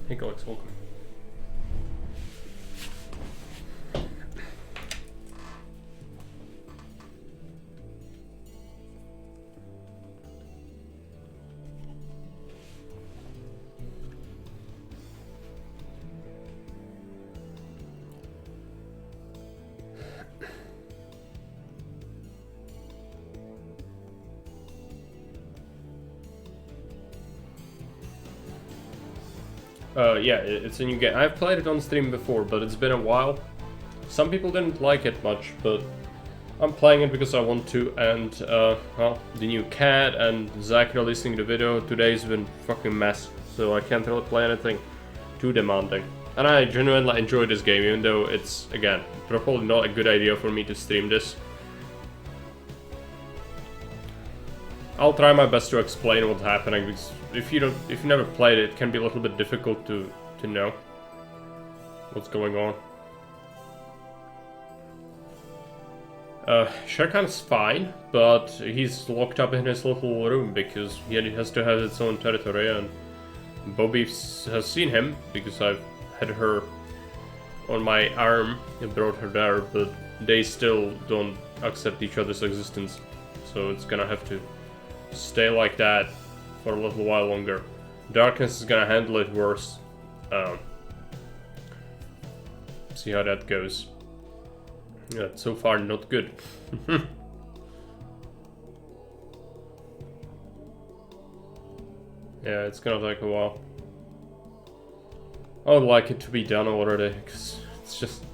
Hey Alex, welcome. Yeah, it's a new game. I've played it on stream before, but it's been a while. Some people didn't like it much, but I'm playing it because I want to, and, well, the new cat and Zach releasing the video today's been fucking mess, so I can't really play anything too demanding. And I genuinely enjoy this game, even though it's, again, probably not a good idea for me to stream this. I'll try my best to explain what's happening, because if you never played it, it can be a little bit difficult to know what's going on. Sharkan's fine, but he's locked up in his little room because he has to have its own territory, and Bobby has seen him because I've had her on my arm and brought her there, but they still don't accept each other's existence, so it's gonna have to stay like that for a little while longer. Darkness is gonna handle it worse. See how that goes. Yeah, so far not good. Yeah, it's gonna take a while. I would like it to be done already, because it's just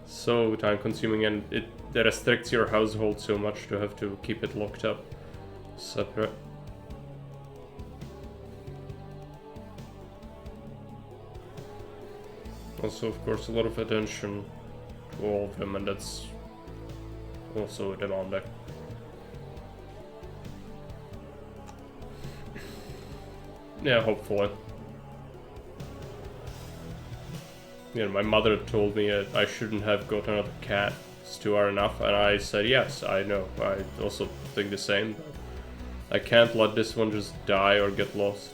so time consuming, and it restricts your household so much to have to keep it locked up separate. Also, of course, a lot of attention to all of them, and that's also demanding. Yeah, hopefully. You know, my mother told me I shouldn't have got another cat. It's 2 hours enough, and I said yes, I know. I also think the same. But I can't let this one just die or get lost.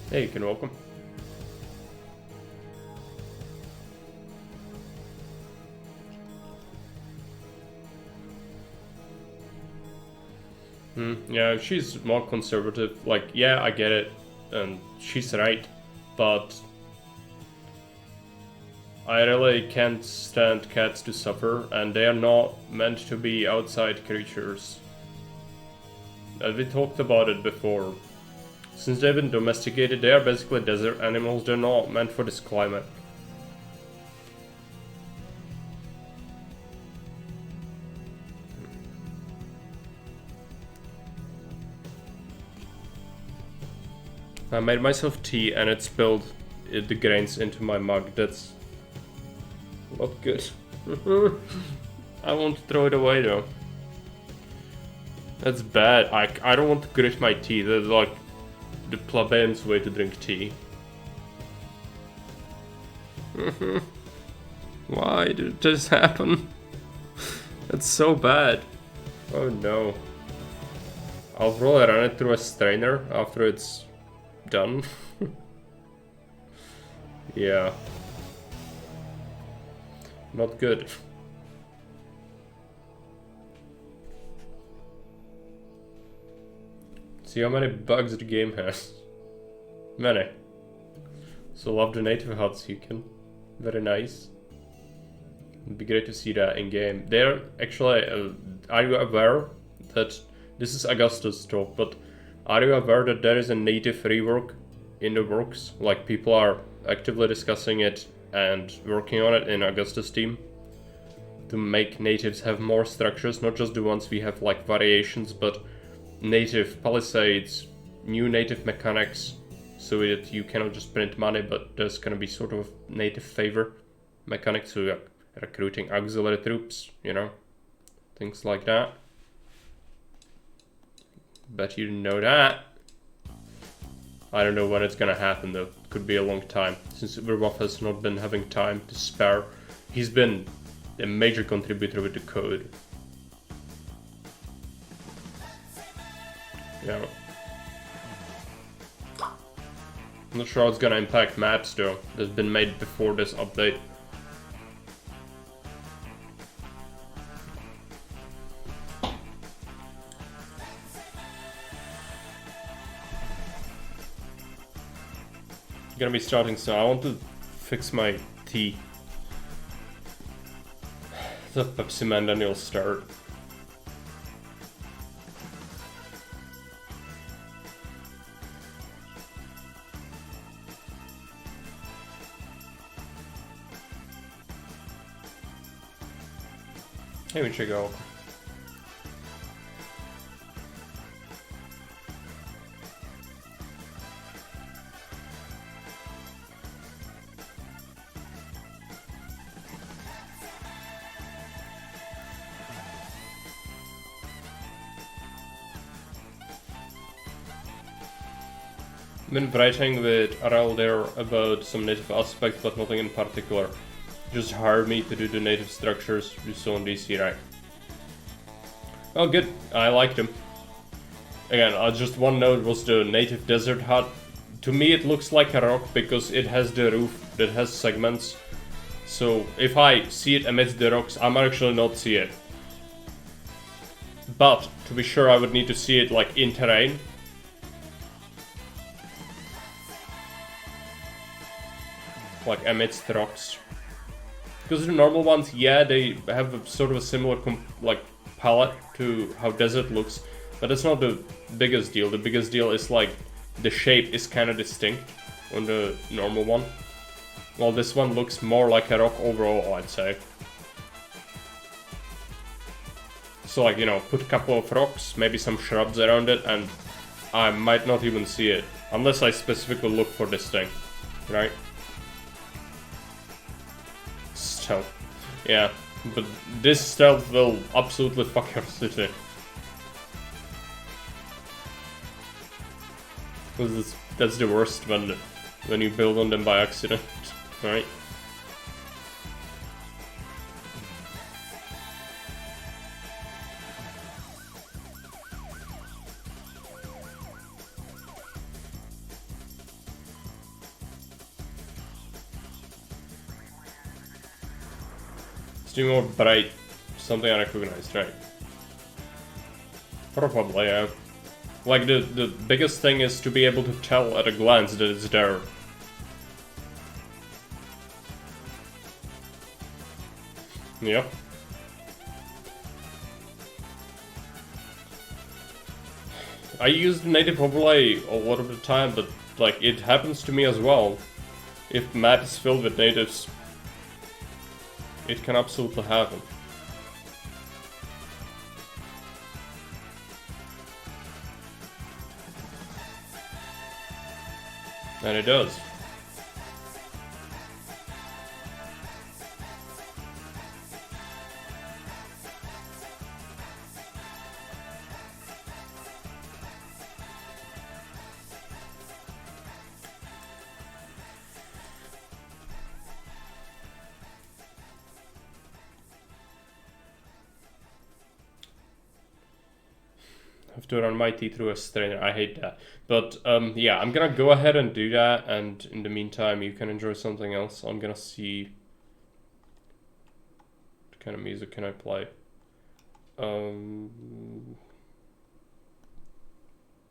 Hey, you can welcome. Yeah, she's more conservative. Like, yeah, I get it, and she's right, but I really can't stand cats to suffer, and they are not meant to be outside creatures. We talked about it before. Since they've been domesticated, they are basically desert animals. They're not meant for this climate. I made myself tea and it spilled the grains into my mug. That's not good. I won't throw it away though. That's bad. I don't want to grit my tea. That's like the plebeian's way to drink tea. Why did this happen? That's so bad. Oh no. I'll probably run it through a strainer after it's done. Yeah. Not good. See how many bugs the game has. Many. So love the native huts you can. Very nice. It'd be great to see that in game. They're actually, are you aware that, this is Augustus talk, but are you aware that there is a native rework in the works? Like, people are actively discussing it and working on it in Augustus team to make natives have more structures, not just the ones we have like variations, but native palisades, new native mechanics, so that you cannot just print money, but there's gonna be sort of native favor mechanics, so like recruiting auxiliary troops, you know, things like that. Bet you didn't know that. I don't know when it's gonna happen though. It could be a long time, since Verwolf has not been having time to spare. He's been a major contributor with the code. Yeah. I'm not sure how it's gonna impact maps though, that's been made before this update. Gonna be starting soon. I want to fix my tea. The Pepsi Man, then you'll start. Here we should go. Been writing with Aral there about some native aspects, but nothing in particular. Just hired me to do the native structures you saw in DC, right? Oh, good. I liked him. Again, just one note was the native desert hut. To me, it looks like a rock because it has the roof that has segments. So if I see it amidst the rocks, I might actually not see it. But to be sure, I would need to see it like in terrain. Like amidst rocks, because the normal ones, yeah, they have a sort of a similar like palette to how desert looks, but it's not the biggest deal. The biggest deal is like the shape is kind of distinct on the normal one, while this one looks more like a rock overall, I'd say. So like, you know, put a couple of rocks, maybe some shrubs around it, and I might not even see it unless I specifically look for this thing, right? Stealth. Yeah, but this stealth will absolutely fuck your city. Because that's the worst when you build on them by accident, right? Do more bright, something unrecognized, right? Probably, yeah. Like the biggest thing is to be able to tell at a glance that it's there. Yeah. I use the native overlay a lot of the time, but like it happens to me as well. If map is filled with natives, it can absolutely happen. And it does. Have to run my tea through a strainer. I hate that. But yeah, I'm gonna go ahead and do that, and in the meantime you can enjoy something else. I'm gonna see what kind of music can I play.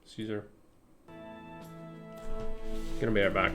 Caesar. Gonna be right back.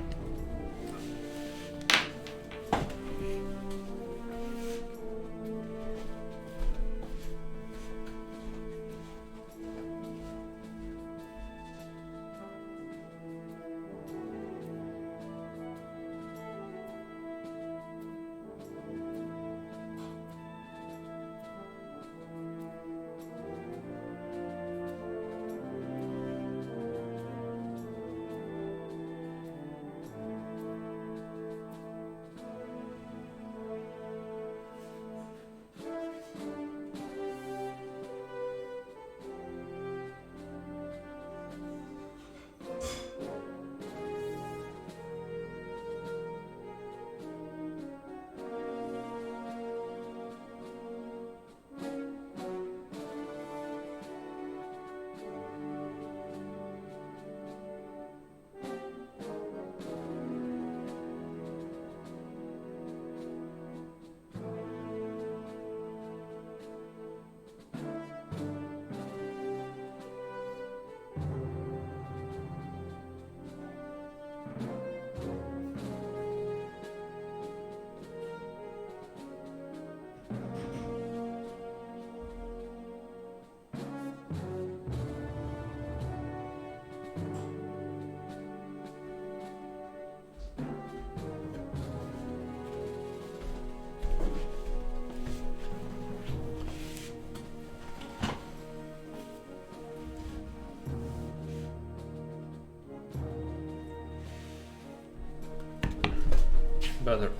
better.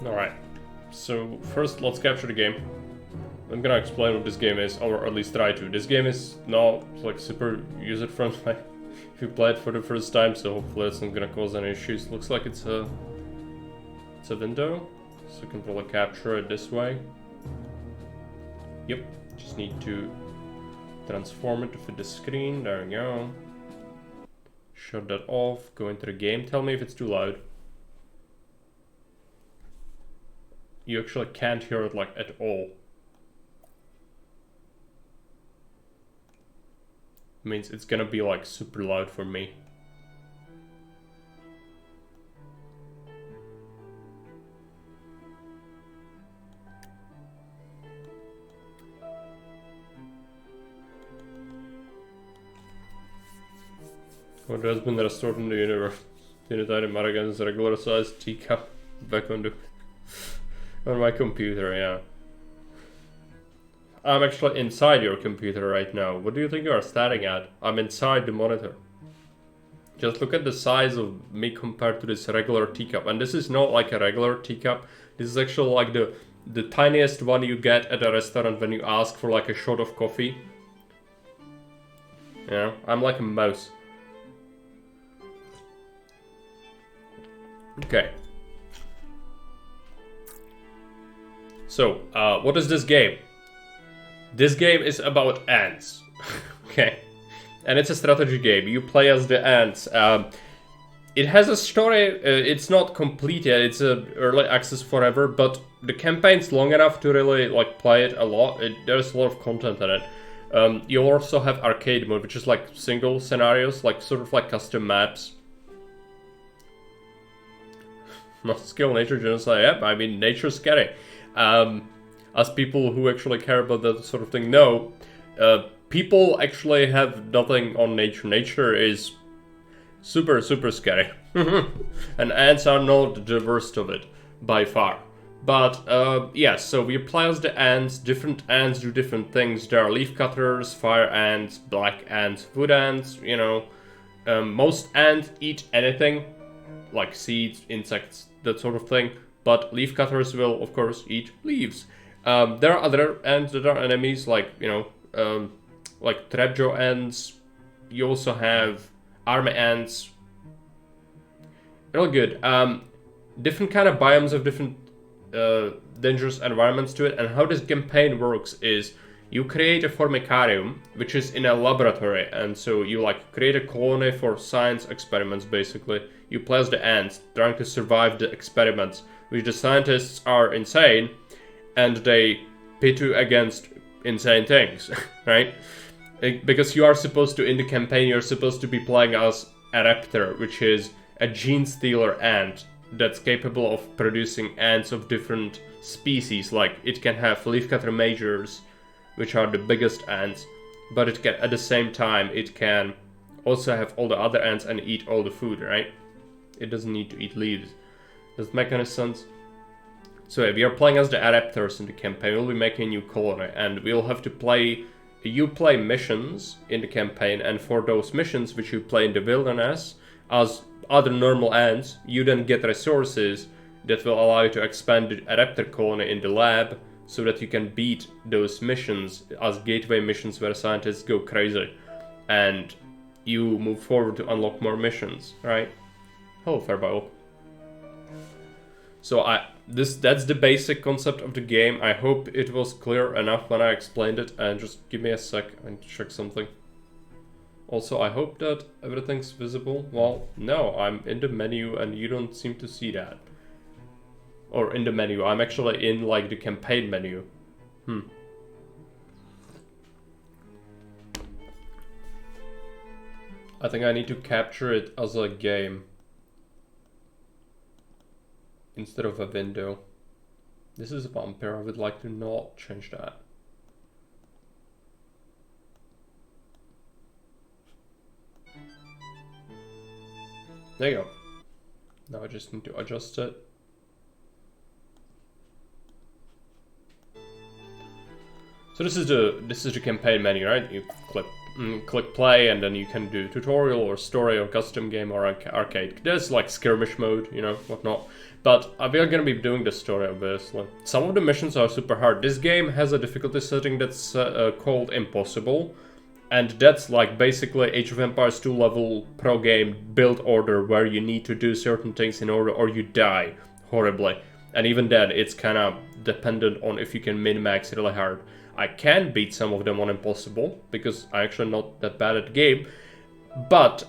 Alright, so first let's capture the game. I'm gonna explain what this game is, or at least try to. This game is not like super user-friendly if you play it for the first time, so hopefully it's not gonna cause any issues. Looks like it's a window, so you can probably capture it this way. Yep, just need to transform it to fit the screen. There we go. Shut that off, go into the game. Tell me if it's too loud. You actually can't hear it like at all. Means it's gonna be like super loud for me. What has been restored in the universe? Tiny Tiny Madagascar's regular sized teacup back on my computer, yeah. I'm actually inside your computer right now. What do you think you are staring at? I'm inside the monitor. Just look at the size of me compared to this regular teacup. And this is not like a regular teacup. This is actually like the tiniest one you get at a restaurant when you ask for like a shot of coffee. Yeah, I'm like a mouse. Okay. So, what is this game? This game is about ants. Okay. And it's a strategy game. You play as the ants. It has a story. It's not complete yet. It's early access forever, but the campaign's long enough to really like play it a lot. There's a lot of content in it. You also have arcade mode, which is like single scenarios, like sort of like custom maps. Not skill, nature, genocide. Yep, I mean nature's scary. As people who actually care about that sort of thing know, people actually have nothing on nature. Nature is super, super scary. And ants are not the worst of it, by far. But, yeah, so we play as the ants. Different ants do different things. There are leaf cutters, fire ants, black ants, wood ants, you know. Most ants eat anything, like seeds, insects, that sort of thing. But leaf cutters will, of course, eat leaves. There are other ants that are enemies, like, you know, like trapjaw ants. You also have army ants. Real good. Different kind of biomes have different dangerous environments to it. And how this campaign works is you create a formicarium, which is in a laboratory. And so you like create a colony for science experiments, basically. You play as the ants, trying to survive the experiments, which the scientists are insane. And they pit you against insane things, right? Because you are supposed to, in the campaign, you're supposed to be playing as a raptor, which is a gene stealer ant that's capable of producing ants of different species. Like, it can have leafcutter majors, which are the biggest ants, but it can, at the same time, it can also have all the other ants and eat all the food, right? It doesn't need to eat leaves. Does that make any sense? So if we are playing as the adapters in the campaign, we'll be making a new colony, and we'll have to play... You play missions in the campaign, and for those missions which you play in the wilderness, as other normal ants, you then get resources that will allow you to expand the adapter colony in the lab, so that you can beat those missions as gateway missions where scientists go crazy. And you move forward to unlock more missions, right? Hello, Fairbile. So that's the basic concept of the game. I hope it was clear enough when I explained it, and just give me a sec and check something. Also, I hope that everything's visible. Well, no, I'm in the menu and you don't seem to see that. Or in the menu, I'm actually in like the campaign menu. I think I need to capture it as a game instead of a window. This is a vampire. I would like to not change that. There you go. Now I just need to adjust it. So this is the campaign menu, right? You click play, and then you can do tutorial or story or custom game or arcade. There's like skirmish mode, you know, whatnot. But we are gonna be doing the story, obviously. Some of the missions are super hard. This game has a difficulty setting that's called impossible. And that's like basically Age of Empires 2 level pro game build order where you need to do certain things in order or you die horribly. And even then, it's kind of dependent on if you can min-max really hard. I can beat some of them on impossible because I'm actually not that bad at the game. But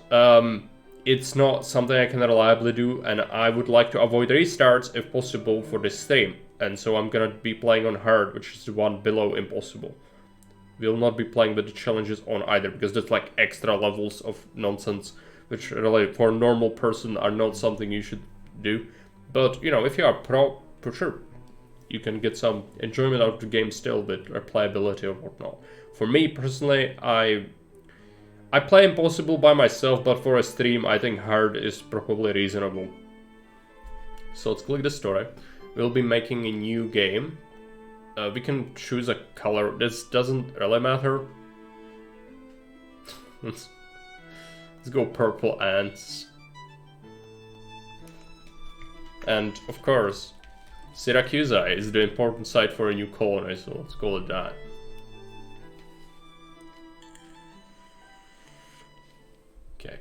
it's not something I can reliably do, and I would like to avoid restarts if possible for this stream. And so I'm gonna be playing on hard, which is the one below impossible. We'll not be playing with the challenges on either, because that's like extra levels of nonsense, which really for a normal person are not something you should do. But, you know, if you are pro, for sure, you can get some enjoyment out of the game still with replayability or whatnot. For me, personally, I play impossible by myself, but for a stream, I think hard is probably reasonable. So let's click the story. We'll be making a new game. We can choose a color. This doesn't really matter. Let's go purple ants. And of course, Syracuse is the important site for a new colony, so let's call it that. Okay.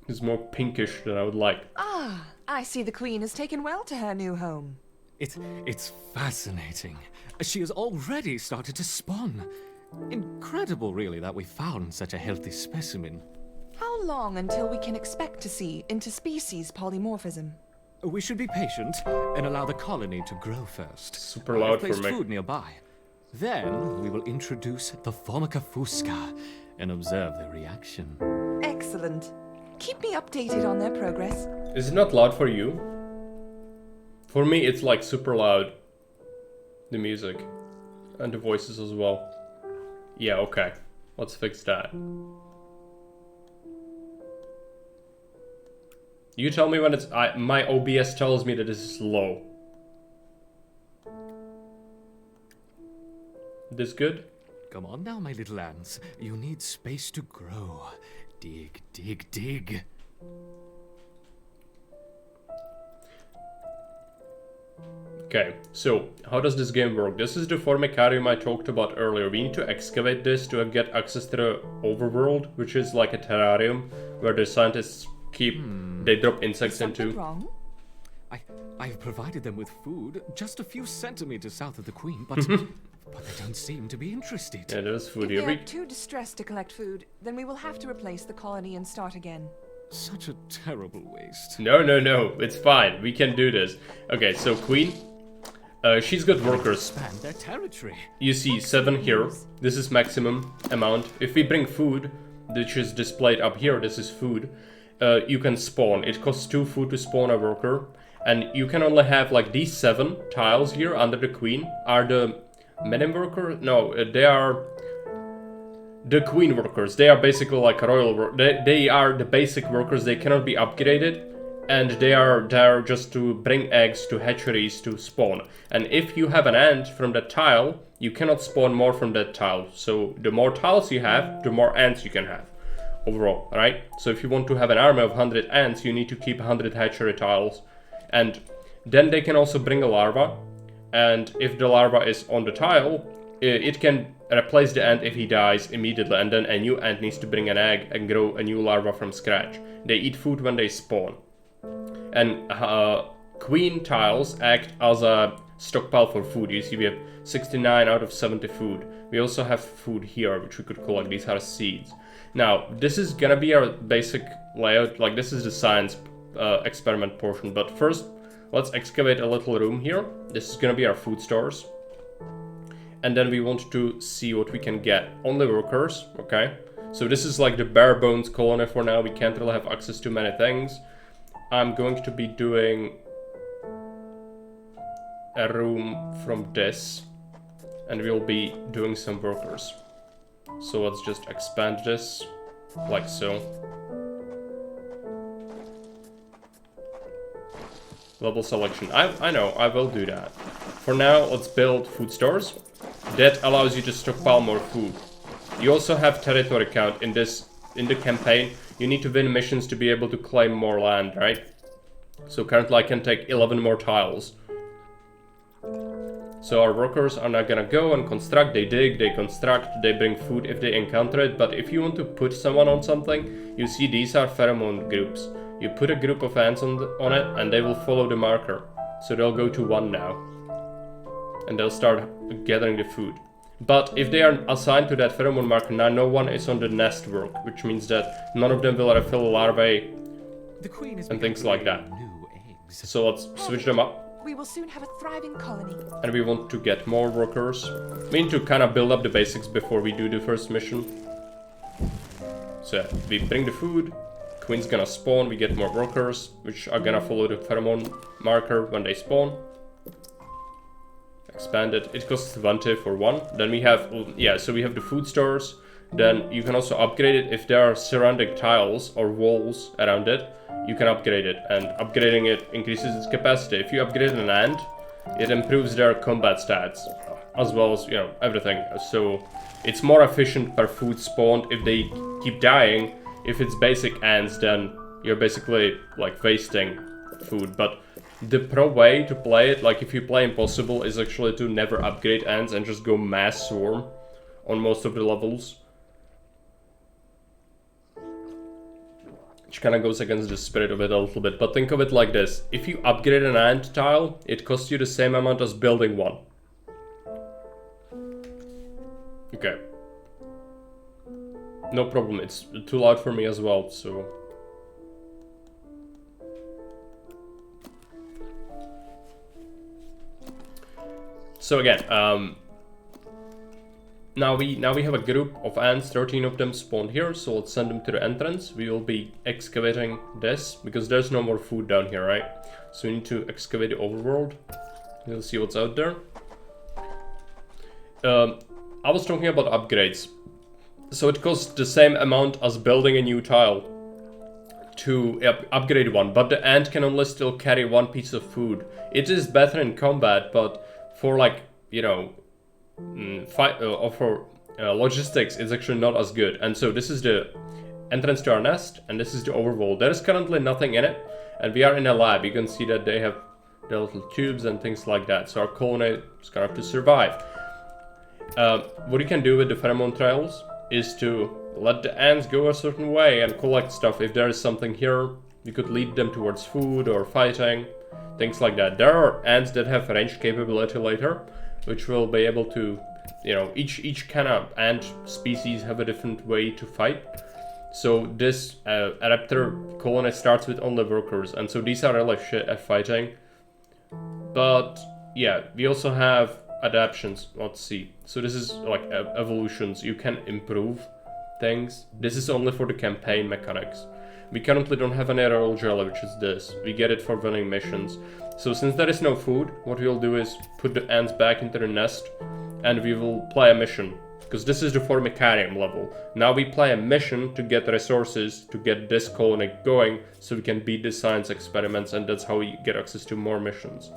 It's more pinkish than I would like. Ah, I see the Queen has taken well to her new home. It's fascinating. She has already started to spawn. Incredible, really, that we found such a healthy specimen. How long until we can expect to see interspecies polymorphism? We should be patient and allow the colony to grow first. Super loud for Place me. food nearby. Then we will introduce the Formica fusca and observe their reaction. Excellent. Keep me updated on their progress. Is it not loud for you? For me, it's like super loud. The music. And the voices as well. Yeah, okay. Let's fix that. You tell me when it's... my OBS tells me that this is low. This good? Come on now, my little ants. You need space to grow. Dig, dig, dig. Okay, so how does this game work? This is the formicarium I talked about earlier. We need to excavate this to get access to the overworld, which is like a terrarium where the scientists keep... They drop insects into. Wrong? I've provided them with food just a few centimeters south of the Queen, but they don't seem to be interested. Yeah, there's food If here. they are too distressed to collect food, then we will have to replace the colony and start again. Such a terrible waste. No, it's fine. We can do this. Okay, so Queen, she's got workers. Expand their territory. You see 7 here. This is maximum amount. If we bring food, which is displayed up here, this is food. You can spawn. It costs 2 food to spawn a worker. And you can only have like these 7 tiles here under the Queen. Are the men worker? No, they are the Queen workers. They are basically like royal workers. They are the basic workers. They cannot be upgraded. And they are there just to bring eggs to hatcheries to spawn. And if you have an ant from that tile, you cannot spawn more from that tile. So the more tiles you have, the more ants you can have overall, right? So if you want to have an army of 100 ants, you need to keep 100 hatchery tiles. And then they can also bring a larva. And if the larva is on the tile, it can replace the ant if he dies immediately. And then a new ant needs to bring an egg and grow a new larva from scratch. They eat food when they spawn. And Queen tiles act as a stockpile for food. You see we have 69 out of 70 food. We also have food here, which we could collect. These are seeds. Now, this is gonna be our basic layout. Like, this is the science experiment portion. But first, let's excavate a little room here. This is gonna be our food stores. And then we want to see what we can get. Only workers, okay? So this is like the bare bones colony for now. We can't really have access to many things. I'm going to be doing a room from this, and we'll be doing some workers. So let's just expand this, like so. Level selection. I know, I will do that. For now, let's build food stores. That allows you to stockpile more food. You also have territory count in the campaign. You need to win missions to be able to claim more land, right? So currently I can take 11 more tiles. So our workers are not gonna go and construct, they dig, they construct, they bring food if they encounter it, but if you want to put someone on something, you see these are pheromone groups. You put a group of ants on it and they will follow the marker. So they'll go to 1 now. And they'll start gathering the food. But if they are assigned to that pheromone marker, now no one is on the nest work, which means that none of them will refill larvae and things like that. So let's switch them up. We will soon have a thriving colony. And we want to get more workers. We need to kind of build up the basics before we do the first mission. So we bring the food, queen's gonna spawn, we get more workers, which are gonna follow the pheromone marker when they spawn. Expand it. It costs 20 for 1. Then we have, yeah, so we have the food stores. Then you can also upgrade it if there are surrounding tiles or walls around it. You can upgrade it, and upgrading it increases its capacity. If you upgrade an ant, it improves their combat stats, as well as, you know, everything. So it's more efficient per food spawned if they keep dying. If it's basic ants, then you're basically like wasting food. But the pro way to play it, like if you play Impossible, is actually to never upgrade ants and just go mass swarm on most of the levels. Which kind of goes against the spirit of it a little bit, but think of it like this. If you upgrade an ant tile, it costs you the same amount as building one. Okay. No problem, it's too loud for me as well, so... So again, now we have a group of ants, 13 of them spawned here, so let's send them to the entrance. We will be excavating this, because there's no more food down here, right? So we need to excavate the overworld. We'll see what's out there. I was talking about upgrades. So it costs the same amount as building a new tile to upgrade one, but the ant can only still carry 1 piece of food. It is better in combat, but for like, you know, for logistics, it's actually not as good. And so this is the entrance to our nest, and this is the overworld. There is currently nothing in it, and we are in a lab. You can see that they have the little tubes and things like that. So our colony is gonna have to survive. What you can do with the pheromone trails is to let the ants go a certain way and collect stuff. If there is something here, you could lead them towards food or fighting, things like that. There are ants that have range capability later, which will be able to, you know, each kind of ant species have a different way to fight. So this raptor colony starts with only workers, and so these are really shit at fighting. But yeah, we also have adaptions. Let's see. So this is like evolutions. You can improve things. This is only for the campaign mechanics. We currently don't have any royal jelly, which is this. We get it for running missions. So since there is no food, what we'll do is put the ants back into the nest, and we will play a mission. Because this is the Formicarium level. Now we play a mission to get resources to get this colony going, so we can beat the science experiments, and that's how we get access to more missions.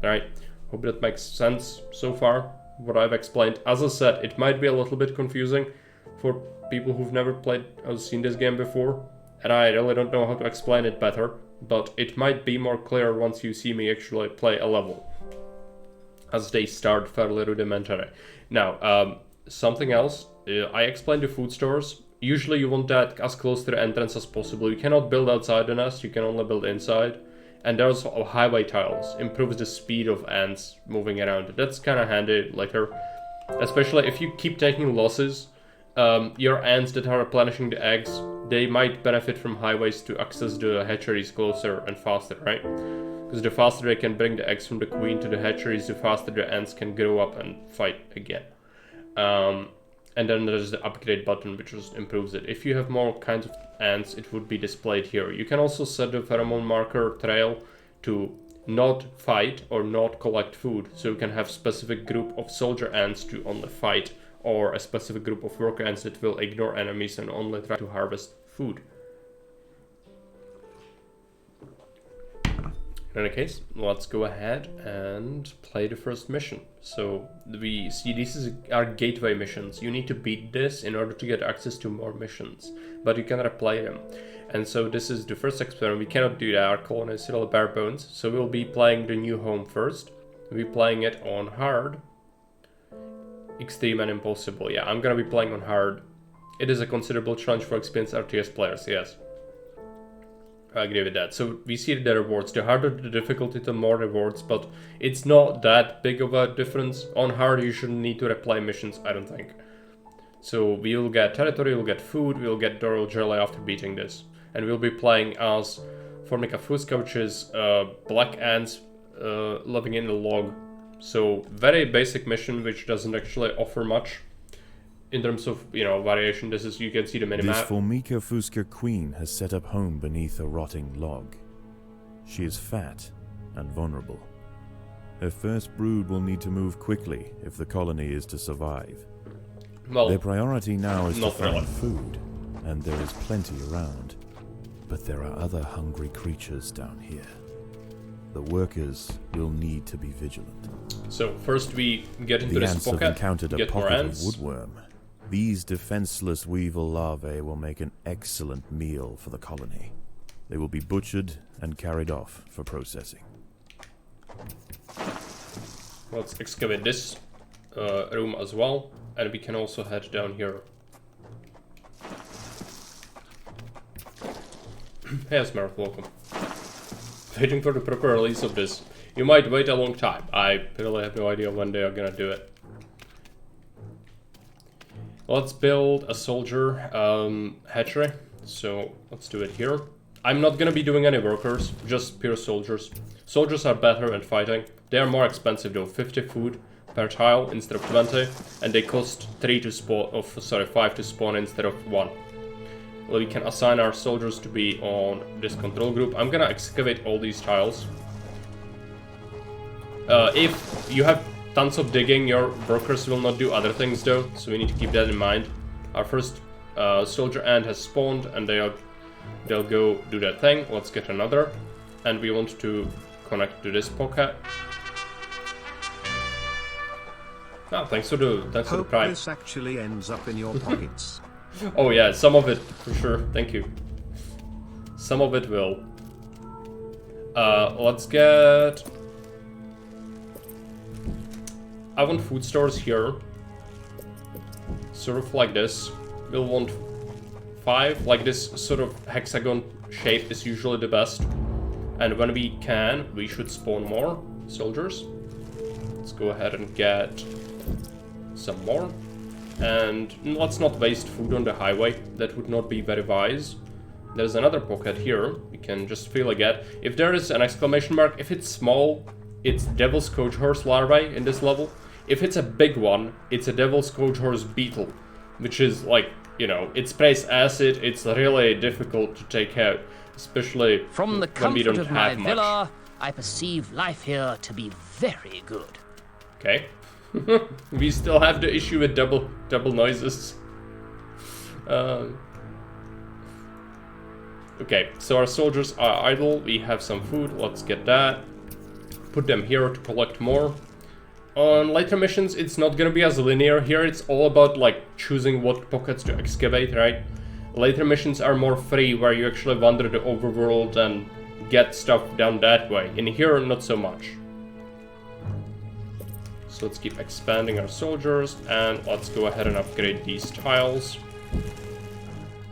Alright, hope that makes sense so far, what I've explained. As I said, it might be a little bit confusing for people who've never played or seen this game before, and I really don't know how to explain it better, but it might be more clear once you see me actually play a level, as they start fairly rudimentary. Now, something else, I explained the food stores. Usually you want that as close to the entrance as possible. You cannot build outside the nest, you can only build inside. And there's also highway tiles, improves the speed of ants moving around. That's kind of handy later, especially if you keep taking losses. Your ants that are replenishing the eggs, they might benefit from highways to access the hatcheries closer and faster, right? Because the faster they can bring the eggs from the queen to the hatcheries, the faster the ants can grow up and fight again. And then there's the upgrade button, which just improves it. If you have more kinds of ants, it would be displayed here. You can also set the pheromone marker trail to not fight or not collect food. So you can have specific group of soldier ants to only fight, or a specific group of worker ants that will ignore enemies and only try to harvest food. In any case, let's go ahead and play the first mission. So we see this is our gateway missions. You need to beat this in order to get access to more missions, but you can replay them. And so this is the first experiment. We cannot do that. Our colony is still bare bones. So we'll be playing the new home first. We'll be playing it on hard, extreme and impossible. Yeah, I'm gonna be playing on hard. It is a considerable challenge for experienced RTS players, yes. I agree with that. So we see the rewards. The harder the difficulty, the more rewards, but it's not that big of a difference. On hard, you shouldn't need to replay missions, I don't think. So we'll get territory, we'll get food, we'll get Doral Jelly after beating this. And we'll be playing as Formica fusca, which is black ants living in a log. So very basic mission, which doesn't actually offer much in terms of, you know, variation. This is, you can see the minimap. This Formica fusca queen has set up home beneath a rotting log. She is fat and vulnerable. Her first brood will need to move quickly if the colony is to survive. Well, their priority now is to find really. food, and there is plenty around. But there are other hungry creatures down here. The workers will need to be vigilant. So first we get into the this ants pocket, have encountered a get more pocket of ants. woodworm. These defenseless weevil larvae will make an excellent meal for the colony. They will be butchered and carried off for processing. Let's excavate this room as well, and we can also head down here. Hey Smurf, welcome. Waiting for the proper release of this. You might wait a long time. I really have no idea when they are gonna do it. Let's build a soldier hatchery. So let's do it here. I'm not gonna be doing any workers, just pure soldiers. Soldiers are better at fighting. They are more expensive though, 50 food per tile instead of 20, and they cost 5 to spawn instead of 1. Well, we can assign our soldiers to be on this control group. I'm gonna excavate all these tiles. If you have tons of digging, your workers will not do other things though, so we need to keep that in mind. Our first soldier ant has spawned, and they'll go do their thing. Let's get another, and we want to connect to this pocket. Ah, thanks for the prime. This actually ends up in your pockets. Oh yeah, some of it for sure. Thank you. Some of it will. Let's get. I want food stores here. Sort of like this. We'll want 5. Like this sort of hexagon shape is usually the best. And when we can, we should spawn more soldiers. Let's go ahead and get some more. And let's not waste food on the highway. That would not be very wise. There's another pocket here. We can just fill again. If there is an exclamation mark, if it's small, it's Devil's Coach Horse larvae in this level. If it's a big one, it's a Devil's Coach Horse beetle, which is like, you know, it sprays acid. It's really difficult to take out, especially from the when we comfort don't of my have much. villa, I perceive life here to be very good. Okay. We still have the issue with double noises. Okay, so our soldiers are idle. We have some food. Let's get that. Put them here to collect more. On later missions, it's not gonna be as linear. Here, it's all about like choosing what pockets to excavate, right? Later missions are more free, where you actually wander the overworld and get stuff done that way. In here, not so much. So let's keep expanding our soldiers, and let's go ahead and upgrade these tiles.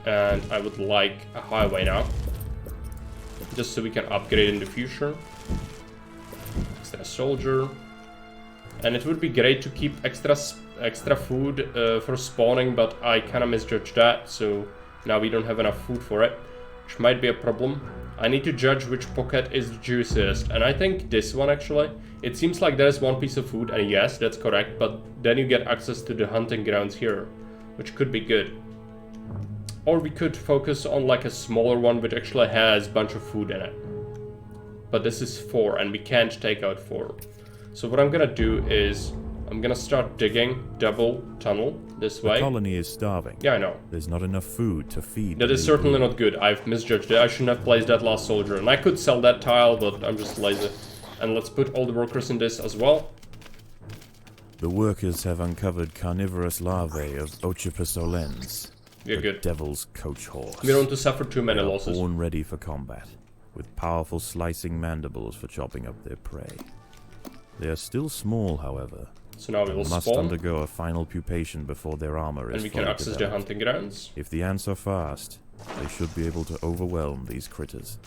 And I would like a highway now, just so we can upgrade in the future. Extra soldier. And it would be great to keep extra food for spawning, but I kind of misjudged that, so now we don't have enough food for it, which might be a problem. I need to judge which pocket is the juiciest, and I think this one actually. It seems like there's 1 piece of food, and yes, that's correct, but then you get access to the hunting grounds here, which could be good. Or we could focus on like a smaller one which actually has a bunch of food in it. But this is 4, and we can't take out 4. So what I'm gonna do is I'm gonna start digging double tunnel this The way. colony is starving. Yeah, I know. There's not enough food to feed. That the is new certainly brood. not good. I've misjudged it. I shouldn't have placed that last soldier. And I could sell that tile, but I'm just lazy. And let's put all the workers in this as well. The workers have uncovered carnivorous larvae of Ocypus olens, We're the good. devil's coach horse. We don't want to suffer too many They are losses. born ready for combat, with powerful slicing mandibles for chopping up their prey. They are still small, however, So now we will must spawn. undergo a final pupation before their armor is And we can fully access the developed. hunting grounds. If the ants are fast, they should be able to overwhelm these critters.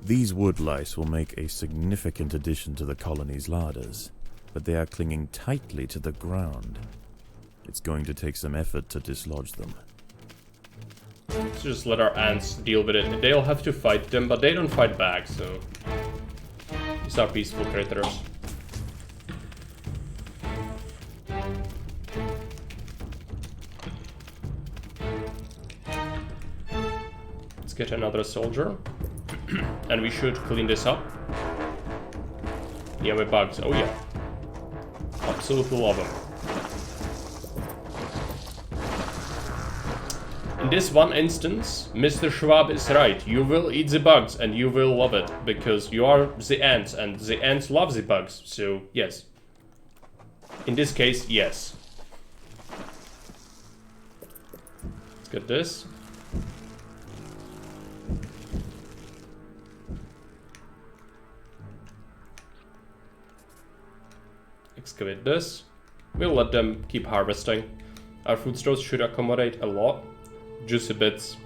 These wood lice will make a significant addition to the colony's larders, but they are clinging tightly to the ground. It's going to take some effort to dislodge them. So just let our ants deal with it. They'll have to fight them, but they don't fight back, so... These are peaceful critters. Let's get another soldier. And we should clean this up. Yeah, with bugs. Oh yeah. Absolutely love them. In this one instance, Mr. Schwab is right. You will eat the bugs and you will love it because you are the ants and the ants love the bugs. So, yes. In this case, yes. Let's get this. Excavate this. We'll let them keep harvesting. Our food stores should accommodate a lot. Juicy bits.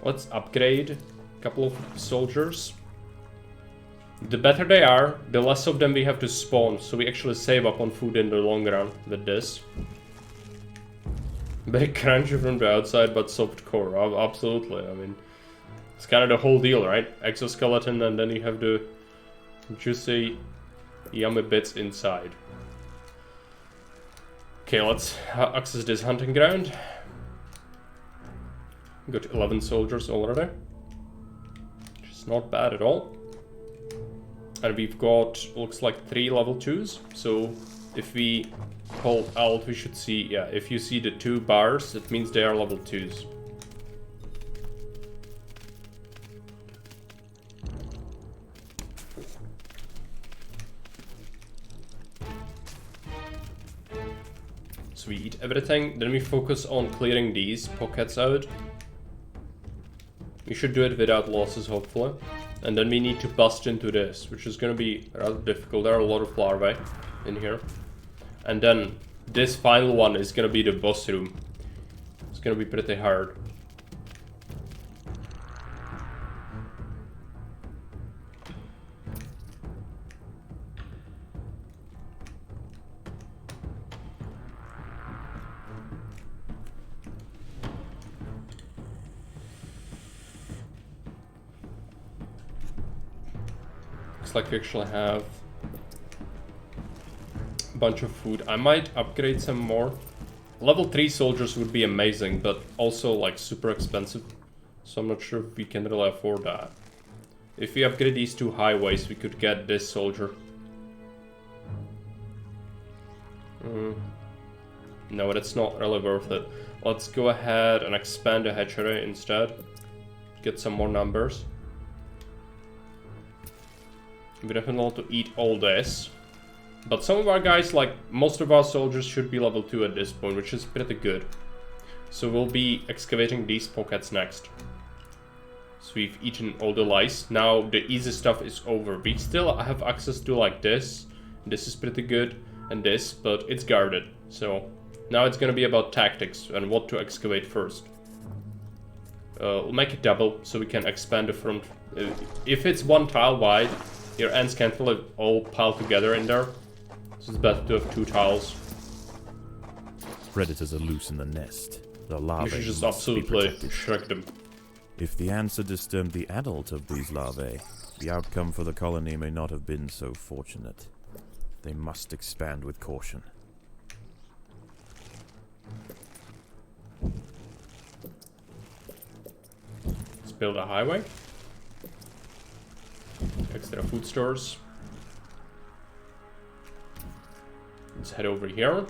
Let's upgrade a couple of soldiers. The better they are, the less of them we have to spawn, so we actually save up on food in the long run with this. Big crunchy from the outside, but soft core. Absolutely. I mean, it's kind of the whole deal, right? Exoskeleton, and then you have the juicy, yummy bits inside. Okay, let's access this hunting ground. Got 11 soldiers already, which is not bad at all. And we've got, looks like 3 level 2s. So if we hold Alt, we should see, yeah, if you see the 2 bars, it means they are level 2s. So we eat everything, then we focus on clearing these pockets out. We should do it without losses, hopefully. And then we need to bust into this, which is going to be rather difficult. There are a lot of larvae in here. And then this final one is going to be the boss room. It's going to be pretty hard. Looks like we actually have a bunch of food. I might upgrade some more. Level 3 soldiers would be amazing, but also like super expensive. So I'm not sure if we can really afford that. If we upgrade these 2 highways, we could get this soldier. No, that's not really worth it. Let's go ahead and expand the hatchery instead. Get some more numbers. We definitely want to eat all this. But some of our guys, like most of our soldiers, should be level 2 at this point, which is pretty good. So we'll be excavating these pockets next. So we've eaten all the lice. Now the easy stuff is over. We still have access to like this. This is pretty good. And this, but it's guarded. So now it's gonna be about tactics and what to excavate first. We'll make it double so we can expand the front. If it's 1 tile wide, your ants can't really all pile together in there. So it's better to have 2 tiles. Predators are loose in the nest. The larvae We should just must be absolutely protected. shrek them. If the ants had disturbed the adult of these larvae, the outcome for the colony may not have been so fortunate. They must expand with caution. Let's build a highway. extra food stores. Let's head over here.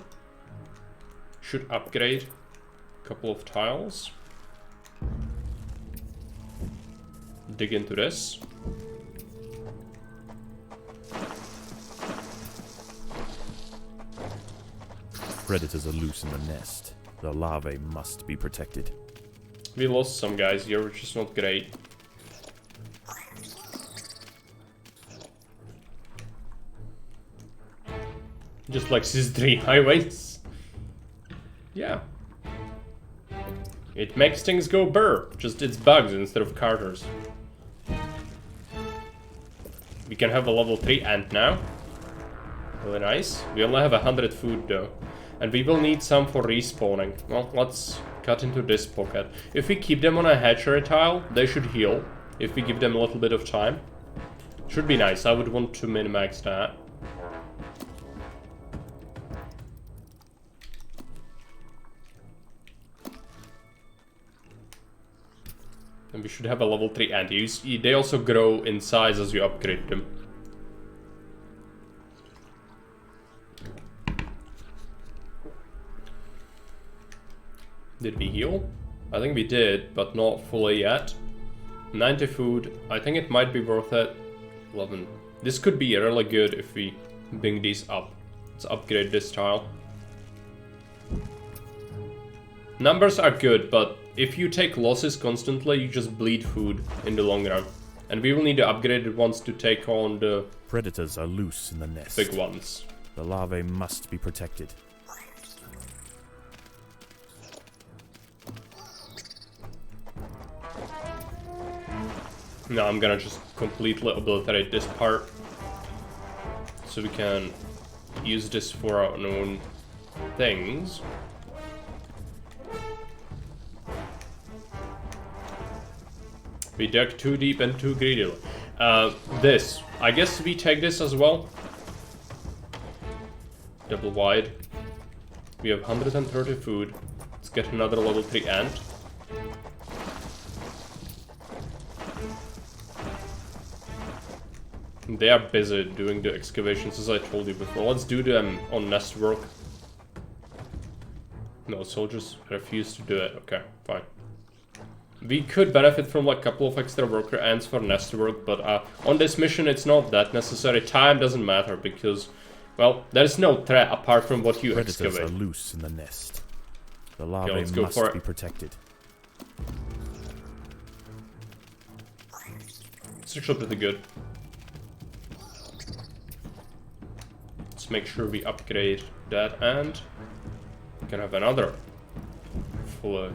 Should upgrade a couple of tiles. Dig into this. Predators are loose in the nest. The larvae must be protected. We lost some guys here, which is not great. Just like these 3 highways. Yeah. It makes things go burr. Just it's bugs instead of carters. We can have a level 3 ant now. Really nice. We only have 100 food though. And we will need some for respawning. Well, let's cut into this pocket. If we keep them on a hatchery tile, they should heal. If we give them a little bit of time. Should be nice. I would want to min-max that. And we should have a level 3 ant. They also grow in size as you upgrade them. Did we heal? I think we did, but not fully yet. 90 food. I think it might be worth it. 11. This could be really good if we bring these up. Let's upgrade this tile. Numbers are good, but if you take losses constantly, you just bleed food in the long run. And we will need to upgrade it once to take on the Predators are loose in the nest. big ones. The larvae must be protected. Now I'm gonna just completely obliterate this part. So we can use this for our own things. We dug too deep and too greedily. This. I guess we take this as well. Double wide. We have 130 food. Let's get another level 3 ant. They are busy doing the excavations as I told you before. Let's do them on nest work. No, soldiers refuse to do it. Okay, fine. We could benefit from like a couple of extra worker ants for nest work, but on this mission it's not that necessary. Time doesn't matter because, well, there's no threat apart from what you Predators excavate. are loose in the nest. The larvae let's go must for it. be protected. It's actually pretty good. Let's make sure we upgrade that and we can have another fully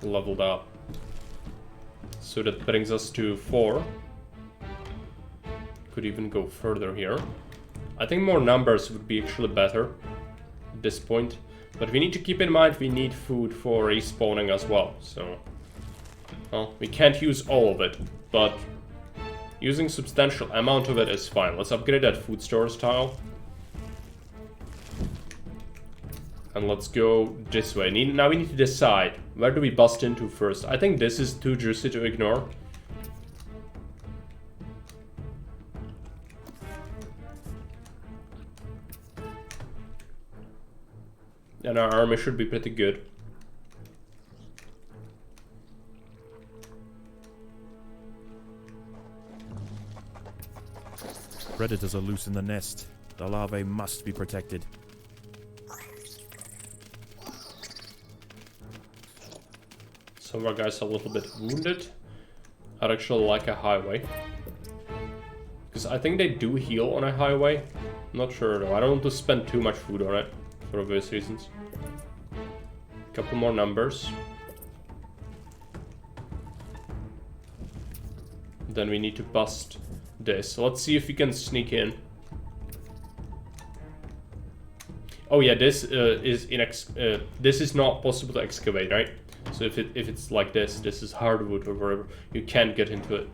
leveled up. So that brings us to 4. Could even go further here. I think more numbers would be actually better at this point. But we need to keep in mind we need food for respawning as well. So, well, we can't use all of it, but using substantial amount of it is fine. Let's upgrade that food stores tile. And let's go this way. Now we need to decide, where do we bust into first? I think this is too juicy to ignore. And our army should be pretty good. Predators are loose in the nest. The larvae must be protected. Some of our guys are a little bit wounded. I'd actually like a highway. Because I think they do heal on a highway. I'm not sure though. I don't want to spend too much food on it. For obvious reasons. Couple more numbers. Then we need to bust this. So let's see if we can sneak in. Oh yeah, this is not possible to excavate, right? So if it's like this is hardwood or whatever, you can't get into it.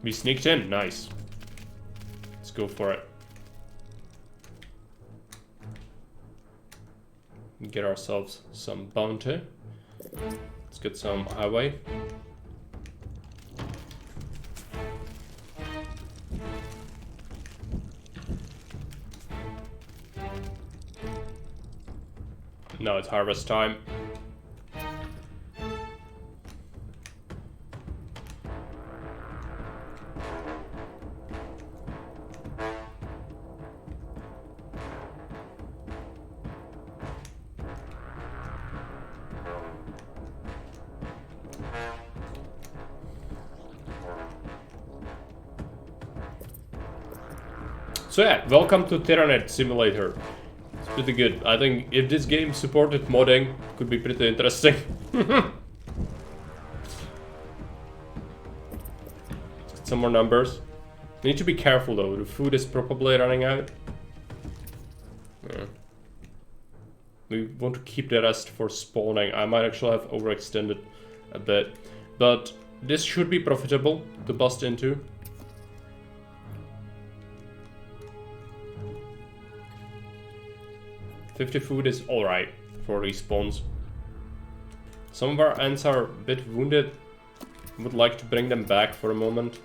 We sneaked in, nice. Let's go for it. get ourselves some bounty. Let's get some highway. Now it's harvest time. So yeah, welcome to Tyranid Simulator. It's pretty good. I think if this game supported modding, it could be pretty interesting. Some more numbers. We need to be careful though, the food is probably running out. Yeah. We want to keep the rest for spawning. I might actually have overextended a bit. But this should be profitable to bust into. $50 food is alright for respawns. Some of our ants are a bit wounded. Would like to bring them back for a moment.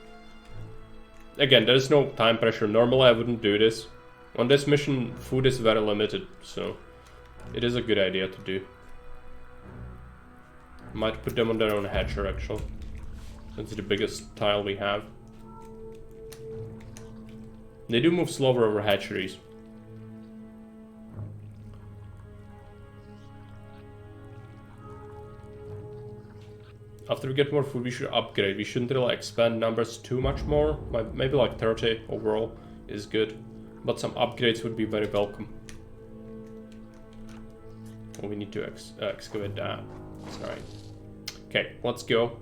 Again, there is no time pressure. Normally I wouldn't do this. On this mission, food is very limited, so it is a good idea to do. Might put them on their own hatcher actually. That's the biggest tile we have. They do move slower over hatcheries. After we get more food, we should upgrade. We shouldn't really expand numbers too much more. Maybe like 30 overall is good. But some upgrades would be very welcome. Oh, we need to excavate that. Sorry. Okay, let's go.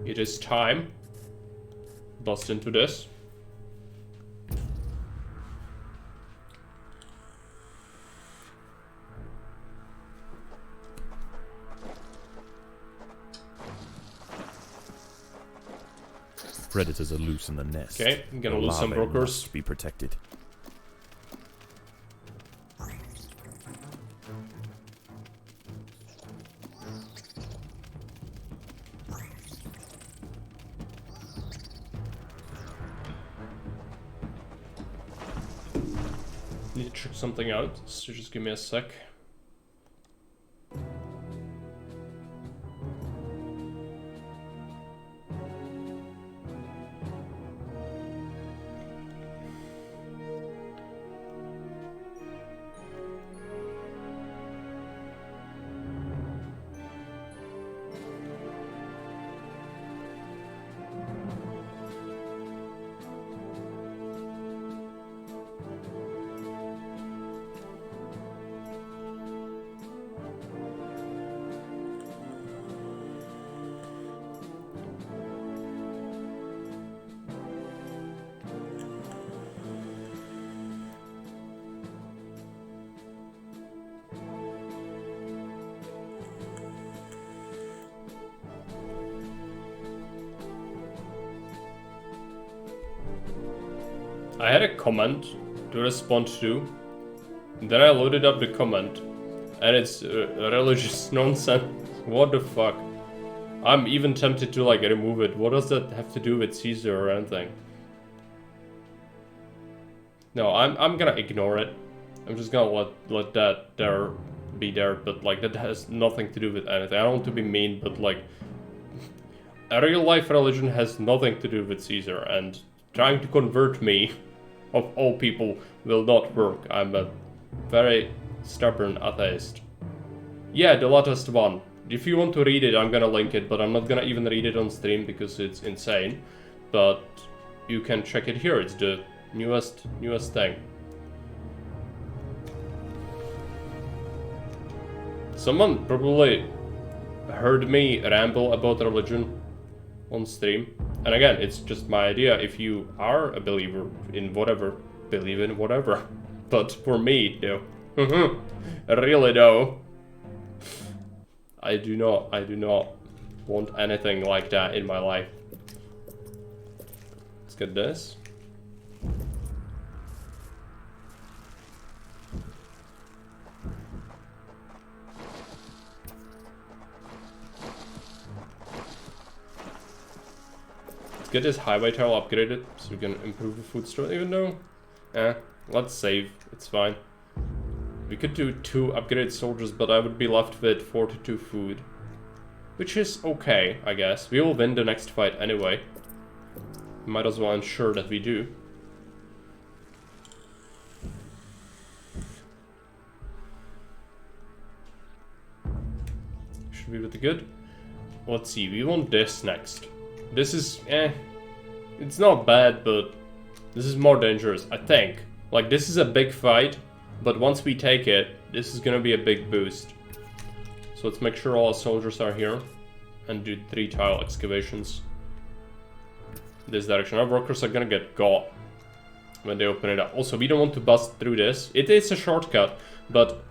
It is time. Bust into this. Predators are loose in the nest. Okay, I'm gonna The lose some larvae brokers. must be protected. Need to check something out, so just give me a sec. I had a comment to respond to, then I loaded up the comment, and it's religious nonsense. What the fuck? I'm even tempted to like remove it. What does that have to do with Caesar or anything? No, I'm gonna ignore it. I'm just gonna let that there be there, but like that has nothing to do with anything. I don't want to be mean, but like a real life religion has nothing to do with Caesar, and trying to convert me of all people will not work. I'm a very stubborn atheist. Yeah, the latest one. If you want to read it, I'm gonna link it, but I'm not gonna even read it on stream because it's insane. But you can check it here. It's the newest thing. Someone probably heard me ramble about religion on stream. And again, it's just my idea. If you are a believer in whatever, believe in whatever. But for me, no. Really no. I do not want anything like that in my life. Let's get this. get this highway tile upgraded so we can improve the food store, even though... let's save, it's fine. We could do 2 upgraded soldiers, but I would be left with 42 food. Which is okay, I guess. We will win the next fight anyway. Might as well ensure that we do. Should be pretty good. Let's see, we want this next. This is, it's not bad, but this is more dangerous, I think. Like, this is a big fight, but once we take it, this is gonna be a big boost. So let's make sure all our soldiers are here and do 3 tile excavations. This direction. Our workers are gonna get got when they open it up. Also, we don't want to bust through this. It is a shortcut, but,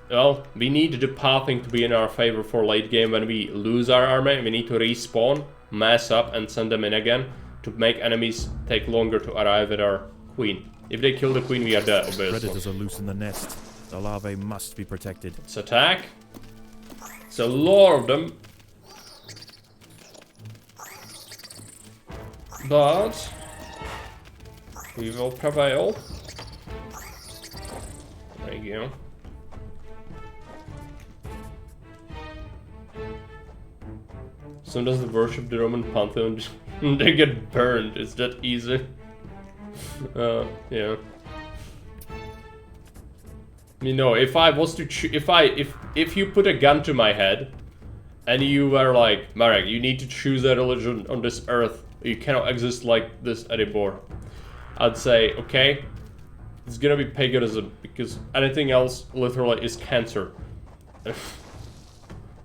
well, we need the pathing to be in our favor for late game. When we lose our army, we need to respawn, mass up, and send them in again to make enemies take longer to arrive at our queen. If they kill the queen, we are dead, obviously. Predators are loose in the nest. The larvae must be protected. Let's attack. It's a lot of them. But we will prevail. There you go. Sometimes they worship the Roman Pantheon and they get burned. It's that easy. Yeah. You know, if I was to if you put a gun to my head and you were like, Marek, you need to choose a religion on this earth. You cannot exist like this anymore. I'd say, okay, it's gonna be paganism because anything else literally is cancer.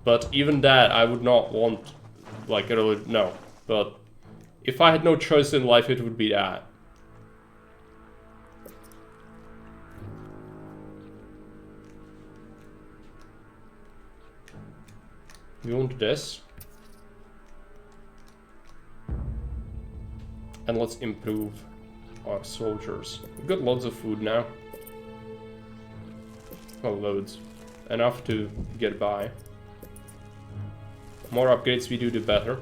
But even that, I would not want, like, a religion. No. But if I had no choice in life, it would be that. We want this. And let's improve our soldiers. We've got loads of food now. Well, loads. Enough to get by. More upgrades we do, the better.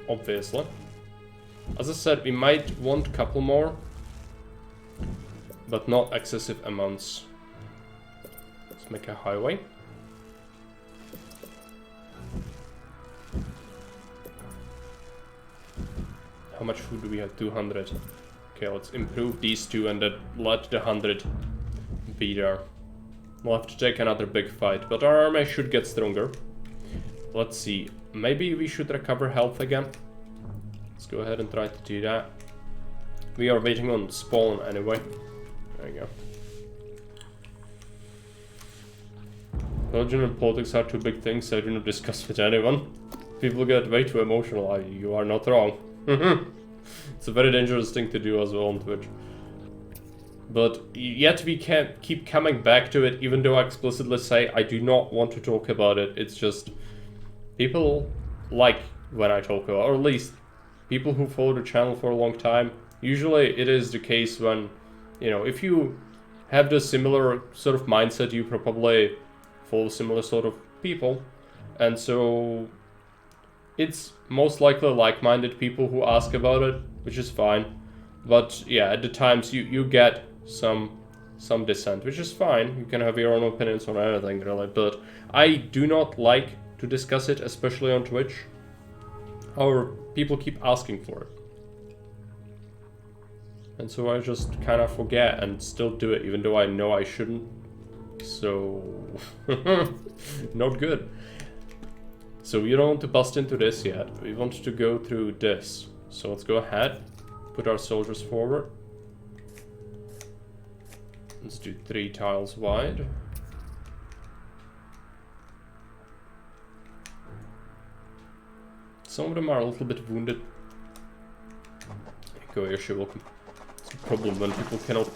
Obviously. As I said, we might want a couple more. But not excessive amounts. Let's make a highway. How much food do we have? 200. Okay, let's improve these 2 and then let the 100 be there. We'll have to take another big fight, but our army should get stronger. Let's see. Maybe we should recover health again. Let's go ahead and try to do that. We are waiting on spawn anyway. There you go. Religion and politics are 2 big things I do not discuss with anyone. People get way too emotional. You are not wrong. It's a very dangerous thing to do as well on Twitch. But yet we can't keep coming back to it, even though I explicitly say I do not want to talk about it. It's just people like when I talk about it, or at least people who follow the channel for a long time. Usually it is the case when, you know, if you have the similar sort of mindset, you probably follow similar sort of people. And so it's most likely like-minded people who ask about it, which is fine. But yeah, at the times you get some dissent, which is fine. You can have your own opinions on anything really, but I do not like to discuss it, especially on Twitch. However, people keep asking for it. And so I just kind of forget and still do it, even though I know I shouldn't. So, not good. So we don't want to bust into this yet. We want to go through this. So let's go ahead, put our soldiers forward. Let's do 3 tiles wide. Some of them are a little bit wounded. Go, you're welcome. It's a problem when people cannot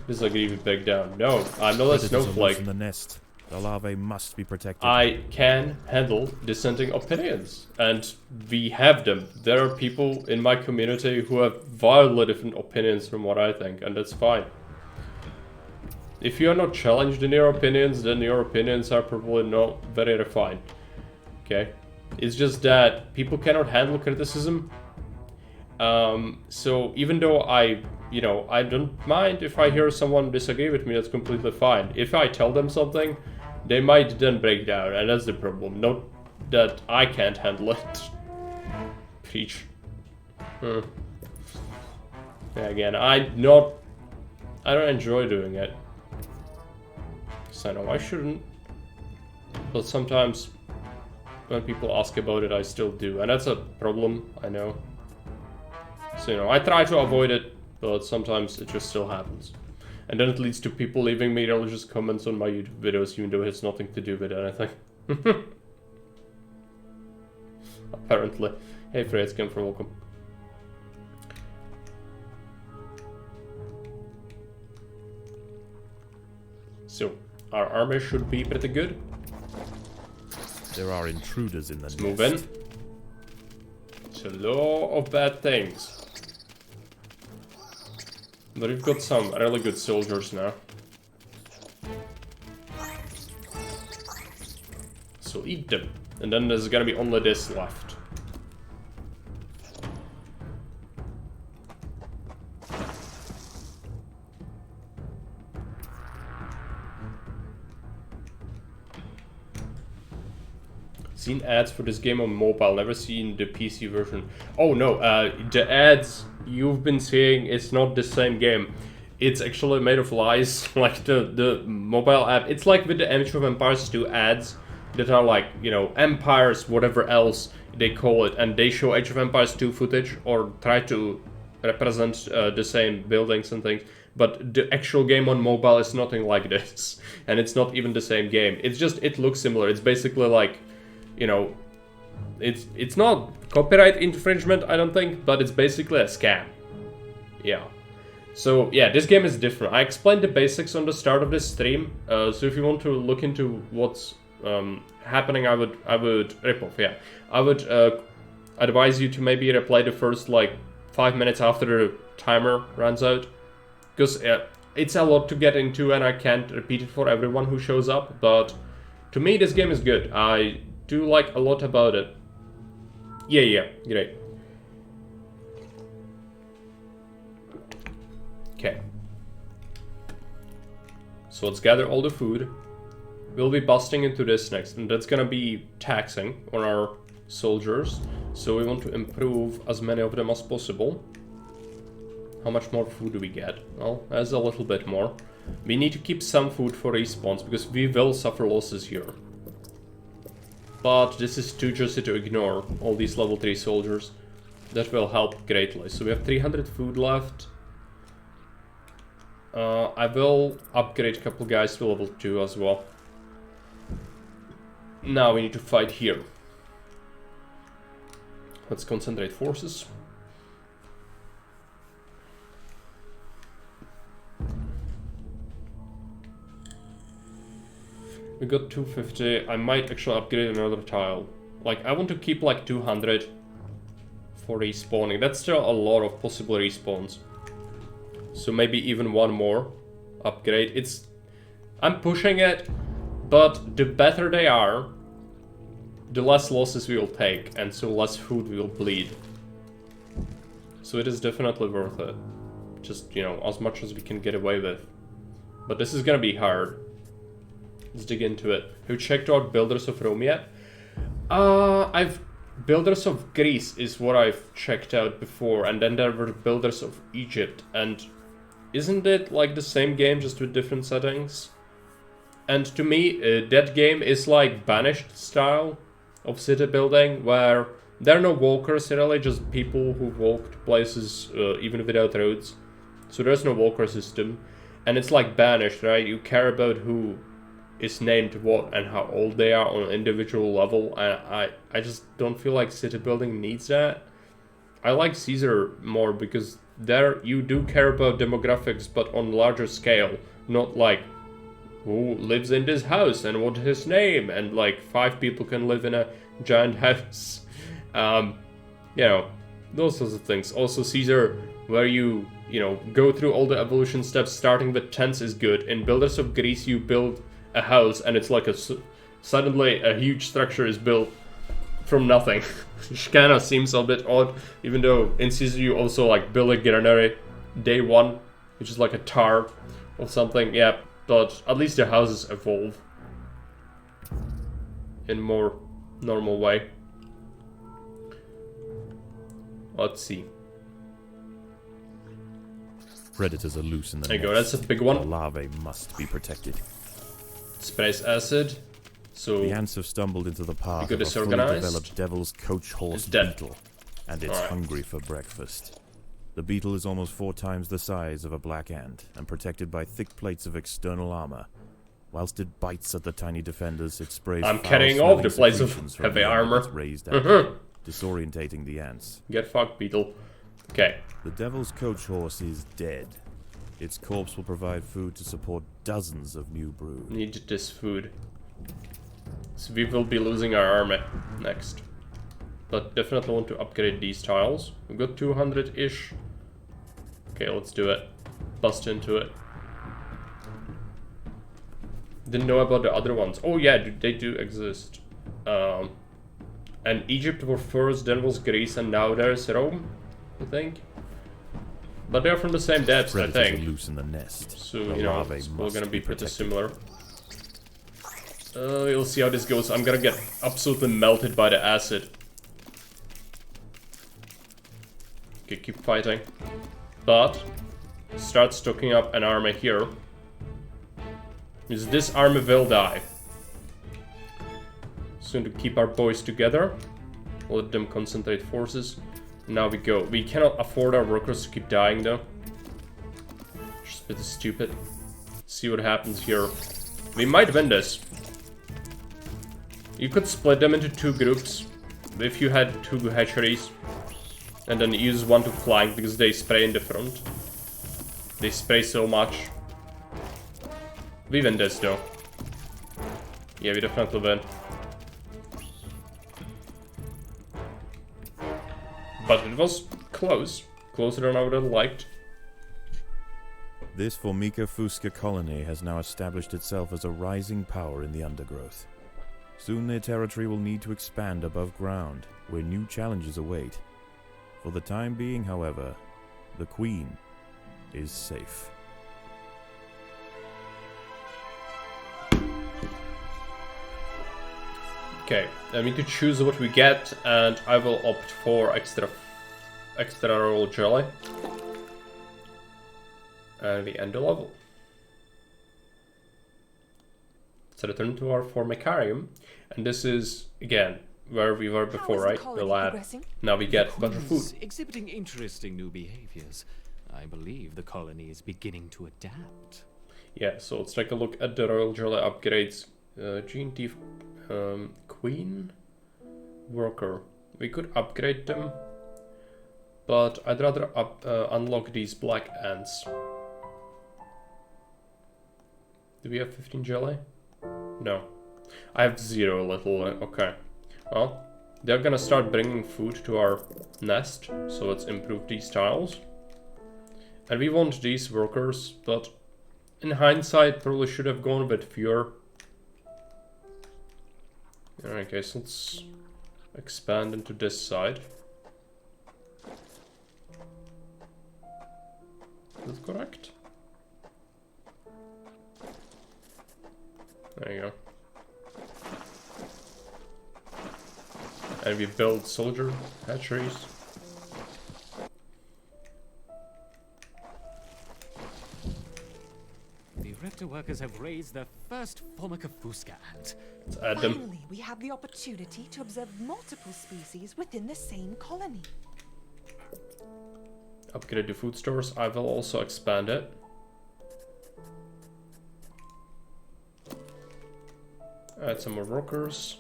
disagree with back down. No, I'm not a snowflake. In the nest. The larvae must be protected. I can handle dissenting opinions, and we have them. There are people in my community who have wildly different opinions from what I think, and that's fine. If you are not challenged in your opinions, then your opinions are probably not very refined. Okay? It's just that people cannot handle criticism. So even though I don't mind if I hear someone disagree with me, that's completely fine. If I tell them something, they might then break down, and that's the problem. Not that I can't handle it. Preach. Yeah, again, I don't enjoy doing it. So I know I shouldn't. But sometimes when people ask about it, I still do. And that's a problem, I know. So, I try to avoid it, but sometimes it just still happens. And then it leads to people leaving me religious comments on my YouTube videos, even though it has nothing to do with anything. Apparently. Hey, Fred's for welcome. So, our armor should be pretty good. There are intruders in the Let's nest. move in. It's a lot of bad things. But we've got some really good soldiers now. So eat them. And then there's gonna be only this left. Seen ads for this game on mobile, never seen the PC version. Oh no, the ads you've been seeing is not the same game. It's actually made of lies, like the mobile app. It's like with the Age of Empires 2 ads that are like, Empires, whatever else they call it, and they show Age of Empires 2 footage or try to represent the same buildings and things. But the actual game on mobile is nothing like this, and it's not even the same game. It's just, it looks similar. It's basically like, it's not copyright infringement, I don't think, but it's basically a scam. Yeah. So yeah, this game is different. I explained the basics on the start of this stream. So if you want to look into what's happening, I would rip off. Yeah, I would advise you to maybe replay the first 5 minutes after the timer runs out, because it's a lot to get into, and I can't repeat it for everyone who shows up. But to me, this game is good. I do like a lot about it. Yeah, great. Okay. So let's gather all the food. We'll be busting into this next, and that's gonna be taxing on our soldiers. So we want to improve as many of them as possible. How much more food do we get? Well, there's a little bit more. We need to keep some food for respawns, because we will suffer losses here. But this is too juicy to ignore, all these level 3 soldiers. That will help greatly. So we have 300 food left. I will upgrade a couple guys to level 2 as well. Now we need to fight here. Let's concentrate forces. We got 250. I might actually upgrade another tile. I want to keep 200 for respawning. That's still a lot of possible respawns. So maybe even one more upgrade. I'm pushing it, but the better they are, the less losses we will take, and so less food we will bleed. So it is definitely worth it. Just, as much as we can get away with. But this is gonna be hard. Let's dig into it. Have you checked out Builders of Rome yet? Builders of Greece is what I've checked out before, and then there were Builders of Egypt, and isn't it the same game, just with different settings? And to me, that game is Banished style of city building, where there are no walkers really, just people who walked places even without roads. So there's no walker system, and it's Banished, right? You care about who is named what and how old they are on an individual level, and I just don't feel like city building needs that. I like Caesar more, because there you do care about demographics, but on larger scale, not who lives in this house and what's his name, and 5 people can live in a giant house. Those sorts of things. Also Caesar, where you go through all the evolution steps starting with tents, is good. In Builders of Greece you build a house and it's suddenly a huge structure is built from nothing. Which kind of seems a bit odd, even though in season you also like build a granary day 1, which is like a tower or something. Yeah, but at least the houses evolve in more normal way. Let's see. Predators are loose in the There you go, nest. that's a big one. The larvae must be protected. Sprays acid. So The ants have stumbled into the path got of a fully disorganized. developed devil's coach horse It's dead. beetle, and it's Alright. hungry for breakfast. The beetle is almost 4 times the size of a black ant, and protected by thick plates of external armor. Whilst it bites at the tiny defenders, it sprays I'm carrying off the plates of heavy armor. Raised Mhm. disorientating the ants. Get fucked, beetle. Okay. The devil's coach horse is dead. Its corpse will provide food to support dozens of new brood. Need this food. So we will be losing our army next. But definitely want to upgrade these tiles. We've got 200-ish. Okay, let's do it. Bust into it. Didn't know about the other ones. Oh yeah, they do exist. And Egypt were first, then was Greece, and now there's Rome, I think. But they're from the same depths, I Predators are think. loose in the nest. So, The you know, larvae it's all must gonna be pretty protected. similar. We'll see how this goes. I'm gonna get absolutely melted by the acid. Okay, keep fighting. But, start stocking up an army here. Because this army will die. Soon to keep our boys together. Let them concentrate forces. Now we go. We cannot afford our workers to keep dying though. Just a bit stupid. See what happens here. We might win this. You could split them into 2 groups. If you had 2 hatcheries. And then use one to flank because they spray in the front. They spray so much. We win this though. Yeah, we definitely win. But it was close. Closer than I would have liked. This Formica fusca colony has now established itself as a rising power in the Undergrowth. Soon their territory will need to expand above ground, where new challenges await. For the time being, however, the Queen is safe. Okay, I need to choose what we get, and I will opt for extra royal jelly. And we end the level. Let's return to our formicarium, and this is again where we were before, right? The lab. Progressing? Now we get a bunch of food. Queen's exhibiting interesting new behaviors. I believe the colony is beginning to adapt. Yeah, so let's take a look at the royal jelly upgrades. G&T Queen Worker. We could upgrade them, but I'd rather unlock these black ants. Do we have 15 jelly? No. I have 0 little. Okay. Well, they're gonna start bringing food to our nest, so let's improve these tiles. And we want these workers, but in hindsight, probably should have gone a bit fewer. Alright guys, let's expand into this side. Is that correct? There you go. And we build soldier hatcheries. The Rector workers have raised their first Formica fusca ant. Let's add them. Finally, we have the opportunity to observe multiple species within the same colony. Upgrade the food stores. I will also expand it. Add some more workers.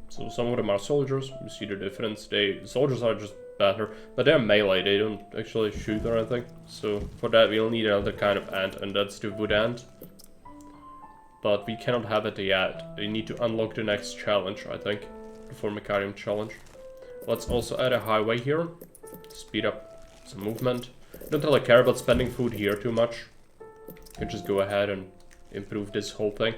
So some of them are soldiers. You see the difference. Soldiers are just better, but they're melee. They don't actually shoot or anything. So for that we'll need another kind of ant, and that's the wood ant. but we cannot have it yet. We need to unlock the next challenge, I think, before Mecarium challenge. Let's also add a highway here, speed up some movement. Don't really care about spending food here too much. You can just go ahead and improve this whole thing.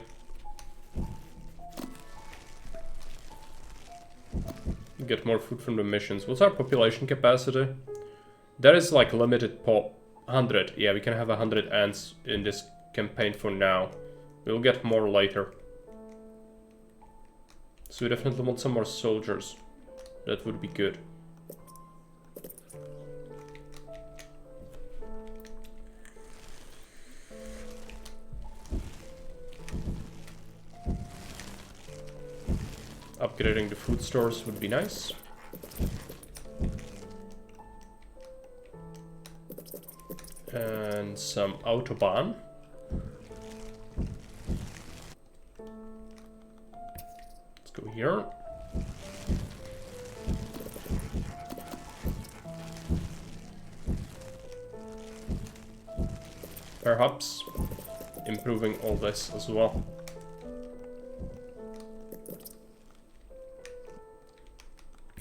Get more food from the missions. What's our population capacity? There is like limited pop. 100. Yeah, we can have 100 ants in this campaign for now. We'll get more later. So we definitely want some more soldiers. That would be good. Upgrading the food stores would be nice. And some Autobahn. Let's go here. Perhaps improving all this as well.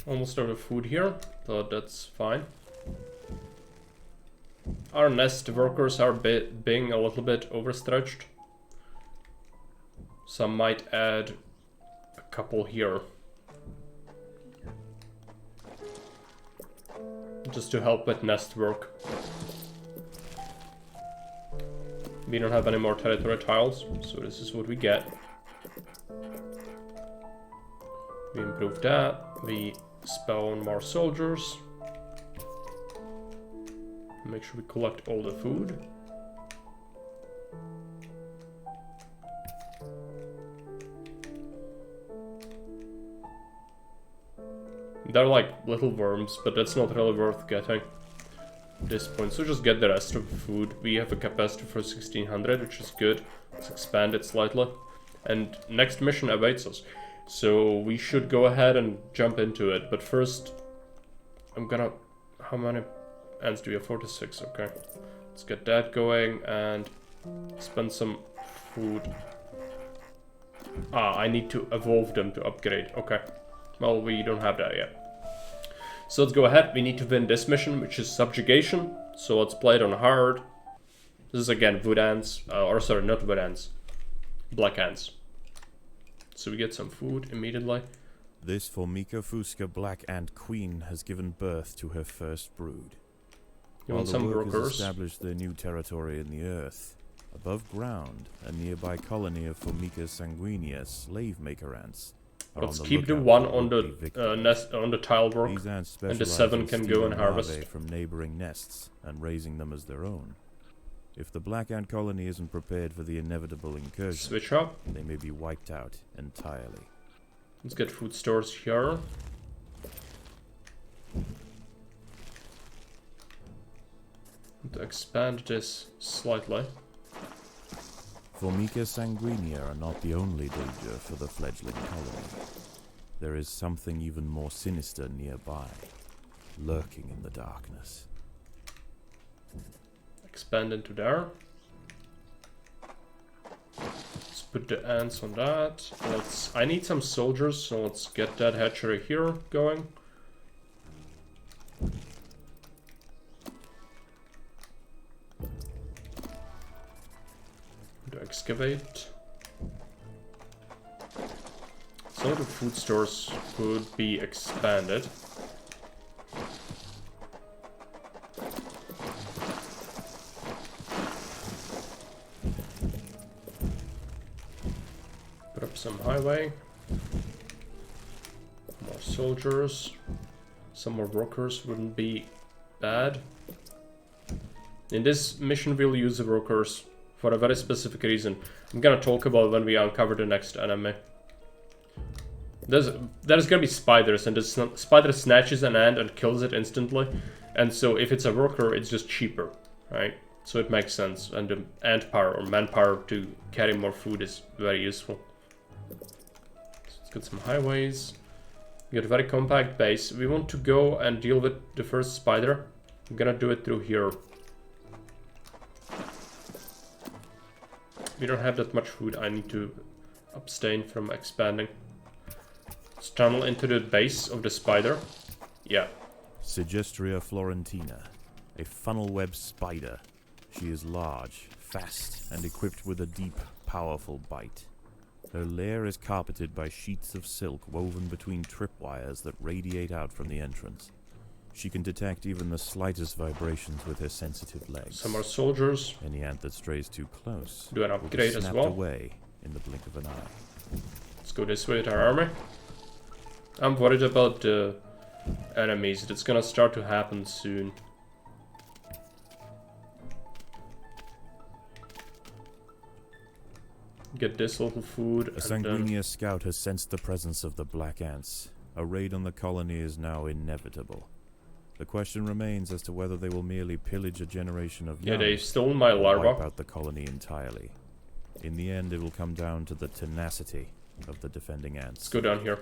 Almost out of food here, but that's fine. Our nest workers are being a little bit overstretched. So I might add a couple here. Just to help with nest work. We don't have any more territory tiles, so this is what we get. We improve that. We spawn more soldiers. Make sure we collect all the food. They're like little worms, but that's not really worth getting at this point. So just get the rest of the food. We have a capacity for 1600, which is good. Let's expand it slightly. And next mission awaits us. So we should go ahead and jump into it. But first, I'm gonna... How many ants do we have? 46, okay. Let's get that going and spend some food. Ah, I need to evolve them to upgrade. Okay. Well, we don't have that yet. So let's go ahead. We need to win this mission, which is subjugation. So let's play it on hard. This is again wood ants. Or sorry, not wood ants. Black ants. So we get some food immediately. This Formica Fusca Black Ant Queen has given birth to her first brood. You While want the some workers workers? established their new territory in the earth, above ground, a nearby colony of Formica sanguinea slave maker ants. Let's keep the one on the nest on the tile work, These ants and the specialize 7 in can go stealing and harvest. larvae from neighboring nests and raising them as their own. If the black ant colony isn't prepared for the inevitable incursion, Switch up. they may be wiped out entirely. Let's get food stores here. To expand this slightly. Formica sanguinea are not the only danger for the fledgling colony. There is something even more sinister nearby, lurking in the darkness. Expand into there. Let's put the ants on that. I need some soldiers, so let's get that hatchery here going. To excavate. Some of the food stores could be expanded. Put up some highway. More soldiers. Some more workers wouldn't be bad. In this mission we'll use the workers for a very specific reason. I'm gonna talk about when we uncover the next enemy. There's gonna be spiders, and this spider snatches an ant and kills it instantly. And so if it's a worker, it's just cheaper, right? So it makes sense, and the ant power or manpower to carry more food is very useful. So let's get some highways. Get a very compact base. We want to go and deal with the first spider. I'm gonna do it through here. We don't have that much food. I need to abstain from expanding. Let's tunnel into the base of the spider. Yeah. Sigestria florentina, a funnel-web spider. She is large, fast, and equipped with a deep, powerful bite. Her lair is carpeted by sheets of silk woven between tripwires that radiate out from the entrance. She can detect even the slightest vibrations with her sensitive legs. Some more soldiers. Any ant that strays too close Do an will be upgrade as snapped well. away in the blink of an eye. Let's go this way with our army. I'm worried about the enemies. That's gonna start to happen soon. Get this little food. A Sanguinius scout has sensed the presence of the black ants. A raid on the colony is now inevitable. The question remains as to whether they will merely pillage a generation of young, they've stolen my or larva. wipe out the colony entirely. In the end, it will come down to the tenacity of the defending ants. Let's go down here.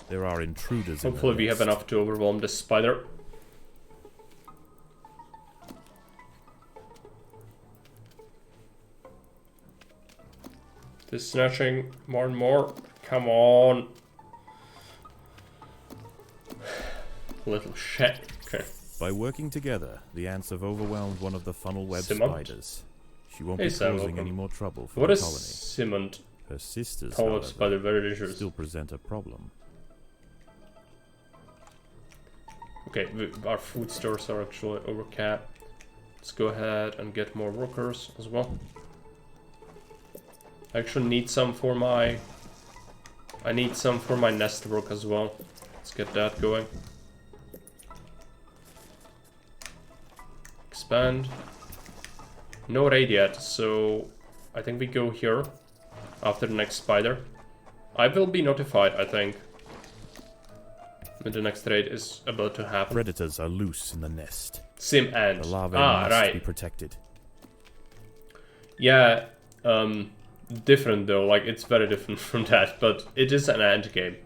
There are intruders. Hopefully we have enough to overwhelm this spider. This snatching more and more. Come on. Little shit. Okay. By working together, the ants have overwhelmed one of the funnel web Cement? spiders. She won't Hey, be Sam, causing welcome. any more trouble for What the is colony. cement? Her sisters, Tall however, spider, very dangerous. still present a problem. Okay, our food stores are actually overcapped. Let's go ahead and get more workers as well. I actually need some for my... I need some for my nest work as well. Let's get that going. Expand. No raid yet, so I think we go here after the next spider. I will be notified, I think, when the next raid is about to happen. Predators are loose in the nest. Sim ant. The larvae Ah, must be right. protected. Yeah, different though, like it's very different from that, but it is an ant game.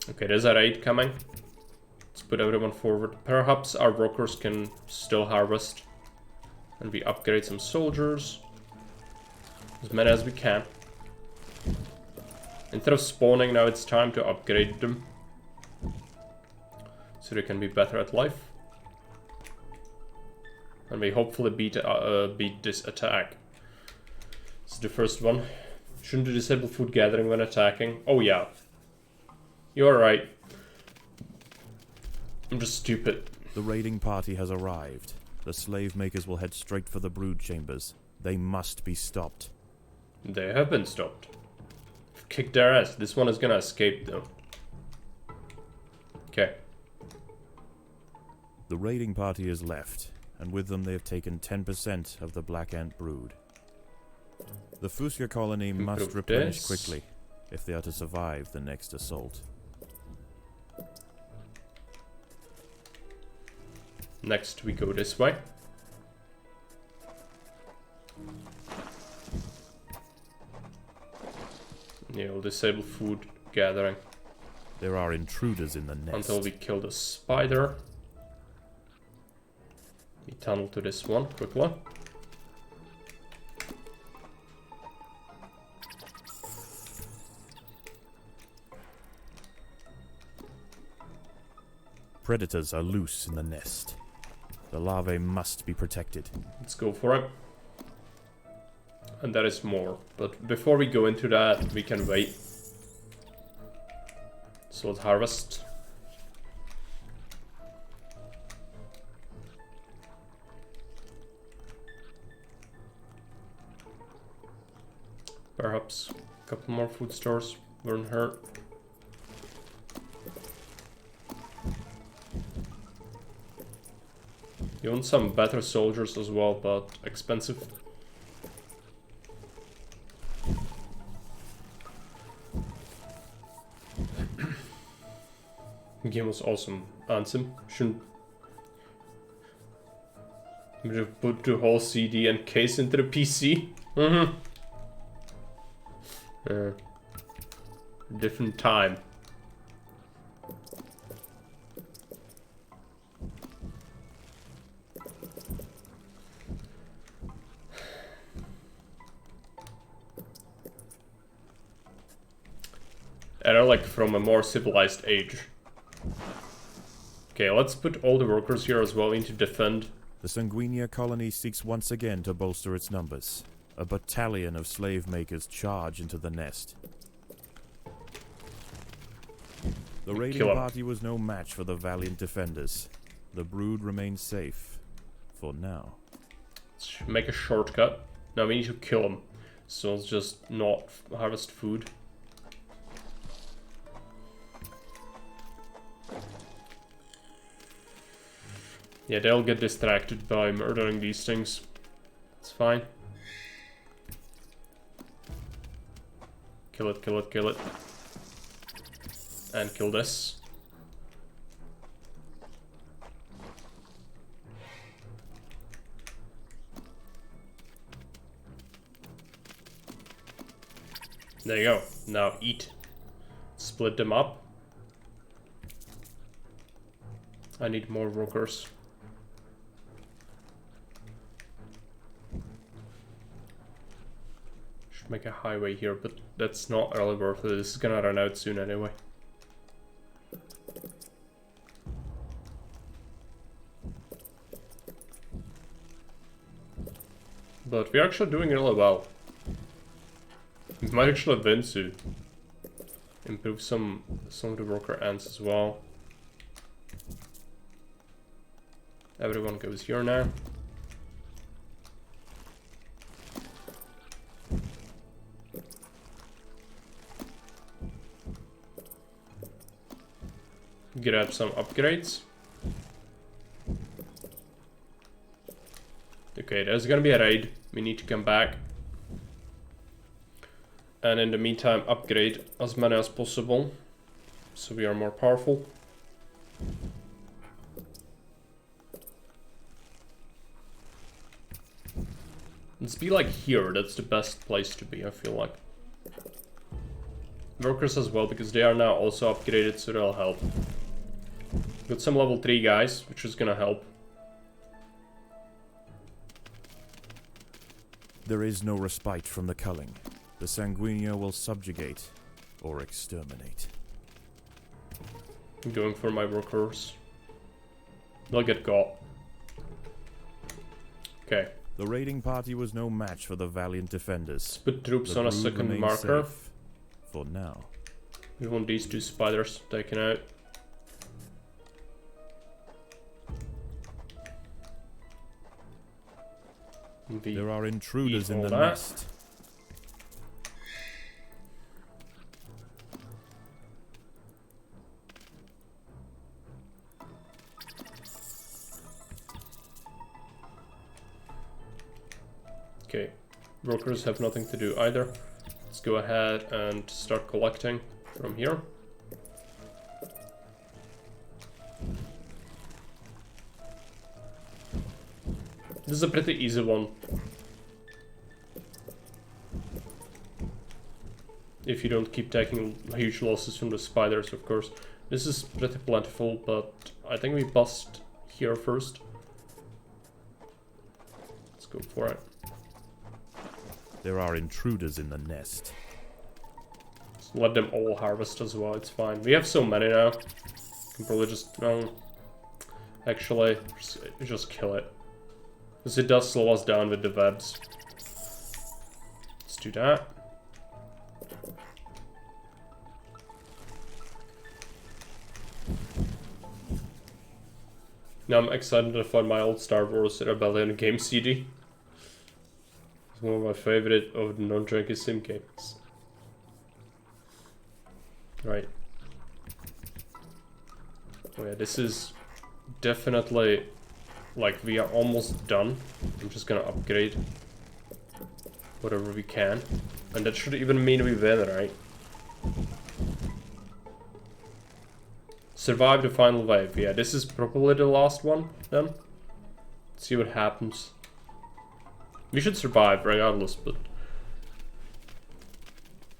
Okay, there's a raid coming. Let's put everyone forward. Perhaps our workers can still harvest. And we upgrade some soldiers. As many as we can. Instead of spawning, now it's time to upgrade them. So they can be better at life. And we hopefully beat this attack. This is the first one. Shouldn't disable food gathering when attacking. Oh yeah. You're right. I'm just stupid. The raiding party has arrived. The slave makers will head straight for the brood chambers. They must be stopped. They have been stopped. Kick their ass. This one is gonna escape though. Okay. The raiding party is left, and with them they have taken 10% of the black ant brood. The Fuska colony must Improve replenish this. quickly if they are to survive the next assault. Next we go this way. Yeah, we'll disable food gathering There are intruders in the nest. until we kill the spider. We tunnel to this one quickly. Predators are loose in the nest. The larvae must be protected. Let's go for it. And there is more. But before we go into that, we can wait. So let's harvest. Perhaps a couple more food stores wouldn't hurt. You want some better soldiers as well, but expensive. Game was awesome. Ansem shouldn't put the whole CD and case into the PC. different time. And are like from a more civilized age. Okay, let's put all the workers here as well into defend. The Sanguinia colony seeks once again to bolster its numbers. A battalion of slave makers charge into the nest. The raiding Kill 'em. party was no match for the valiant defenders. The brood remains safe. For now. Let's make a shortcut. Now we need to kill them. So let's just not harvest food. Yeah, they'll get distracted by murdering these things. It's fine. Kill it, kill it, kill it. And kill this. There you go. Now eat. Split them up. I need more workers. Should make a highway here, but that's not really worth it. This is gonna run out soon anyway. But we're actually doing really well. We might actually win soon. Improve some of the worker ants as well. Everyone goes here now. Grab some upgrades. Okay, there's gonna be a raid. We need to come back. And in the meantime, upgrade as many as possible. So we are more powerful. Let's be like here, that's the best place to be, I feel like. Workers as well, because they are now also upgraded, so they'll help. Got some level 3 guys, which is gonna help. There is no respite from the culling. The Sanguinia will subjugate or exterminate. I'm going for my workers. They'll get got. Okay. The raiding party was no match for the valiant defenders. Put troops The on a brood second remains marker. safe for now. We want these 2 spiders taken out. There are intruders in the that. nest. Okay, workers have nothing to do either. Let's go ahead and start collecting from here. This is a pretty easy one. If you don't keep taking huge losses from the spiders, of course. This is pretty plentiful, but I think we bust here first. Let's go for it. There are intruders in the nest. Just let them all harvest as well, it's fine. We have so many now. Can probably just, no. Actually, just kill it. Because it does slow us down with the webs. Let's do that. Now I'm excited to find my old Star Wars Rebellion game CD. It's one of my favorite of the non-junky sim games. Right. Oh yeah, this is definitely, like, we are almost done. I'm just gonna upgrade whatever we can. And that should even mean we win, right? Survive the final wave. Yeah, this is probably the last one, then. Let's see what happens. We should survive regardless, but...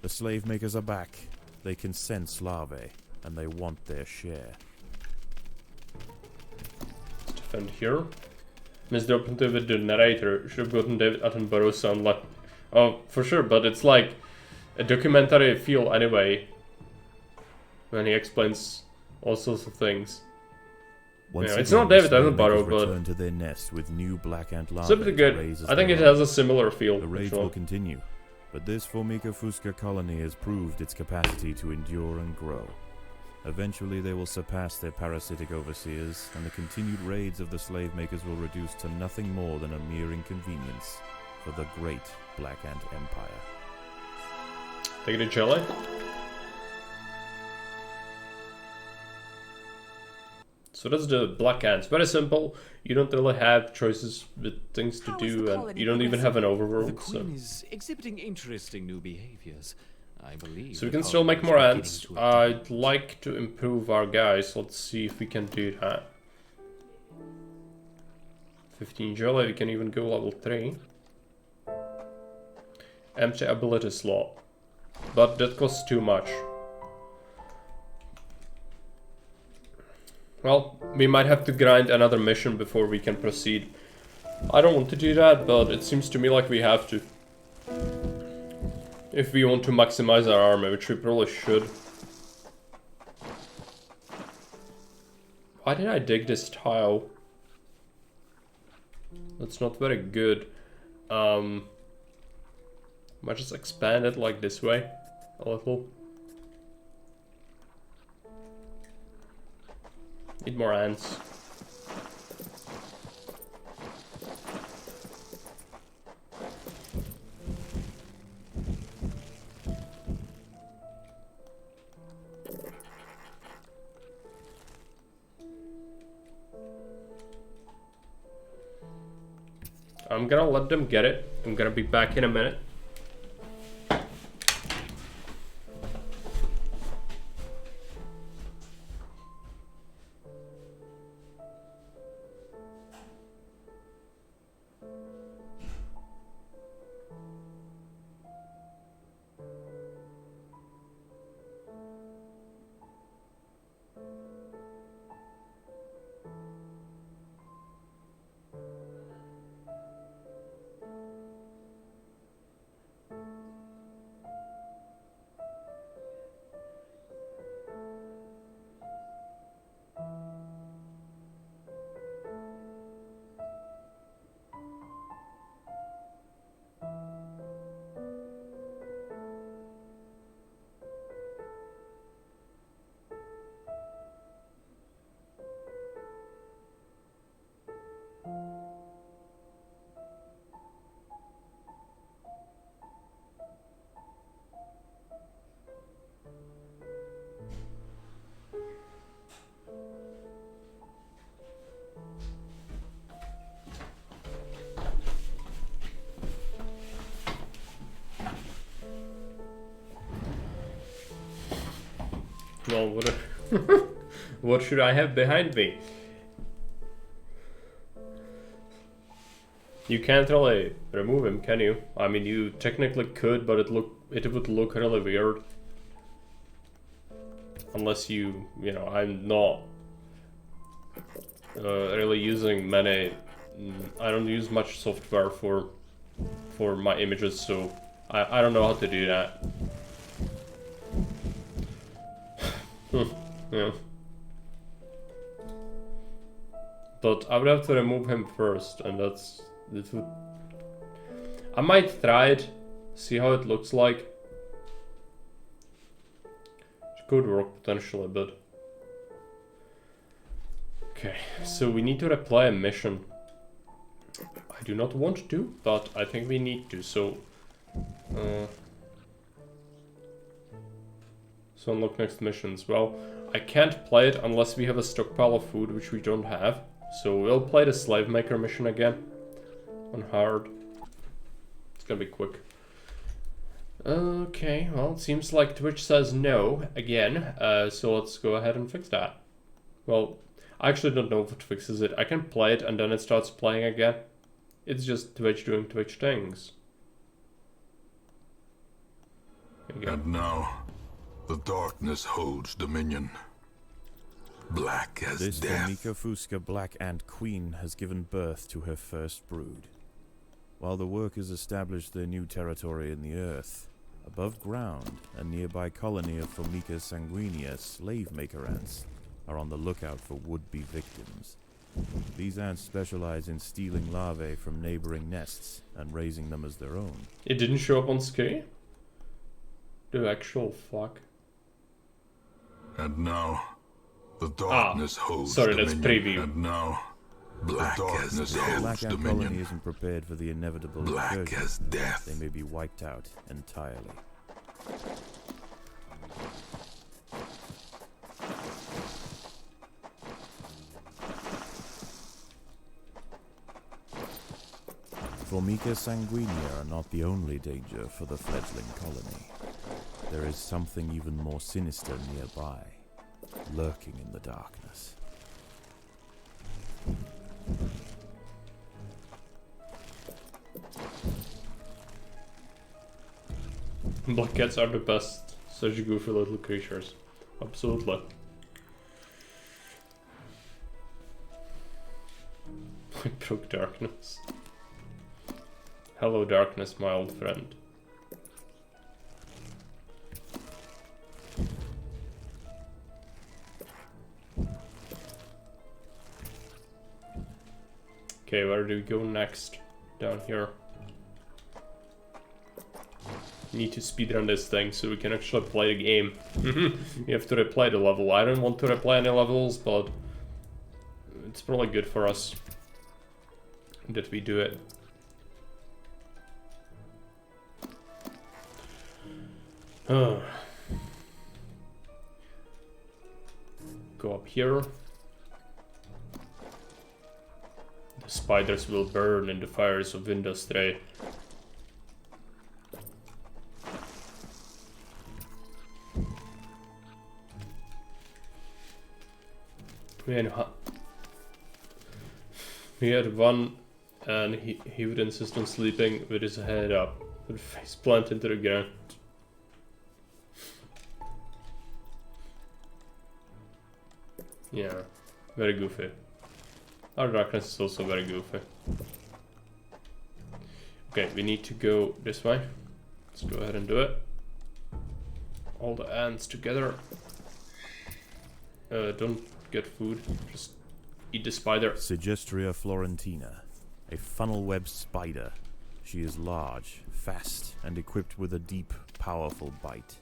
The slave makers are back. They can sense larvae, and they want their share. Let's defend here. Missed the opportunity with the narrator. Should have gotten David Attenborough sound like... Oh, for sure, but it's like a documentary feel anyway. When he explains all sorts of things. Once Yeah, it's again, not David the slave Attenborough, makers but return to their nest with new black ant it's larvae a pretty to good. raise as I think they it run. has a similar feel. The raids will continue, but this Formica fusca colony has proved its capacity to endure and grow. Eventually they will surpass their parasitic overseers, and the continued raids of the slave makers will reduce to nothing more than a mere inconvenience for the great Black Ant Empire. Take it to Chile. So that's the Black Ants. Very simple. You don't really have choices with things to How is do, the and colony you don't even have an The overworld. So. Queen is exhibiting interesting new behaviors. I believe. So we the can still make colony more is beginning ants. to adapt. I'd like to improve our guys. Let's see if we can do that. 15 jelly, we can even go level 3. Empty ability slot. But that costs too much. Well, we might have to grind another mission before we can proceed. I don't want to do that, but it seems to me like we have to. If we want to maximize our armor, which we probably should. Why did I dig this tile? That's not very good. Might just expand it like this way a little. Need more ants. I'm gonna let them get it. I'm gonna be back in a minute. Well, what, what should I have behind me? You can't really remove him, can you? I mean, you technically could, but it would look really weird. Unless you know, I'm not really using many. I don't use much software for my images, so I don't know how to do that. Yeah. But I would have to remove him first, and that would... I might try it, see how it looks like. It could work potentially, but... Okay, so we need to replay a mission. I do not want to, but I think we need to, so... So unlock next missions. Well, I can't play it unless we have a stockpile of food, which we don't have. So we'll play the Slave Maker mission again. On hard. It's gonna be quick. Okay, well, it seems like Twitch says no again. So let's go ahead and fix that. Well, I actually don't know what fixes it. I can play it and then it starts playing again. It's just Twitch doing Twitch things. There you go. And now, The darkness holds dominion. Black as This death. Formika Fusca Black Ant Queen has given birth to her first brood. While the workers established their new territory in the earth, above ground, a nearby colony of Formica sanguinea slave maker ants are on the lookout for would-be victims. These ants specialize in stealing larvae from neighboring nests and raising them as their own. It didn't show up on screen? The actual fuck. And now, the darkness holds sorry, dominion. that's preview. And now, black as The death Black holds Ant colony dominion. isn't prepared for the inevitable Black incursion. as death. They may be wiped out entirely. Formica sanguinea are not the only danger for the fledgling colony. There is something even more sinister nearby, lurking in the darkness. Black cats are the best. Such goofy little creatures. Absolutely. I broke darkness. Hello darkness, my old friend. Okay, where do we go next? Down here. Need to speedrun this thing so we can actually play the game. You have to replay the level. I don't want to replay any levels, but it's probably good for us that we do it. Go up here. The spiders will burn in the fires of industry. We had one, and he would insist on sleeping with his head up, with face planted into the ground. Yeah, very goofy. Our darkness is also very goofy. Okay, we need to go this way. Let's go ahead and do it. All the ants together. Don't get food, just eat the spider. Sigestria florentina, a funnel-web spider. She is large, fast, and equipped with a deep, powerful bite.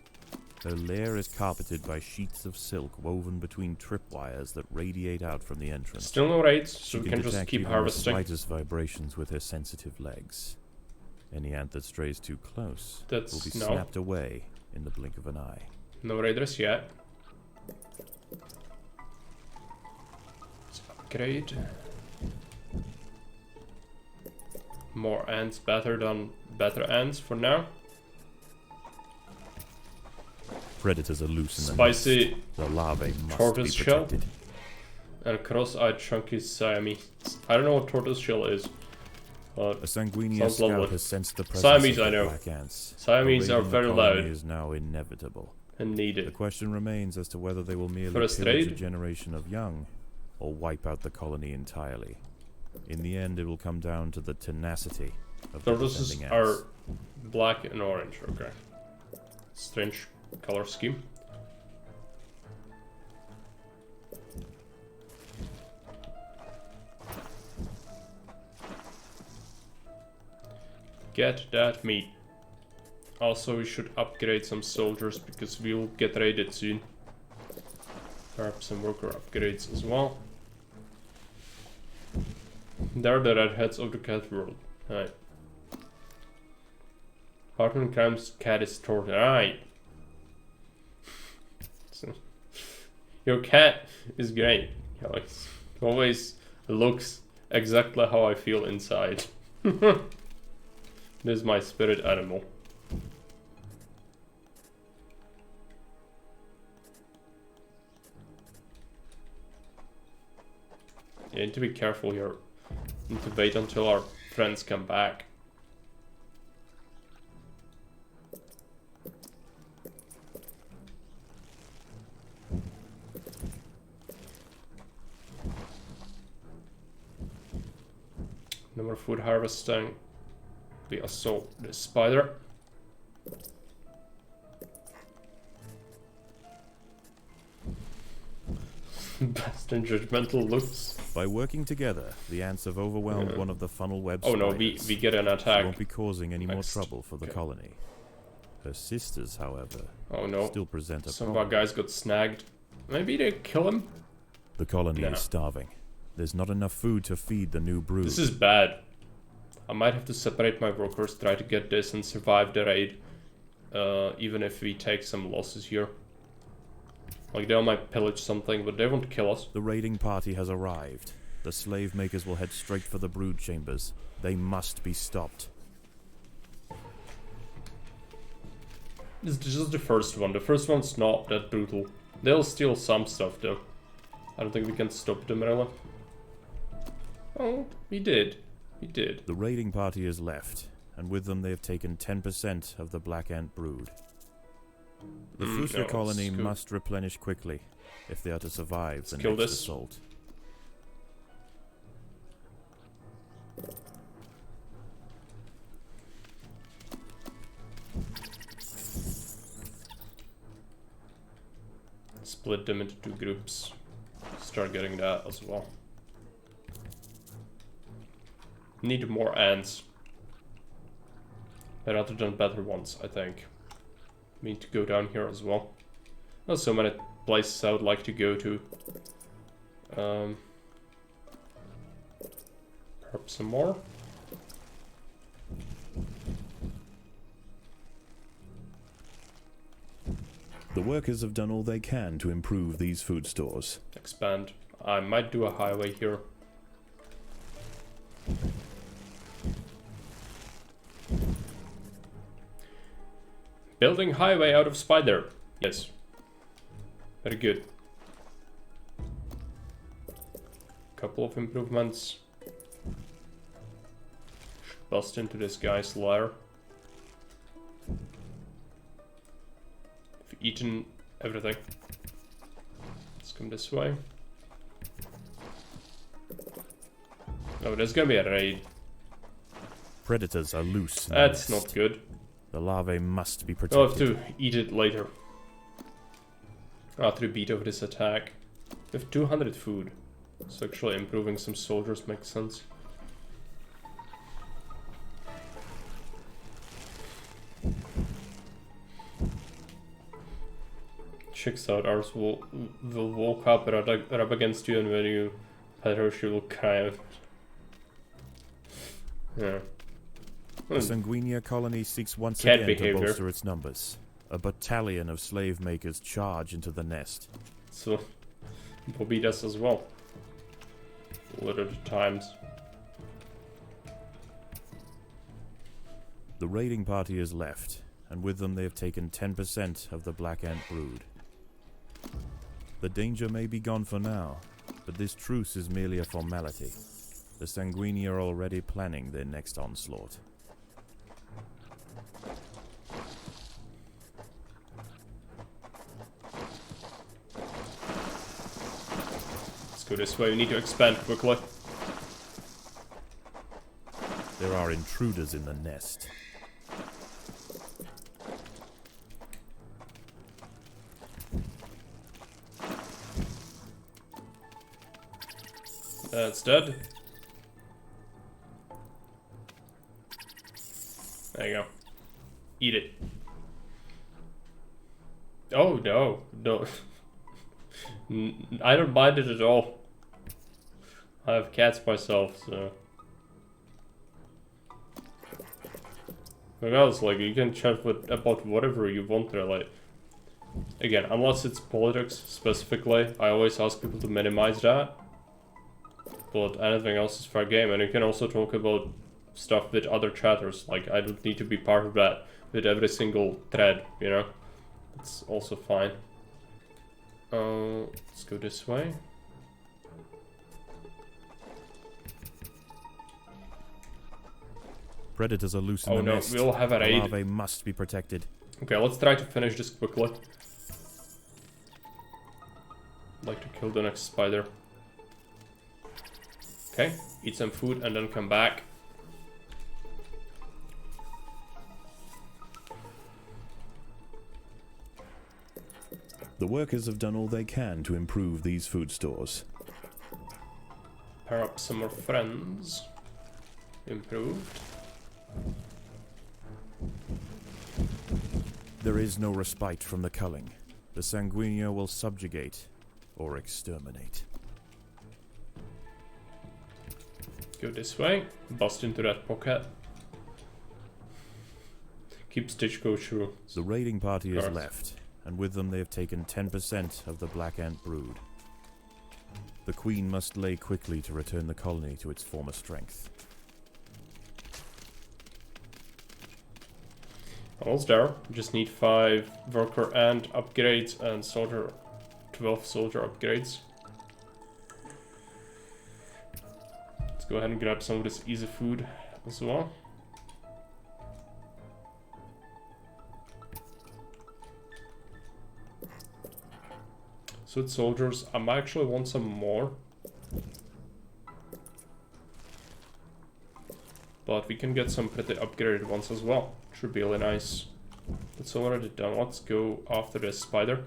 Her lair is carpeted by sheets of silk woven between tripwires that radiate out from the entrance. Still no raids, so She we can just detect keep even harvesting. the slightest vibrations with her sensitive legs. Any ant that strays too close That's will be no. snapped away in the blink of an eye. No raiders yet. Let's upgrade. More ants, better ants for now. Predators are loose in the Spicy nest. The larvae must tortoise be shell. protected. And cross-eyed chunky Siamese. I don't know what tortoise shell is. A sanguinea sounds scout lovely. has sensed the presence Siamese, of I the know. black ants. Siamese A are raid on the very colony loud is now inevitable. and The needed. question remains as to whether they will merely For a pillage a trade? generation of young, or wipe out the colony entirely. In the end, it will come down to the tenacity of the Tortoises defending ants. are black and orange, okay. Strange color scheme. Get that meat. Also, we should upgrade some soldiers because we will get raided soon. Perhaps some worker upgrades as well. They're the redheads of the cat world. Right. Hartman Crime's cat is tortured. Right. Your cat is great, Alex. Always looks exactly how I feel inside. This is my spirit animal. You need to be careful here. Need to wait until our friends come back. No more food harvesting. We assault the spider. Best and judgmental looks. By working together, the ants have overwhelmed one of the funnel web Oh spiders. no, we get an She attack. won't be causing any more Next. trouble for the colony. Her sisters, however, Oh no. still present a Some of our problem. guys got snagged. Maybe they kill him? The colony No. is starving. There's not enough food to feed the new brood. This is bad. I might have to separate my workers, try to get this and survive the raid. Even if we take some losses here. Like, they might pillage something, but they won't kill us. The raiding party has arrived. The slave makers will head straight for the brood chambers. They must be stopped. This is just the first one. The first one's not that brutal. They'll steal some stuff, though. I don't think we can stop them, really. Oh, we did. We did. The raiding party is left, and with them they have taken 10% of the black ant brood. The Fusra no, colony let's go. must replenish quickly if they are to survive the kill next this. assault. Split them into 2 groups. Start getting that as well. Need more ants. Rather than better ones, I think. We need to go down here as well. There's so many places I would like to go to. Perhaps some more. The workers have done all they can to improve these food stores. Expand. I might do a highway here. Building highway out of spider. Yes. Very good. Couple of improvements. Should bust into this guy's lair. I've eaten everything. Let's come this way. Oh, there's gonna be a raid. Predators are loose. in the That's nest. not good. The larvae must be I'll protected. have to eat it later. After a beat of this attack. We have 200 food. So actually improving some soldiers makes sense. Chicks out, ours will walk up and rub against you, and when you pet her she will cry out. Yeah. The Sanguinia colony seeks once Cat again behavior. to bolster its numbers. A battalion of slave makers charge into the nest. So Bobby does as well. A lot of the times. The raiding party is left, and with them they have taken 10% of the black ant brood. The danger may be gone for now, but this truce is merely a formality. The Sanguini are already planning their next onslaught. Let's go this way. We need to expand quickly. There are intruders in the nest. That's dead. There you go. Eat it. Oh no, no. I don't mind it at all. I have cats myself, so. Regardless, like, you can chat about whatever you want there, like. Again, unless it's politics specifically, I always ask people to minimize that. But anything else is fair game, and you can also talk about stuff with other chatters. Like, I don't need to be part of that with every single thread, you know? It's also fine. Let's go this way. Predators are loose in Oh the no, nest. we'll have a The raid. larvae must be protected. Okay, let's try to finish this quickly. I'd like to kill the next spider. Okay, eat some food and then come back. The workers have done all they can to improve these food stores. Pair up some more friends. Improved. There is no respite from the culling. The Sanguinio will subjugate or exterminate. Go this way. Bust into that pocket. Keep Stitch go through. The raiding party has left, and with them they have taken 10% of the Black Ant brood. The Queen must lay quickly to return the colony to its former strength. Almost there. Just need 5 worker and upgrades and soldier 12 soldier upgrades. Let's go ahead and grab some of this easy food as well. So it's soldiers. I might actually want some more. But we can get some pretty upgraded ones as well. Should be really nice. That's already done. Let's go after this spider.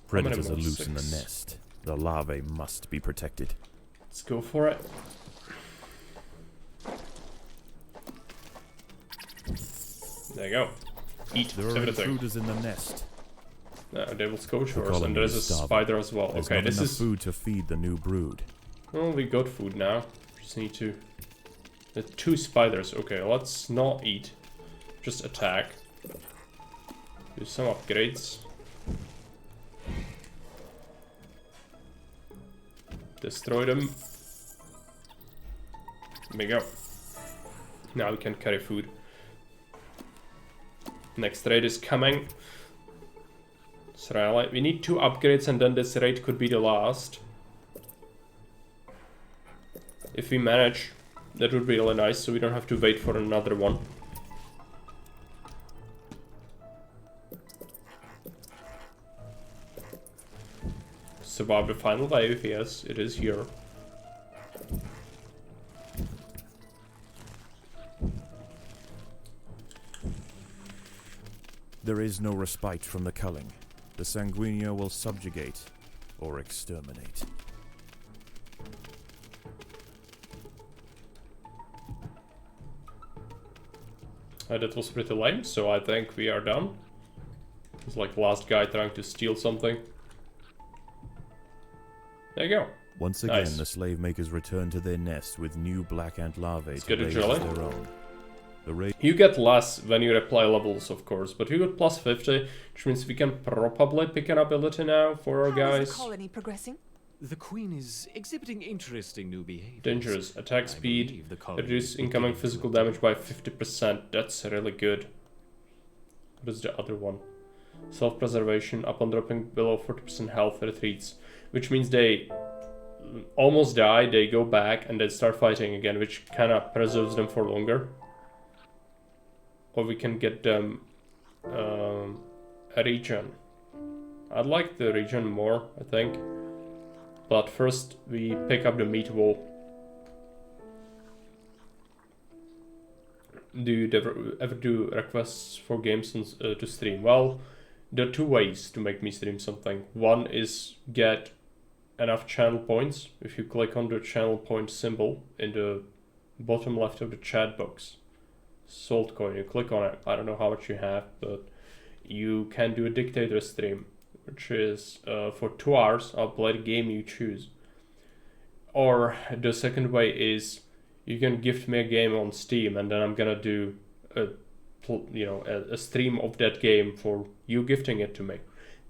Predators are loose in the nest. The larvae must be protected. Let's go for it. There you go. Eat There are everything. intruders in the nest. Devil's Coachers, colony and there's a is starving. spider as well. There's Okay, not this enough is... food to feed the new brood. Well, we got food now. Just need to... The 2 spiders. Okay, let's not eat. Just attack. Do some upgrades. Destroy them. There we go. Now we can carry food. Next raid is coming. So we need 2 upgrades and then this raid could be the last. If we manage, that would be really nice, so we don't have to wait for another one. Survive the final wave, yes, it is here. There is no respite from the culling. The Sanguinio will subjugate or exterminate. That was pretty lame, so I think we are done. It's like the last guy trying to steal something. There you go. Once again, Nice. the slave makers return to their nest with new black ant larvae Let's to get a raise jelly. as their own. The You get less when you apply levels, of course, but you got plus 50, which means we can probably pick an ability now for our How is guys. the colony progressing? The Queen is exhibiting interesting new behaviors. Dangerous. Attack I speed. believe the colony Reduce is incoming beginning to physical adapt. damage by 50%. That's really good. What is the other one? Self-preservation. Upon dropping below 40% health retreats. Which means they almost die, they go back and then start fighting again, which kind of preserves them for longer. Or we can get them a regen. I'd like the regen more, I think. But first we pick up the meat wall. Do you ever do requests for games to stream? Well, there are 2 ways to make me stream something. One is get enough channel points. If you click on the channel point symbol in the bottom left of the chat box, salt coin, you click on it. I don't know how much you have, but you can do a dictator stream, which is for 2 hours. I'll play the game you choose. Or the second way is you can gift me a game on Steam, and then I'm gonna do a stream of that game for you gifting it to me.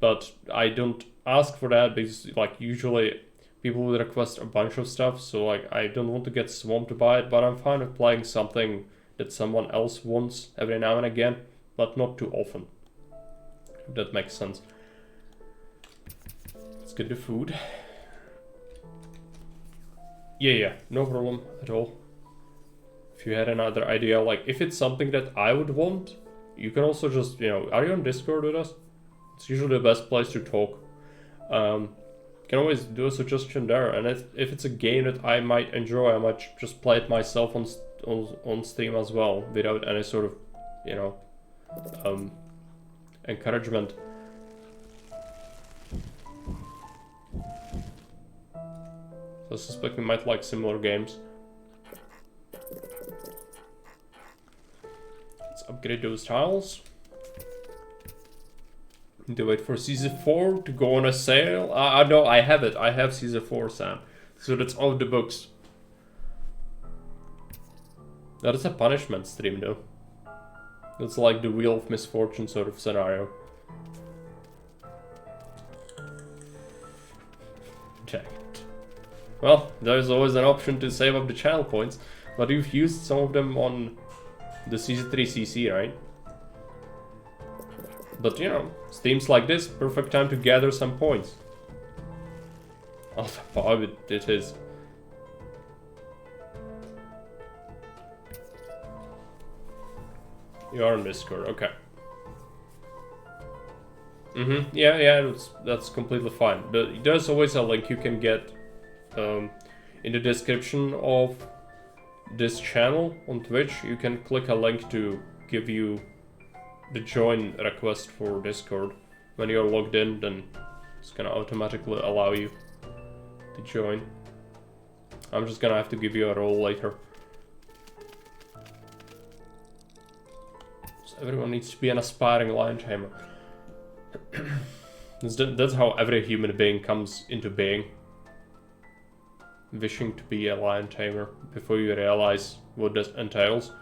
But I don't ask for that because like usually people would request a bunch of stuff, so like I don't want to get swamped by it. But I'm fine with playing something that someone else wants every now and again, but not too often. If that makes sense. Let's get the food. Yeah, no problem at all. If you had another idea, like if it's something that I would want, you can also just, are you on Discord with us? It's usually the best place to talk. You can always do a suggestion there, and if it's a game that I might enjoy, I might just play it myself on Steam as well, without any sort of, encouragement. So I suspect we might like similar games. Let's upgrade those tiles. Need to wait for season 4 to go on a sale. No, I have it. I have season 4, Sam. So that's all the books. That is a punishment stream, though. That's like the Wheel of Misfortune sort of scenario. Check it. Well, there's always an option to save up the channel points, but you've used some of them on the season 3 CC, right? But you know, streams like this, perfect time to gather some points. Oh, it is. You are on Discord, okay. Yeah, that's completely fine. But there's always a link you can get in the description of this channel on Twitch. You can click a link to give you the join request for Discord. When you're logged in, then it's gonna automatically allow you to join. I'm just gonna have to give you a role later. So everyone needs to be an aspiring lion tamer. That's how every human being comes into being. Wishing to be a lion tamer before you realize what this entails.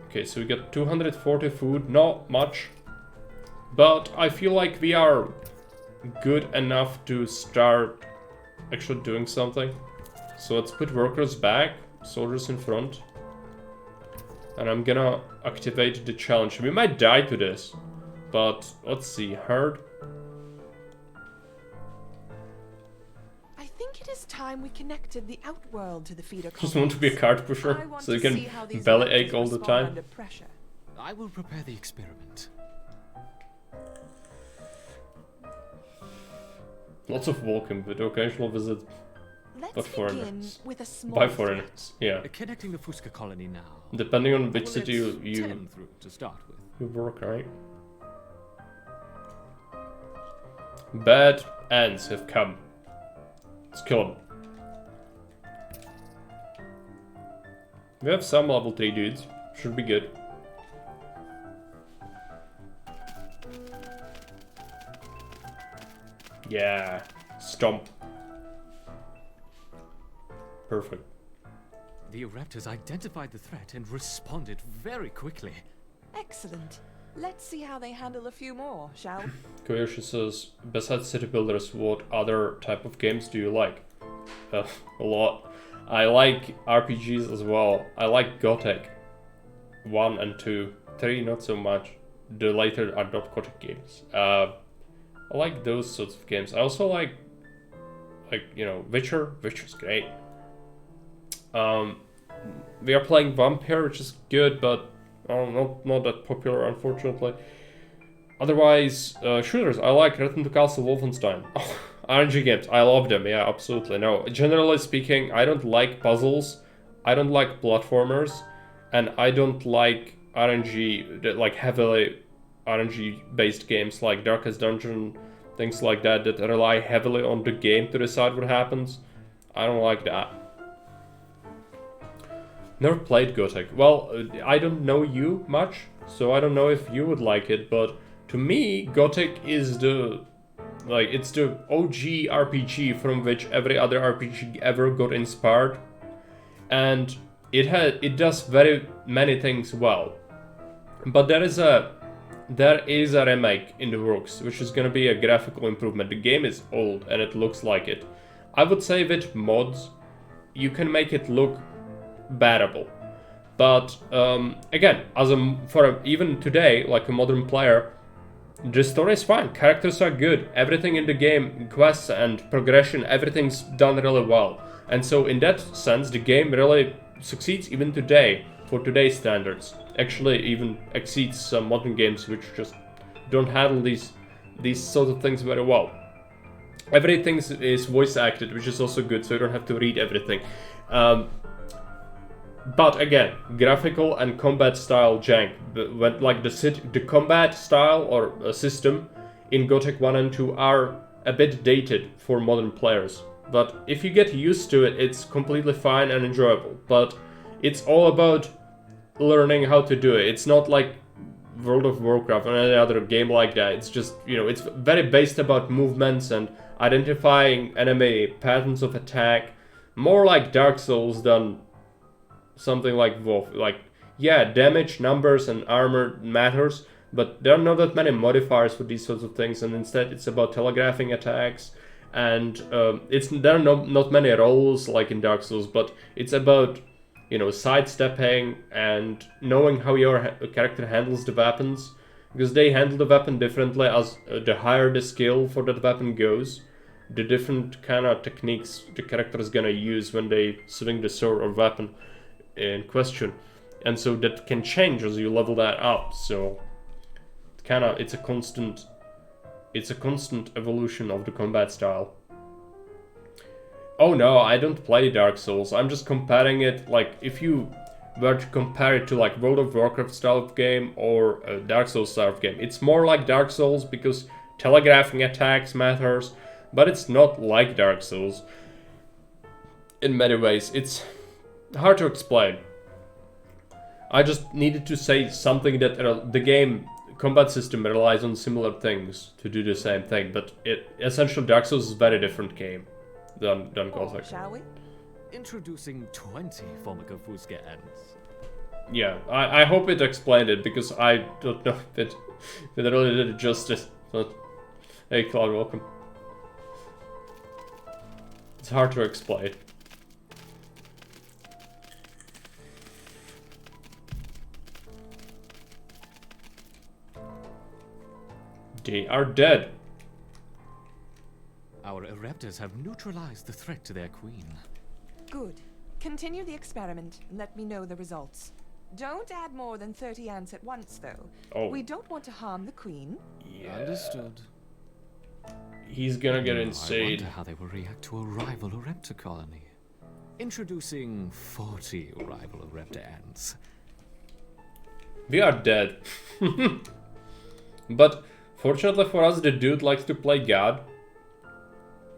Okay, so we got 240 food, not much. But I feel like we are good enough to start actually doing something. So let's put workers back, soldiers in front. And I'm gonna activate the challenge. We might die to this, but let's see, herd. I think it is time we connected the outworld to the feeder colonies. Just want to be a card pusher, so you can belly ache all the time. Under pressure. I will prepare the experiment. Lots of walking, but occasional visit Let's but begin foreigners. with a small By threat. foreigners, yeah. Connecting the Fusca colony now. Depending on which Well, city it's you 10 through to start with. work, right? Bad ants have come. Let's kill them. We have some level 3 dudes. Should be good. Yeah. Stomp. Perfect. The Raptors identified the threat and responded very quickly. Excellent. Let's see how they handle a few more, shall we? Koyoshi says, besides city builders, what other type of games do you like? A lot. I like RPGs as well. I like Gothic 1 and 2. 3 not so much. The later are not Gothic games. I like those sorts of games. I also like you know, Witcher. Witcher's great. We are playing Vampire, which is good, but not that popular, unfortunately. Otherwise, shooters. I like Return to Castle Wolfenstein. RNG games. I love them. Yeah, absolutely. No, generally speaking, I don't like puzzles. I don't like platformers, and I don't like RNG, like heavily RNG-based games like Darkest Dungeon, things like that rely heavily on the game to decide what happens. I don't like that. Never played Gothic. Well, I don't know you much, so I don't know if you would like it, but to me, Gothic is it's the OG RPG from which every other RPG ever got inspired. And it does very many things well. But there is a remake in the works, which is gonna be a graphical improvement. The game is old and it looks like it. I would say with mods, you can make it look bearable. But again, even today, like a modern player, the story is fine. Characters are good. Everything in the game, quests and progression, everything's done really well. And so in that sense, the game really succeeds even today for today's standards. Actually, even exceeds some modern games which just don't handle these sort of things very well. Everything is voice acted, which is also good, so you don't have to read everything. But again, graphical and combat style jank. When like the combat style or system in Gothic 1 and 2 are a bit dated for modern players. But if you get used to it, it's completely fine and enjoyable. But it's all about learning how to do it. It's not like World of Warcraft or any other game like that. It's just, you know, it's very based about movements and identifying enemy patterns of attack. More like Dark Souls than something like WoW. Like, yeah, damage, numbers, and armor matters, but there are not that many modifiers for these sorts of things, and instead it's about telegraphing attacks, and there are not many rolls like in Dark Souls, but it's about, you know, sidestepping and knowing how your character handles the weapons, because they handle the weapon differently as the higher the skill for that weapon goes, the different kind of techniques the character is gonna use when they swing the sword or weapon in question, and so that can change as you level that up. So it's a constant evolution of the combat style. Oh no, I don't play Dark Souls. I'm just comparing it, like, if you were to compare it to like World of Warcraft style of game or a Dark Souls style of game, it's more like Dark Souls because telegraphing attacks matters, but it's not like Dark Souls in many ways. It's hard to explain. I just needed to say something that the game combat system relies on similar things to do the same thing, but essentially Dark Souls is a very different game than Gothic. Shall we? Introducing 20 Formicofusca ends. Yeah, I hope it explained it, because I don't know if it really did it justice. But, hey Cloud, welcome. It's hard to explain. They are dead. Our Ereptors have neutralized the threat to their queen. Good. Continue the experiment and let me know the results. Don't add more than 30 ants at once, though. Oh. We don't want to harm the queen. Yeah. Understood. He's gonna get I insane. wonder how they will react to a rival Ereptor colony. Introducing 40 rival Ereptor ants. We are dead. But fortunately for us, the dude likes to play God.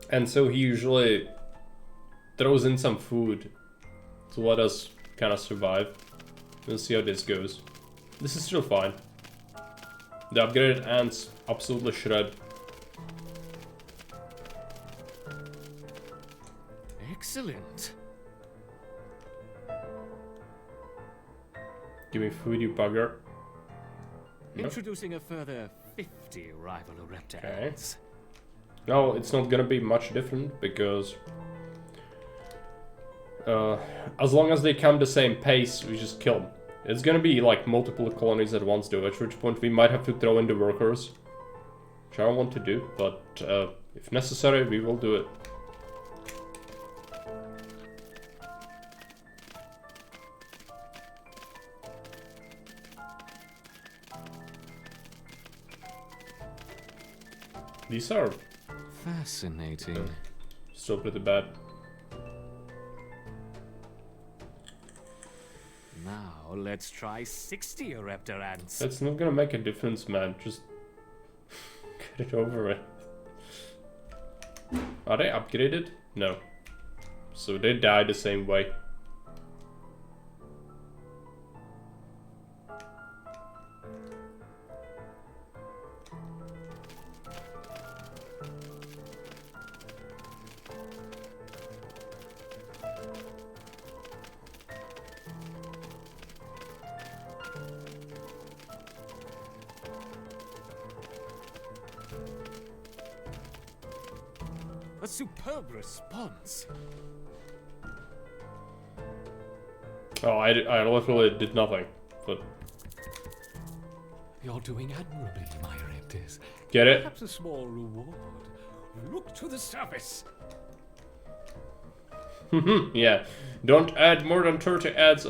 And so he usually throws in some food to let us kind of survive. We'll see how this goes. This is still fine. The upgraded ants absolutely shred. Excellent. Give me food, you bugger. Nope. Introducing a further 50 rival Ereptor Okay. ants. No, it's not gonna be much different, because as long as they come the same pace, we just kill them. It's gonna be like multiple colonies at once though, at which point we might have to throw in the workers. Which I don't want to do, but if necessary, we will do it. These are Fascinating. still pretty bad. Now let's try 60 Ereptor ants. That's not gonna make a difference, man. Just get it over it. Are they upgraded? No. So they die the same way. A superb response. Oh, I literally did nothing. But You're doing admirably, my Ereptors. get it? Perhaps a small reward. Look to the surface. Yeah. Don't add more than 30 ants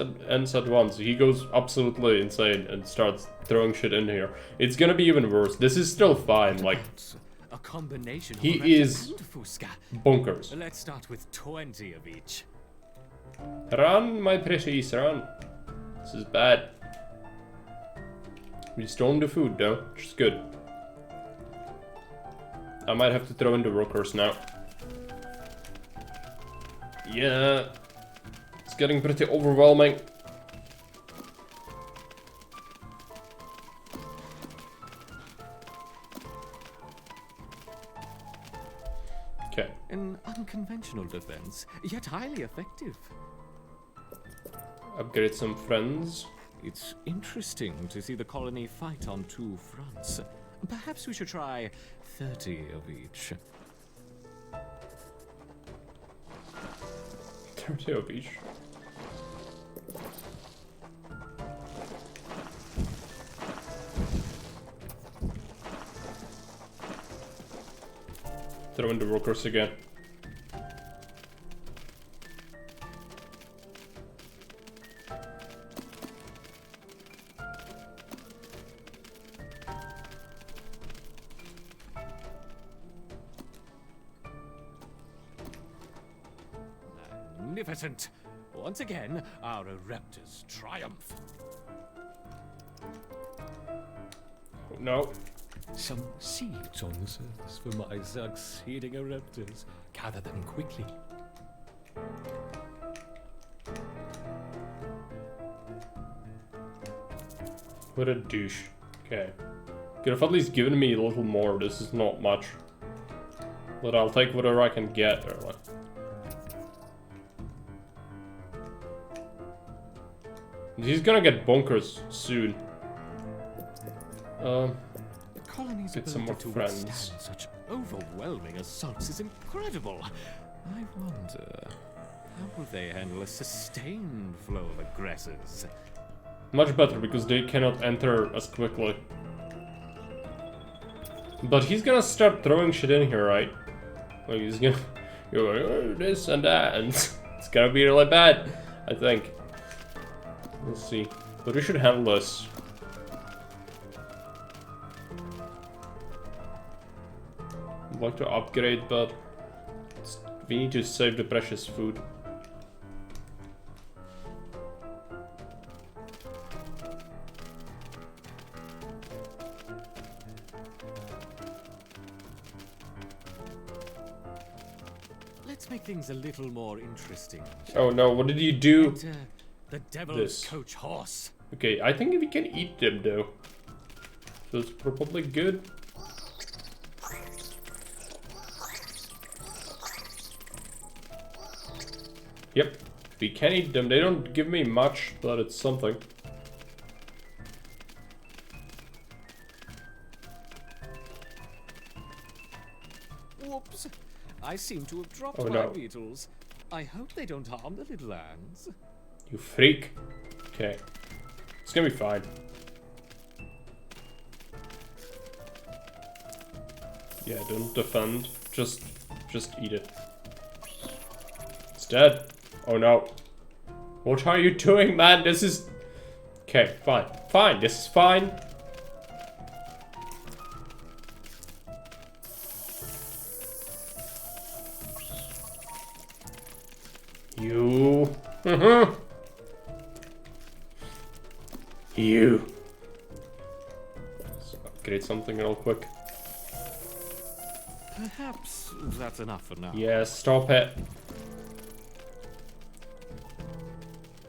at once. He goes absolutely insane and starts throwing shit in here. It's gonna be even worse. This is still fine. Like, A combination of He Ereptor is- and Fusca. bonkers. Let's start with 20 of each. Run, my precious, run. This is bad. We stormed the food though, which is good. I might have to throw in the workers now. Yeah. It's getting pretty overwhelming. Okay. An unconventional defense, yet highly effective. Upgrade some friends. It's interesting to see the colony fight on two fronts. Perhaps we should try 30 of each. 30 of each. Throw in the workers again. Magnificent! Once again, our Raptors triumph. No. Some seeds on the surface for my succeeding Raptors. Gather them quickly. What a douche. Okay. Could have at least given me a little more. This is not much. But I'll take whatever I can get. Or what? He's gonna get bonkers soon. The colony's Get some ability more to friends. withstand such overwhelming assaults is incredible. I wonder, how will they handle a sustained flow of aggressors? Much better because they cannot enter as quickly. But he's gonna start throwing shit in here, right? Like he's gonna go like, oh, this and that, and it's gonna be really bad, I think. Let's see. But we should handle this. I'd like to upgrade, but we need to save the precious food. Let's make things a little more interesting. Oh no, what did you do? Enter the devil's This. coach horse. Okay, I think we can eat them though. So it's probably good. Yep, we can eat them. They don't give me much, but it's something. Whoops! I seem to have dropped Oh, my no. beetles. I hope they don't harm the little ants. You freak. Okay. It's gonna be fine. Yeah, don't defend. Just eat it. It's dead. Oh no. What are you doing, man? This is... Okay, fine. Fine, this is fine. You... You... Let's upgrade something real quick. Perhaps that's enough for now. Yeah, stop it.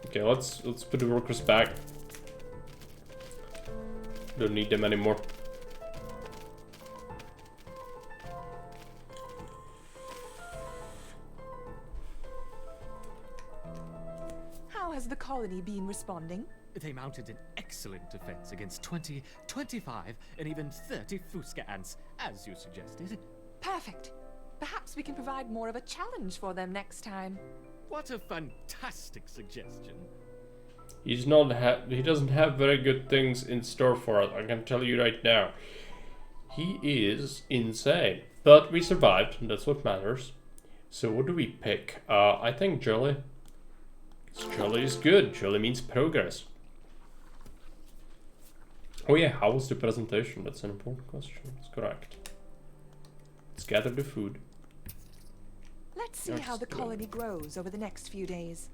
Okay, let's put the workers back. Don't need them anymore. How has the colony been responding? They mounted an excellent defense against 20, 25, and even 30 Fusca ants, as you suggested. Perfect. Perhaps we can provide more of a challenge for them next time. What a fantastic suggestion. He doesn't have very good things in store for us, I can tell you right now. He is insane. But we survived, and that's what matters. So what do we pick? I think jelly. Jelly is good. Jelly means progress. Oh yeah, how was the presentation? That's an important question. That's correct. Let's gather the food. Let's see how the colony grows over the next few days.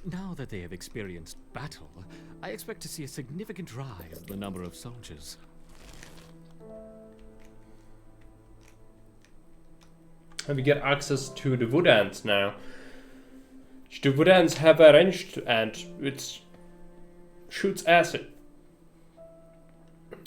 Now that they have experienced battle, I expect to see a significant rise in the number of soldiers. And we get access to the wood ants now. The wood ants have a ranged ant which shoots acid.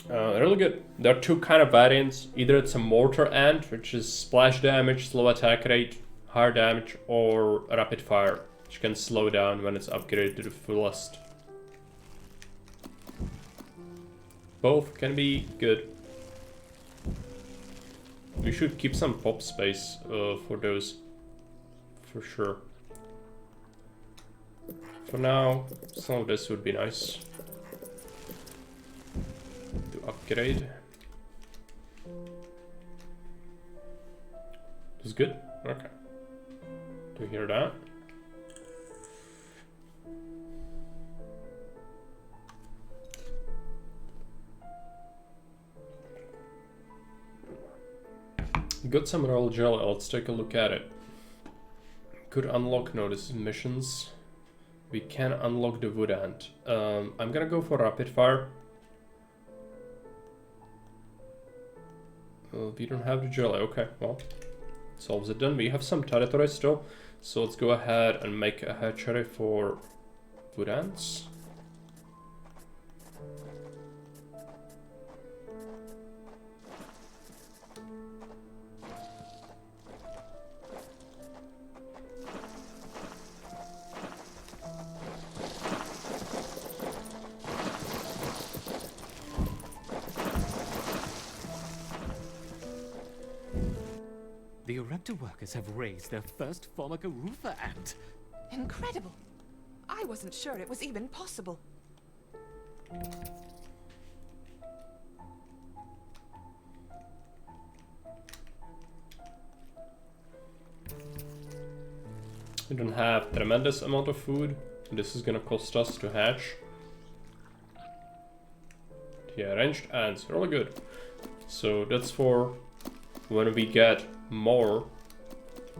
Really good. There are two kind of variants. Either it's a mortar ant, which is splash damage, slow attack rate, higher damage, or rapid fire, which can slow down when it's upgraded to the fullest. Both can be good. We should keep some pop space for those, for sure. For now, some of this would be nice to upgrade. That's good. Okay. Do you hear that? Got some royal jelly. Let's take a look at it. Could unlock notice missions. We can unlock the wood ant. I'm gonna go for rapid fire. We don't have the jelly. Okay, well, solves it then. We have some territory still, so let's go ahead and make a hatchery for wood ants. The Erector workers have raised their first Formica Rufa ant. Incredible. I wasn't sure it was even possible. We don't have tremendous amount of food. This is gonna cost us to hatch. Yeah, ranged ants, really good. So that's for when we get more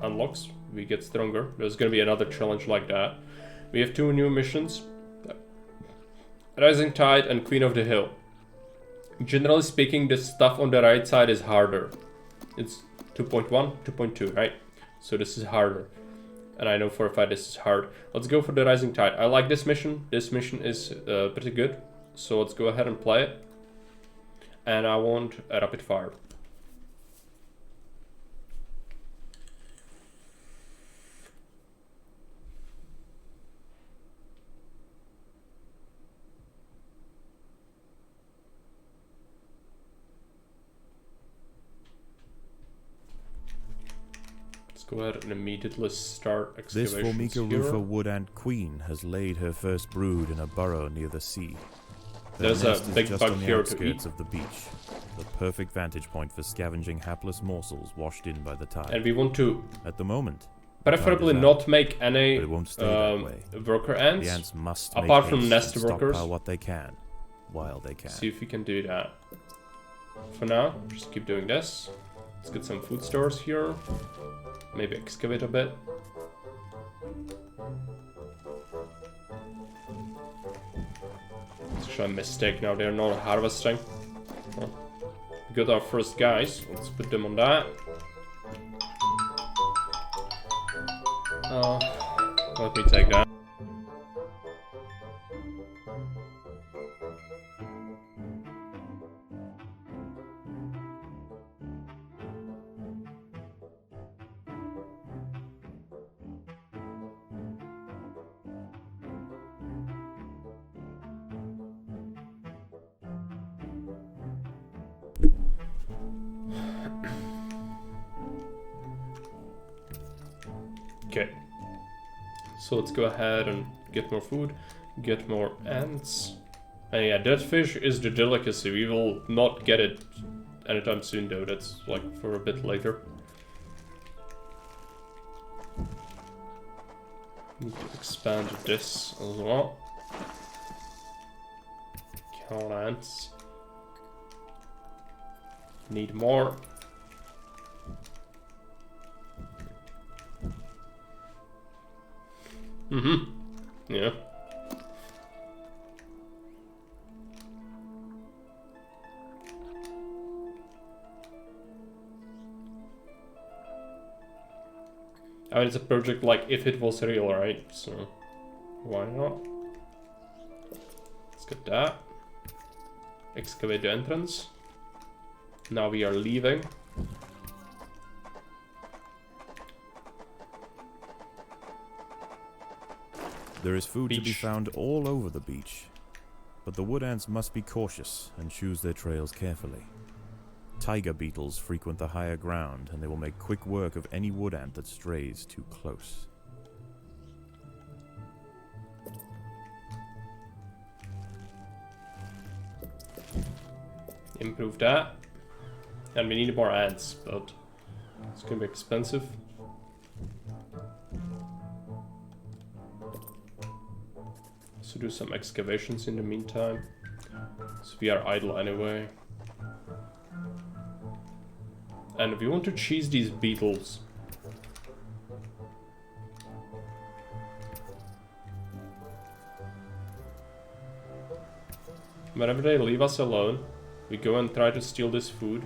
unlocks, we get stronger. There's gonna be another challenge like that. We have two new missions. Rising Tide and Queen of the Hill. Generally speaking, the stuff on the right side is harder. It's 2.1, 2.2, right? So this is harder. And I know for a fact this is hard. Let's go for the Rising Tide. I like this mission. This mission is pretty good. So let's go ahead and play it. And I want a rapid fire. Go ahead and immediately start This excavations Formica here. Rufa wood ant queen has laid her first brood in a burrow near the sea. Their There's a nest is big just bug on the here to outskirts eat. of the beach, the perfect vantage point for scavenging hapless morsels washed in by the tide. And we want to At the moment, preferably tide is not out, make any but it won't stay that way. worker The ants. ants must apart make from haste nest and workers. stockpile what they can, while they can. See if we can do that. For now, just keep doing this. Let's get some food stores here. Maybe excavate a bit. It's a mistake now, they're not harvesting. Well, we got our first guys. Let's put them on that. Let me take that. Okay, so let's go ahead and get more food, get more ants. And yeah, that fish is the delicacy. We will not get it anytime soon though, that's like for a bit later. Need to expand this as well. Count ants. Need more. Yeah. I mean, it's a project like if it was real, right? So, why not? Let's get that. Excavate the entrance. Now we are leaving. There is food to be Beach. found all over the beach, but the wood ants must be cautious and choose their trails carefully. Tiger beetles frequent the higher ground, and they will make quick work of any wood ant that strays too close. Improve that. And we need more ants, but it's gonna be expensive. So do some excavations in the meantime. So we are idle anyway. And we want to cheese these beetles. Whenever they leave us alone, we go and try to steal this food.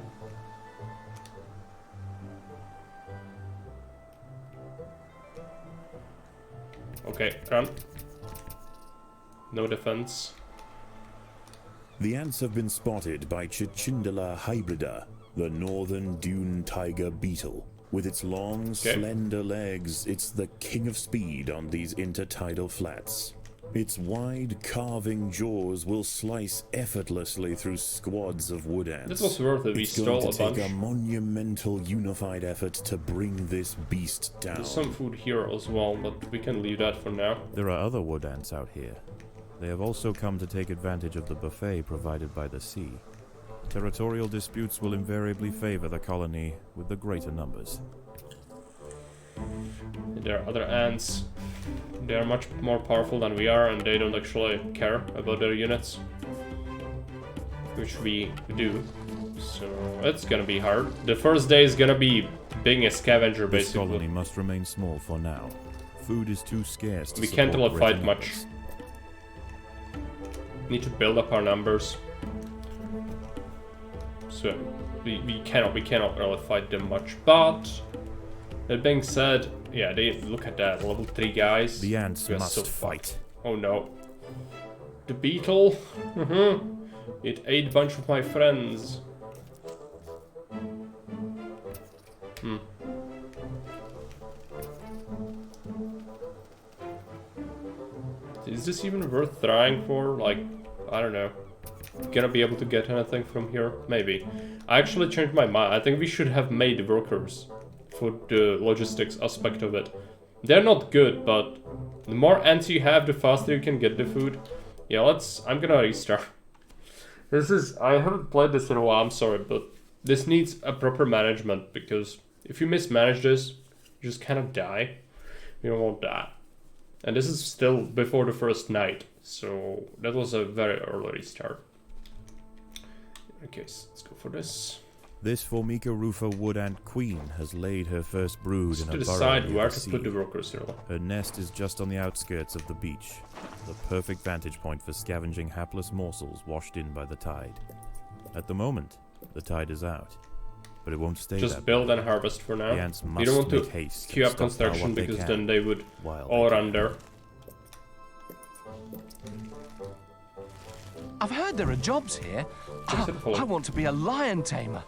Okay, run. No defense. The ants have been spotted by Cichindala hybrida, the northern dune tiger beetle. With its long, slender legs, it's the king of speed on these intertidal flats. Its wide, carving jaws will slice effortlessly through squads of wood ants. This was worth it. We It's stole going a to take bunch. a monumental unified effort to bring this beast down. There's some food here as well, but we can leave that for now. There are other wood ants out here. They have also come to take advantage of the buffet provided by the sea. Territorial disputes will invariably favor the colony with the greater numbers. There are other ants. They are much more powerful than we are, and they don't actually care about their units. Which we do. So it's gonna be hard. The first day is gonna be being a scavenger, This basically. colony must remain small for now. Food is too scarce to We can't support really fight greater much. numbers. Need to build up our numbers. So we cannot really fight them much. But that being said, yeah, they look at that level 3 guys. The ants We are must so fight. fucked. Oh no. The beetle. It ate a bunch of my friends. Is this even worth trying for? Like, I don't know. Gonna be able to get anything from here? Maybe. I actually changed my mind. I think we should have made workers for the logistics aspect of it. They're not good, but the more ants you have, the faster you can get the food. Yeah, I'm gonna restart. I haven't played this in a while, I'm sorry, but this needs a proper management, because if you mismanage this, you just kind of die. You don't want that. And this is still before the first night, so that was a very early restart. Okay, so let's go for this. This Formica rufa wood ant queen has laid her first brood Just in to a burrow decide near where the to sea. put the workers here. Her nest is just on the outskirts of the beach, the perfect vantage point for scavenging hapless morsels washed in by the tide. At the moment, the tide is out, but it won't stay Just that build way. and harvest for now. The ants We must don't want make to haste queue and up stockpile construction what they because can then they would while all they run can. there. I've heard there are jobs here. Just hit follow. I want to be a lion tamer.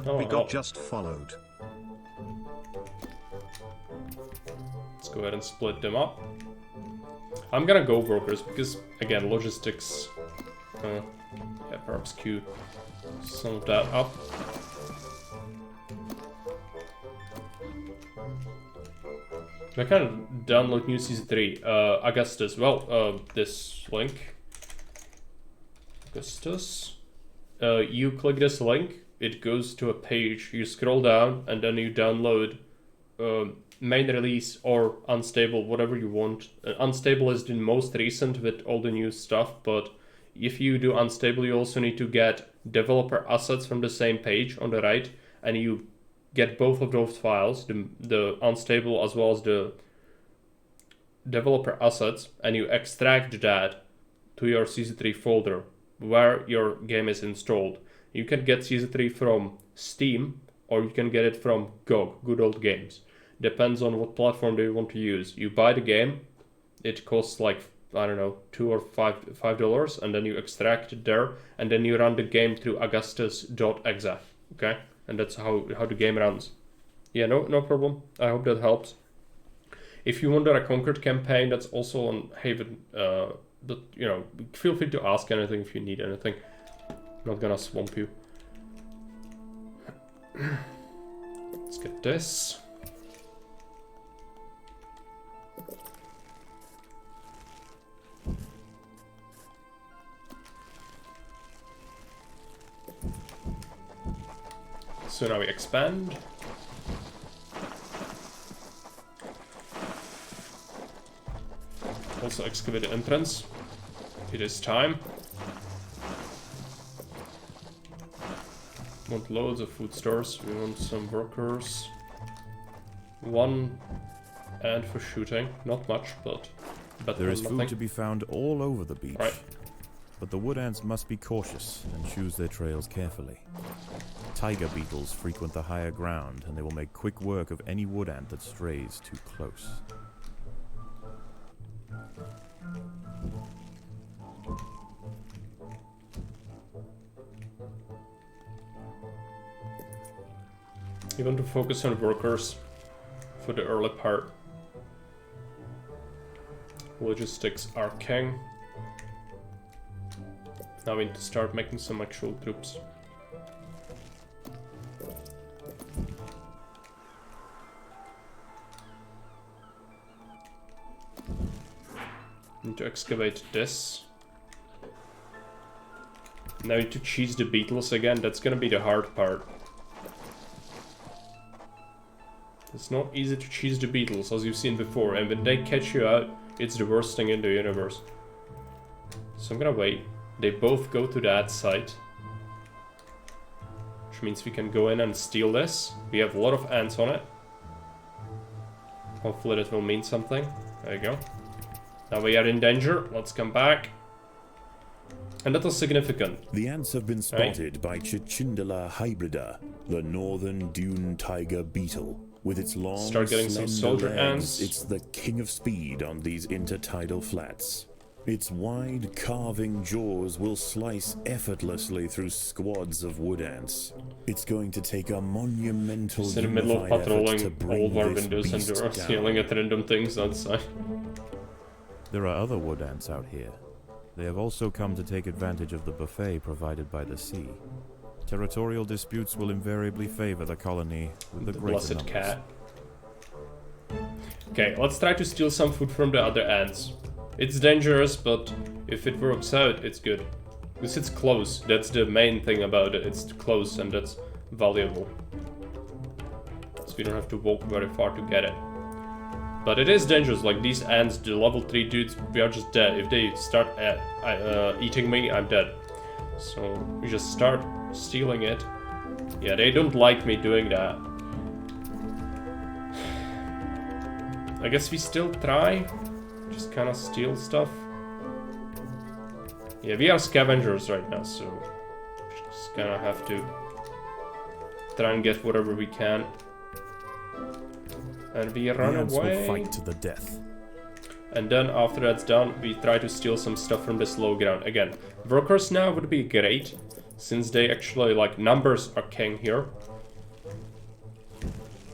Oh, We got oh. just followed. Let's go ahead and split them up. I'm gonna go workers because, again, logistics. Yeah, perhaps queue some of that up. I kind of download new season 3. Augustus. Well, this link. Augustus. You click this link, it goes to a page. You scroll down, and then you download main release or unstable, whatever you want. Unstable is the most recent with all the new stuff, but if you do unstable, you also need to get developer assets from the same page on the right, and you get both of those files, the unstable as well as the developer assets and you extract that to your CZ3 folder where your game is installed. You can get CZ3 from Steam or you can get it from GOG, Good Old Games. Depends on what platform do you want to use. You buy the game, it costs like, I don't know, $2 or $5, and then you extract it there, and then you run the game through augustus.exe, okay? And that's how the game runs. Yeah, no problem. I hope that helps. If you want a Conquered campaign, that's also on Haven. Feel free to ask anything if you need anything. I'm not gonna swamp you. Let's get this. So now we expand. Also excavate the entrance. It is time. Want loads of food stores. We want some workers. 1 and for shooting. Not much, but better There than is nothing. food to be found all over the beach. Right. But the wood ants must be cautious and choose their trails carefully. Tiger beetles frequent the higher ground, and they will make quick work of any wood ant that strays too close. You want to focus on workers for the early part. Logistics are king. Now we need to start making some actual troops. Need to excavate this. Now we need to cheese the beetles again. That's gonna be the hard part. It's not easy to cheese the beetles, as you've seen before, and when they catch you out, it's the worst thing in the universe. So I'm gonna wait. They both go to that site. Which means we can go in and steal this. We have a lot of ants on it. Hopefully that will mean something. There you go. Now we are in danger. Let's come back. And that was significant. The ants have been spotted by Cichindala hybrida, the northern dune tiger beetle. With its long, Start getting some slender soldier legs, ants. it's the king of speed on these intertidal flats. Its wide, carving jaws will slice effortlessly through squads of wood ants. It's going to take a monumental Just in the middle of unified effort to patrolling bring all of our this windows and beast doors, down. yelling at random things outside. There are other wood ants out here. They have also come to take advantage of the buffet provided by the sea. Territorial disputes will invariably favor the colony with the greater Blessed numbers. cat. Okay, let's try to steal some food from the other ants. It's dangerous, but if it works out, it's good. Because it's close. That's the main thing about it. It's close and that's valuable. So we don't have to walk very far to get it. But it is dangerous, like these ants, the level 3 dudes, we are just dead. If they start eating me, I'm dead. So we just start stealing it. Yeah, they don't like me doing that. I guess we still try. Just kind of steal stuff. Yeah, we are scavengers right now, so just kind of have to try and get whatever we can. And we run The ants away. will fight to the death. And then after that's done, we try to steal some stuff from this low ground. Again, workers now would be great, since they actually, like, numbers are king here.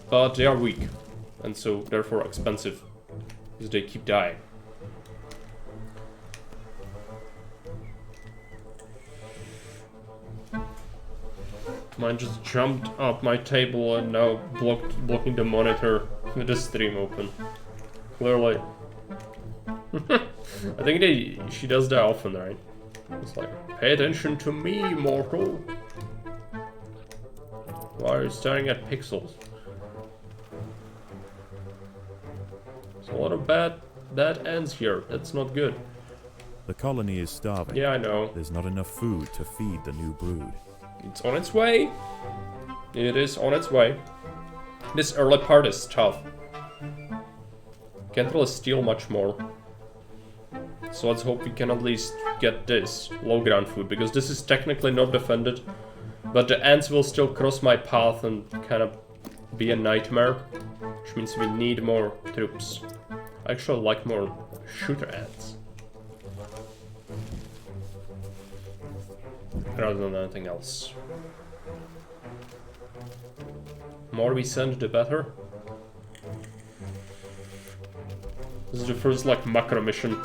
But they are weak, and so therefore expensive, because they keep dying. Mine just jumped up my table and now blocking the monitor with the stream open. Clearly. I think she does that often, right? It's like, pay attention to me, mortal. Why are you staring at pixels? There's a lot of bad ends here. That's not good. The colony is starving. Yeah, I know. There's not enough food to feed the new brood. It's on its way. It is on its way. This early part is tough. Can't really steal much more. So let's hope we can at least get this low ground food, because this is technically not defended, but the ants will still cross my path and kind of be a nightmare, which means we need more troops. I actually like more shooter ants rather than anything else. More we send, the better. This is the first, like, macro mission.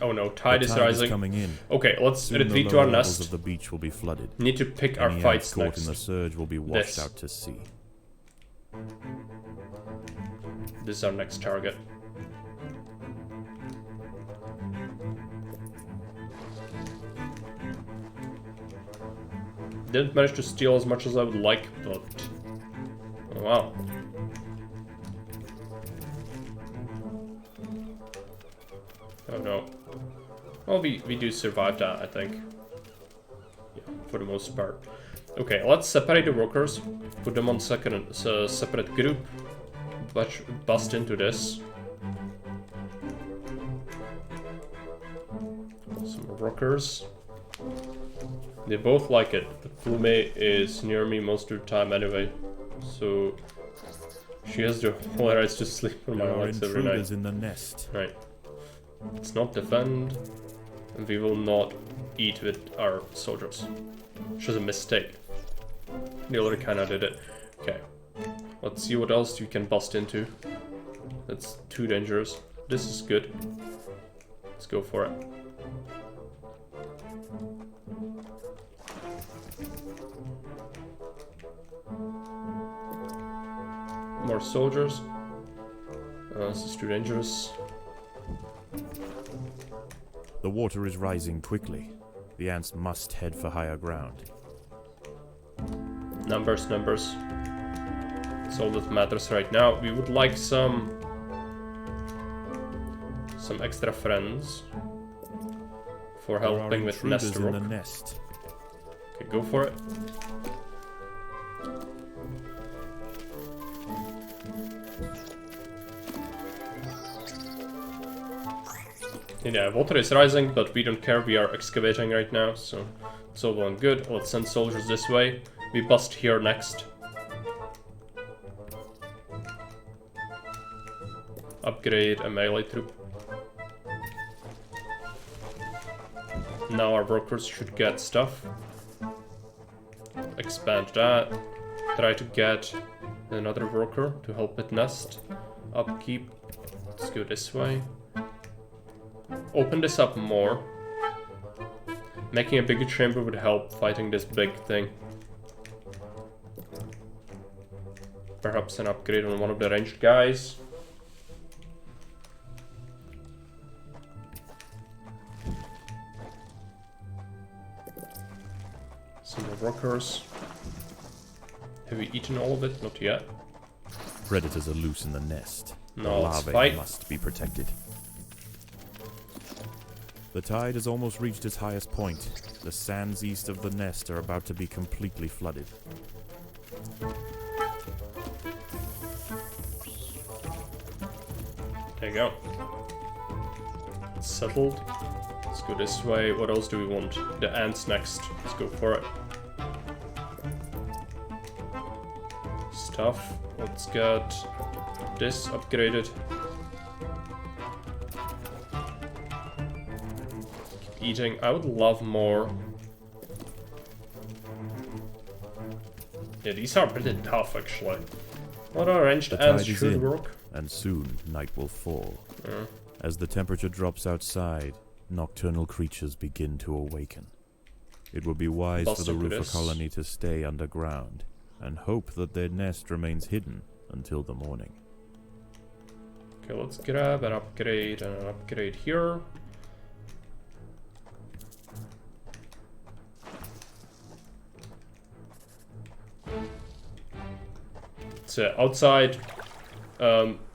Oh no, tide is rising. Coming in. Okay, let's Soon retreat the to our lower levels nest. of the beach will be flooded. Need to pick our Any fights ants caught next. in the surge will be washed This. out to sea. This is our next target. Didn't manage to steal as much as I would like, but... Oh, wow. Oh no. Well, we do survive that, I think. Yeah, for the most part. Okay, let's separate the workers. Put them on separate group. Bust into this. Some workers. They both like it. Flume is near me most of the time anyway, so she has the whole rights to sleep on my legs every night. Intruders in the nest. Right. Let's not defend, and we will not eat with our soldiers. Which was a mistake. The other kinda did it. Okay. Let's see what else you can bust into. That's too dangerous. This is good. Let's go for it. More soldiers. This is too dangerous. The water is rising quickly. The ants must head for higher ground. Numbers, numbers. That's all that matters right now. We would like some extra friends for helping with nest in work. the nest. Okay, go for it. Yeah, water is rising, but we don't care. We are excavating right now, so it's all well and good. Let's send soldiers this way. We bust here next. Upgrade a melee troop. Now our workers should get stuff. Expand that. Try to get another worker to help with nest. Upkeep. Let's go this way. Open this up more. Making a bigger chamber would help fighting this big thing. Perhaps an upgrade on one of the ranged guys. Some more workers. Have we eaten all of it? Not yet. Predators are loose in the nest. No, the let's larvae fight. must be protected. The tide has almost reached its highest point. The sands east of the nest are about to be completely flooded. There you go. It's settled. Let's go this way. What else do we want? The ants next. Let's go for it. Stuff. Let's get this upgraded. Keep eating. I would love more. Yeah, these are pretty tough actually. What are ranged The ants tide is should in, work. and soon night will fall. Yeah. As the temperature drops outside, nocturnal creatures begin to awaken. It would be wise Bust for the into roofer this. colony to stay underground and hope that their nest remains hidden until the morning. Okay, let's grab an upgrade and an upgrade here. So outside,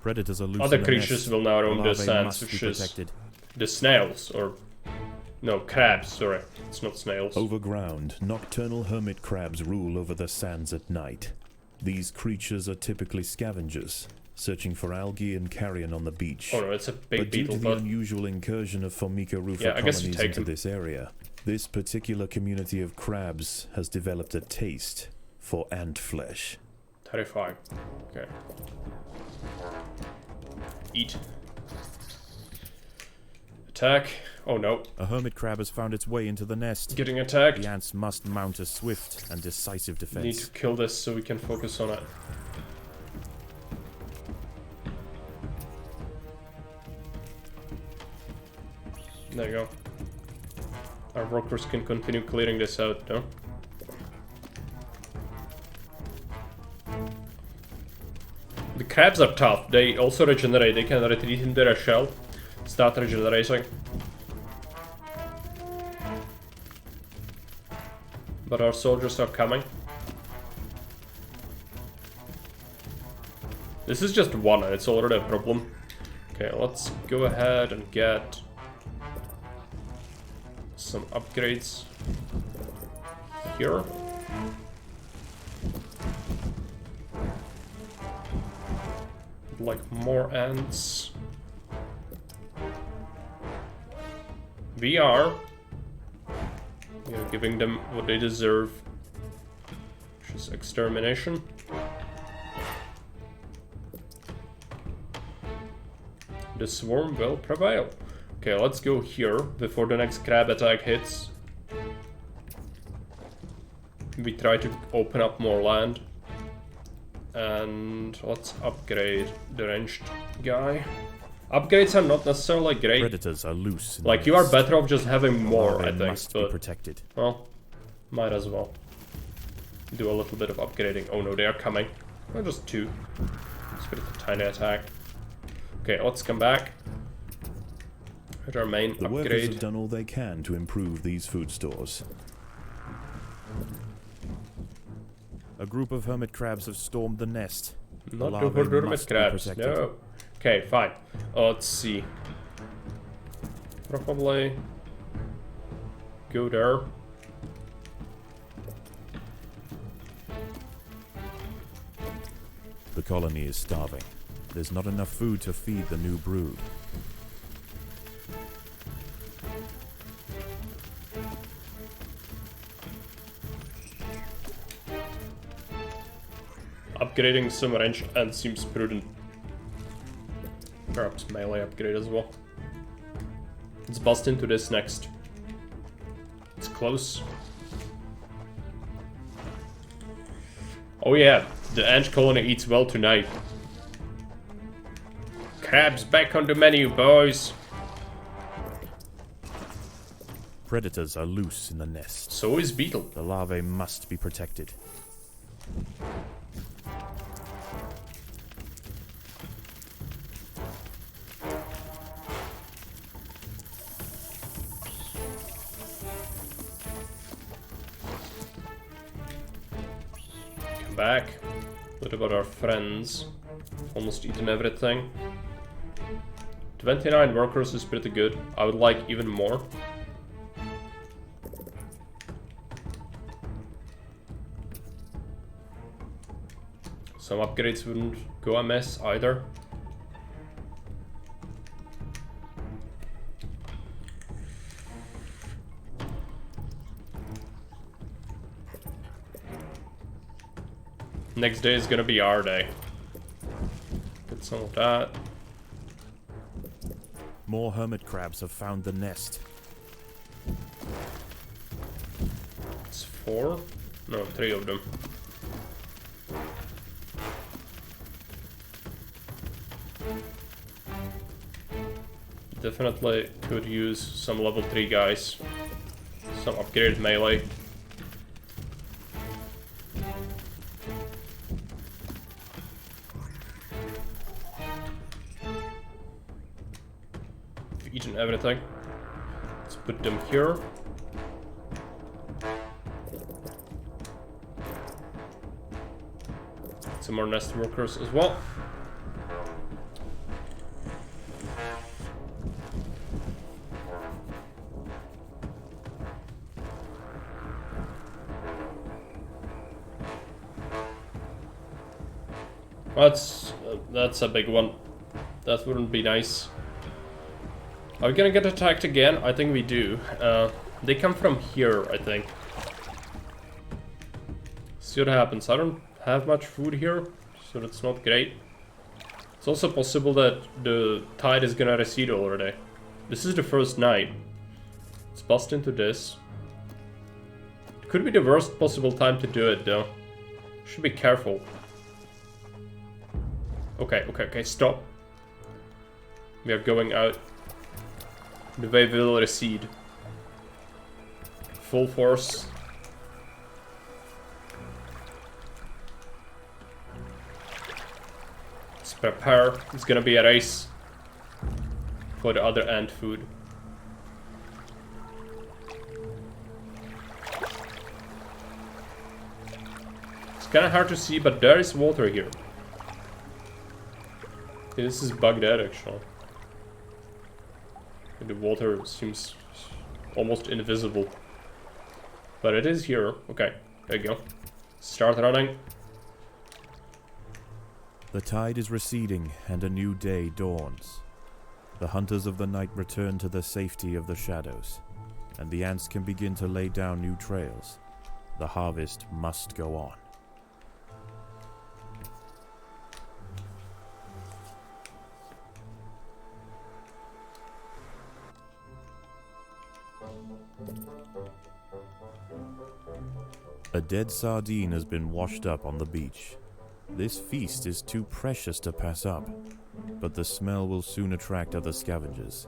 Predators are loose other in the creatures nest. will now roam the Larvae sands, must which be is protected. the snails, or no, crabs, sorry, it's not snails. Overground, nocturnal hermit crabs rule over the sands at night. These creatures are typically scavengers, searching for algae and carrion on the beach. Oh no, it's a big But due beetle, to the unusual incursion of Formica rufa yeah, I guess you colonies take into them. this area, this particular community of crabs has developed a taste for ant flesh. Terrifying. Okay. Eat. Attack. Oh no. A hermit crab has found its way into the nest. Getting attacked. The ants must mount a swift and decisive defense. Need to kill this so we can focus on it. There you go. Our workers can continue clearing this out, no? The crabs are tough. They also regenerate. They can retreat into their shell, start regenerating. But our soldiers are coming. This is just one and it's already a problem. Okay, let's go ahead and get some upgrades here. Like more ants. We are giving them what they deserve, which is extermination. The swarm will prevail. Okay, let's go here before the next crab attack hits. We try to open up more land. And let's upgrade the ranged guy. Upgrades are not necessarily great. Predators are loose. Like, you are better off just having more, I think. Must be protected. Well, might as well do a little bit of upgrading. Oh no, they are coming. Oh, just two. It's a bit of a tiny attack. Okay, let's come back. At our main The workers upgrade. have done all they can to improve these food stores. A group of hermit crabs have stormed the nest. Not The the larvae hermit must be crabs. protected. No. Okay, fine. Let's see. Probably go there. The colony is starving. There's not enough food to feed the new brood. Upgrading some range and seems prudent. Perhaps melee upgrade as well. Let's bust into this next. It's close. Oh yeah, the ant colony eats well tonight. Crabs back on the menu, boys. Predators are loose in the nest. So is beetle. The larvae must be protected. Come back. What about our friends? Almost eaten everything. 29 workers is pretty good. I would like even more. Some upgrades wouldn't go amiss either. Next day is gonna be our day. Get some of that. More hermit crabs have found the nest. It's 4? No, 3 of them. Definitely could use some level 3 guys. Some upgraded melee. We've eaten everything. Let's put them here. Some more nest workers as well. That's a big one. That wouldn't be nice. Are we gonna get attacked again? I think we do. They come from here, I think. See what happens. I don't have much food here, so that's not great. It's also possible that the tide is gonna recede already. This is the first night. Let's bust into this. It could be the worst possible time to do it, though. Should be careful. Okay, stop. We are going out. The wave will recede. Full force. Let's prepare. It's gonna be a race for the other ant food. It's kinda hard to see, but there is water here. Okay, this is bugged out actually. The water seems almost invisible. But it is here. Okay, there you go. Start running. The tide is receding and a new day dawns. The hunters of the night return to the safety of the shadows, and the ants can begin to lay down new trails. The harvest must go on. A dead sardine has been washed up on the beach. This feast is too precious to pass up, but the smell will soon attract other scavengers.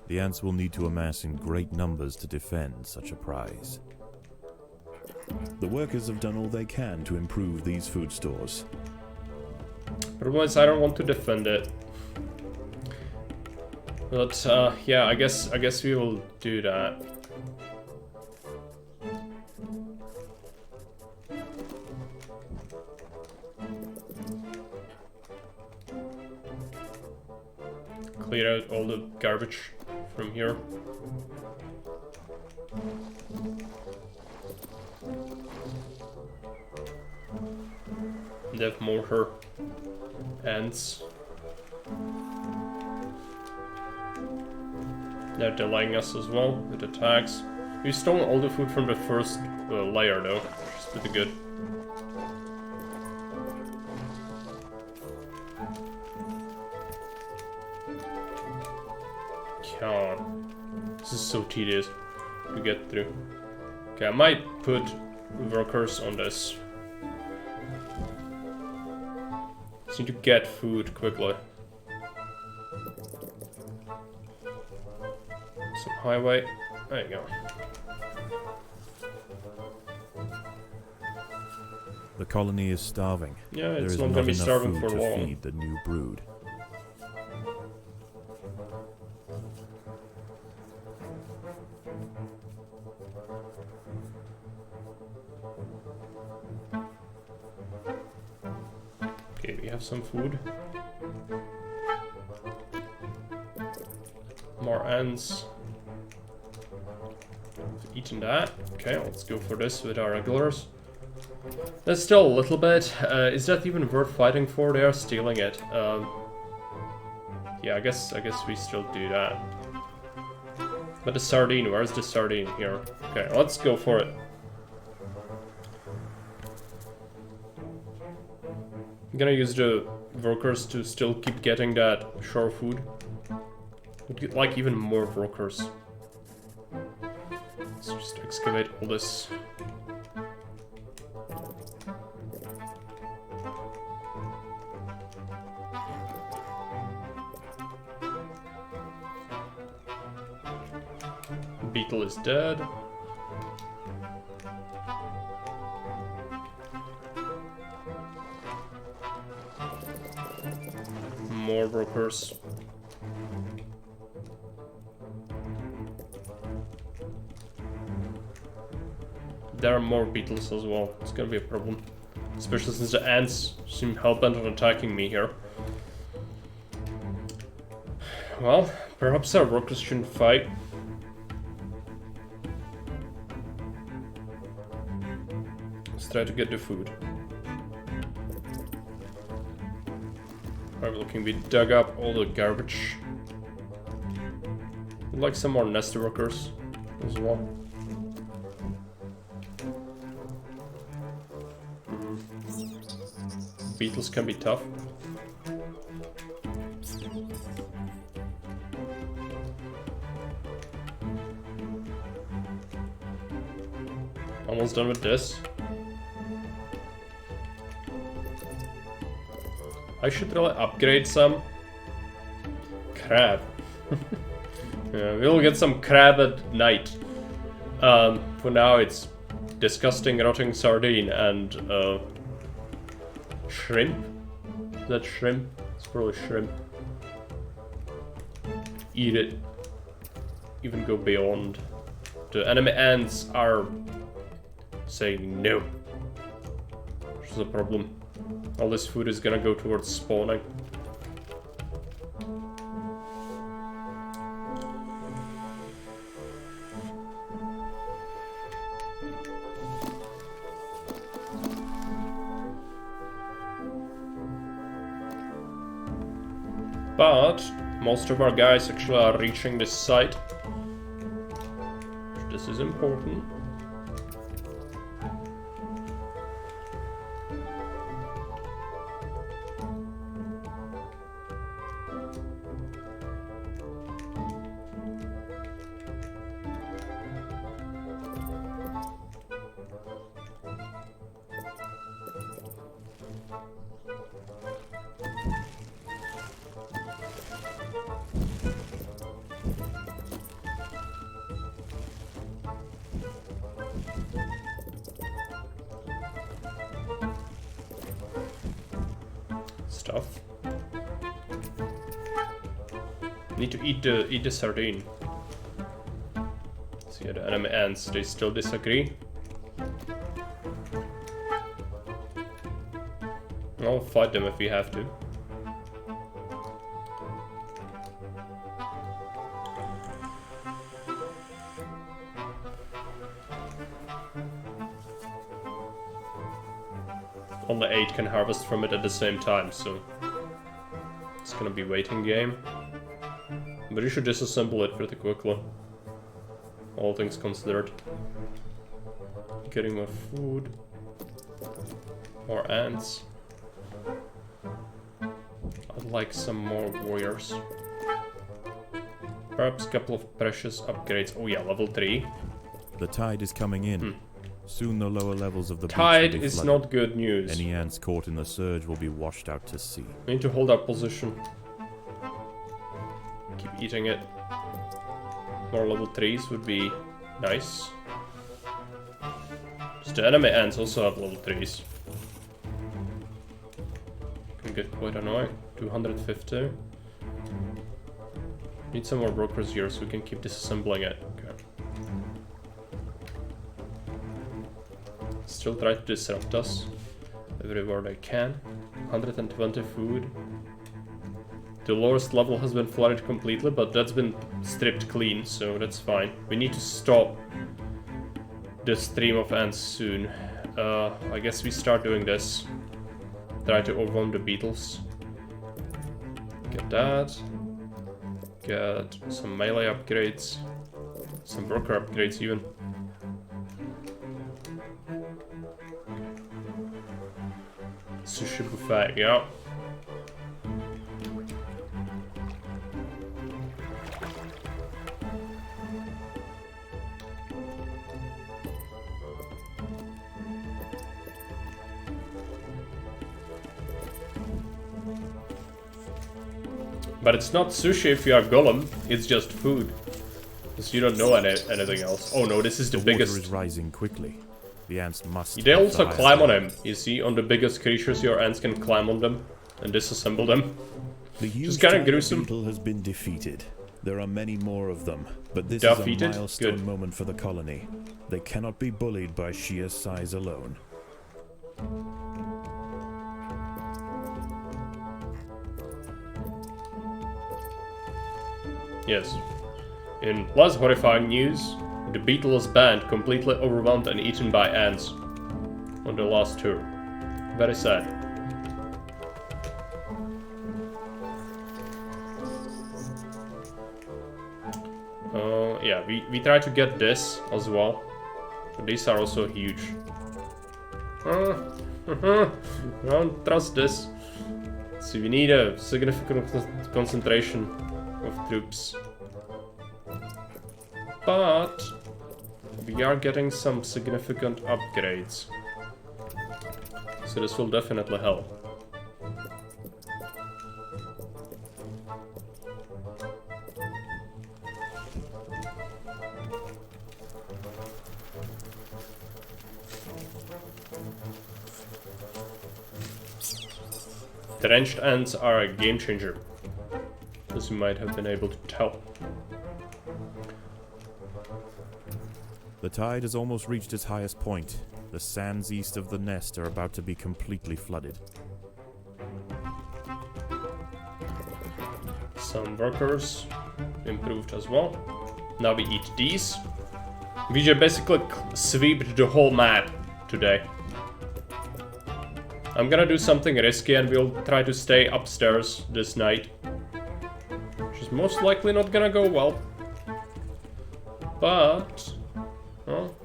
The ants will need to amass in great numbers to defend such a prize. The workers have done all they can to improve these food stores. Problem is, I don't want to defend it. But yeah, I guess we will do that. Clear out all the garbage from here. They have mortar ants. They're delaying us as well with attacks. We've stolen all the food from the first layer though, which is pretty good. God, this is so tedious to get through. Okay, I might put workers on this. Just need to get food quickly. Some highway. There you go. The colony is starving. Yeah, There it's is not not gonna be enough starving food for to long. feed the new brood. Okay, we have some food. More ants. We've eaten that. Okay, let's go for this with our regulars. That's still a little bit. Is that even worth fighting for? They are stealing it. Yeah, I guess we still do that. But the sardine, where's the sardine here? Okay, let's go for it. I'm gonna use the workers to still keep getting that shore food. Would like even more workers. Let's just excavate all this. Beetle is dead. More workers. There are more beetles as well. It's gonna be a problem. Especially since the ants seem hell-bent on attacking me here. Well, perhaps our workers shouldn't fight. Let's try to get the food. I'm looking, we dug up all the garbage. I'd like some more nest workers as well. Beetles can be tough. Almost done with this. I should really upgrade some crab. Yeah, we'll get some crab at night. For now it's disgusting rotting sardine and shrimp. Is that shrimp? It's probably shrimp. Eat it. Even go beyond. The enemy ants are saying no. Which is a problem. All this food is gonna go towards spawning. But most of our guys actually are reaching this site. This is important. Stuff. Need to eat the sardine. See, the enemy ants, they still disagree. I'll fight them if we have to. Only 8 can harvest from it at the same time, so it's gonna be waiting game. But you should disassemble it pretty quickly. All things considered. Getting more food. More ants. I'd like some more warriors. Perhaps a couple of precious upgrades. Oh yeah, level 3. The tide is coming in. Soon the lower levels of the Tide beach will be is flooded. not good news. Any ants caught in the surge will be washed out to sea. We need to hold our position. Keep eating it. More level 3s would be nice. Just the enemy ants also have level 3s. Can get quite annoying. 250. Need some more brokers here so we can keep disassembling it. Okay. Still try to disrupt us everywhere they can. 120 food. The lowest level has been flooded completely, but that's been stripped clean, so that's fine. We need to stop the stream of ants soon. I guess we start doing this. Try to overwhelm the beetles. Get that. Get some melee upgrades. Some broker upgrades even. Sushi buffet, yeah. But it's not sushi if you are golem, it's just food. Because you don't know anything else. Oh no, this is the biggest. Water is rising quickly. The ants must. They also climb on him. You see, on the biggest creatures, your ants can climb on them and disassemble them. The huge Just kind of tiger gruesome. beetle has been defeated. There are many more of them, but this Defeated? is a milestone Good. moment for the colony. They cannot be bullied by sheer size alone. Yes. In less horrifying news, the beetle's band completely overwhelmed and eaten by ants on the last tour. Very sad. yeah, we try to get this as well. But these are also huge. Don't trust this. So we need a significant concentration of troops. But we are getting some significant upgrades. So this will definitely help. The ranged ants are a game changer, as you might have been able to tell. The tide has almost reached its highest point. The sands east of the nest are about to be completely flooded. Some workers improved as well. Now we eat these. We just basically sweep the whole map today. I'm gonna do something risky and we'll try to stay upstairs this night. Which is most likely not gonna go well. But, well,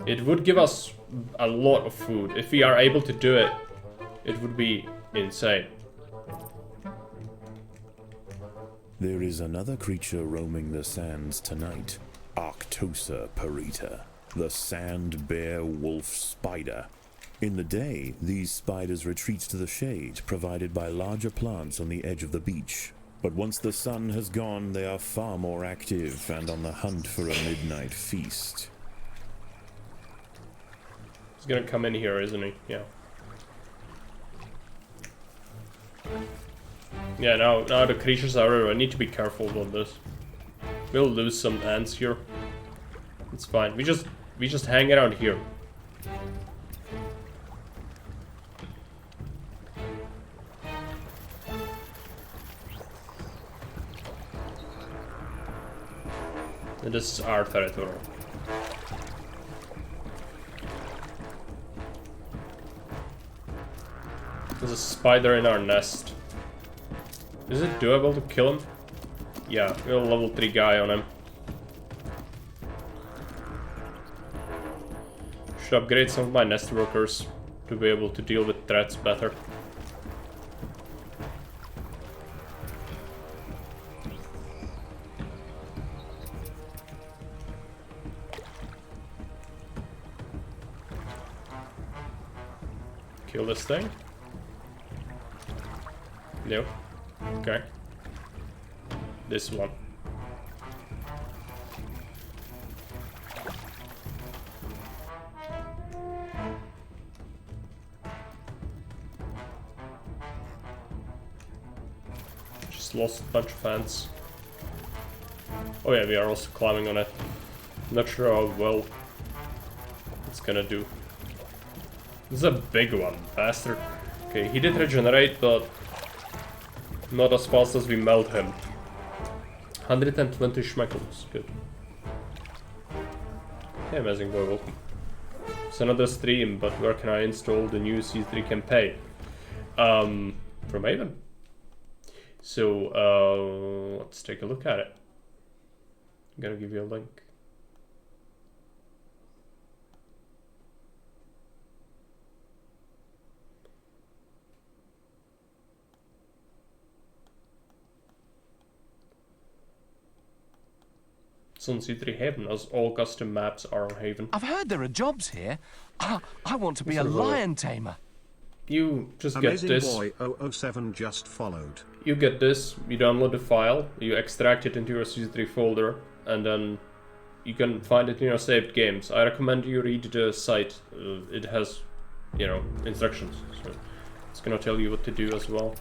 it would give us a lot of food. If we are able to do it, it would be insane. There is another creature roaming the sands tonight. Arctosa parita, the sand bear wolf spider. In the day, these spiders retreat to the shade provided by larger plants on the edge of the beach. But once the sun has gone, they are far more active and on the hunt for a midnight feast. He's gonna come in here, isn't he? Yeah. Yeah, now the creatures are everywhere. I need to be careful about this. We'll lose some ants here. It's fine. We just hang around here. And this is our territory. There's a spider in our nest. Is it doable to kill him? Yeah, we have a level 3 guy on him. Should upgrade some of my nest workers to be able to deal with threats better. Kill this thing? No. Okay. This one. Just lost a bunch of ants. Oh yeah, we are also climbing on it. Not sure how well it's gonna do. This is a big one, bastard. Okay, he did regenerate, but not as fast as we melt him. 120 schmeckles, good. Hey, amazing boy, welcome. It's another stream, but where can I install the new C3 campaign? From Haven. So, let's take a look at it. I'm gonna give you a link. It's on C3 Haven, as all custom maps are on Haven. I've heard there are jobs here. I want to be a lion tamer. You just Amazing get this. Boy 007 just followed. You get this, you download the file, you extract it into your C3 folder, and then you can find it in your saved games. I recommend you read the site. It has, you know, instructions. So it's gonna tell you what to do as well.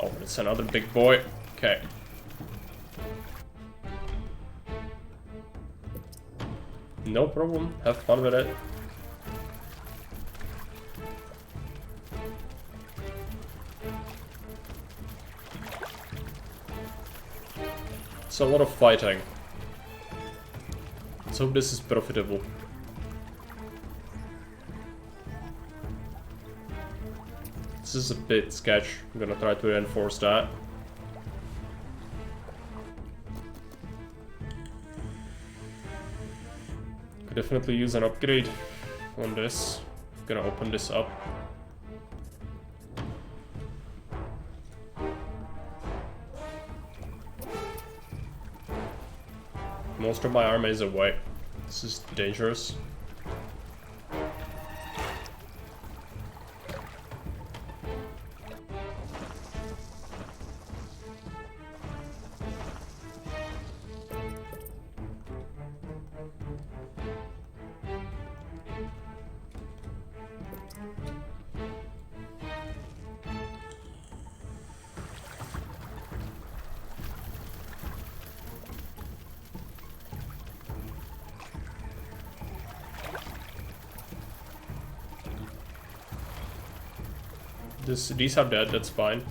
Oh, it's another big boy. Okay. No problem. Have fun with it. It's a lot of fighting. Let's hope this is profitable. This is a bit sketch. I'm gonna try to reinforce that. Could definitely use an upgrade on this. I'm gonna open this up. Most of my army is away. This is dangerous. These are dead, that's fine.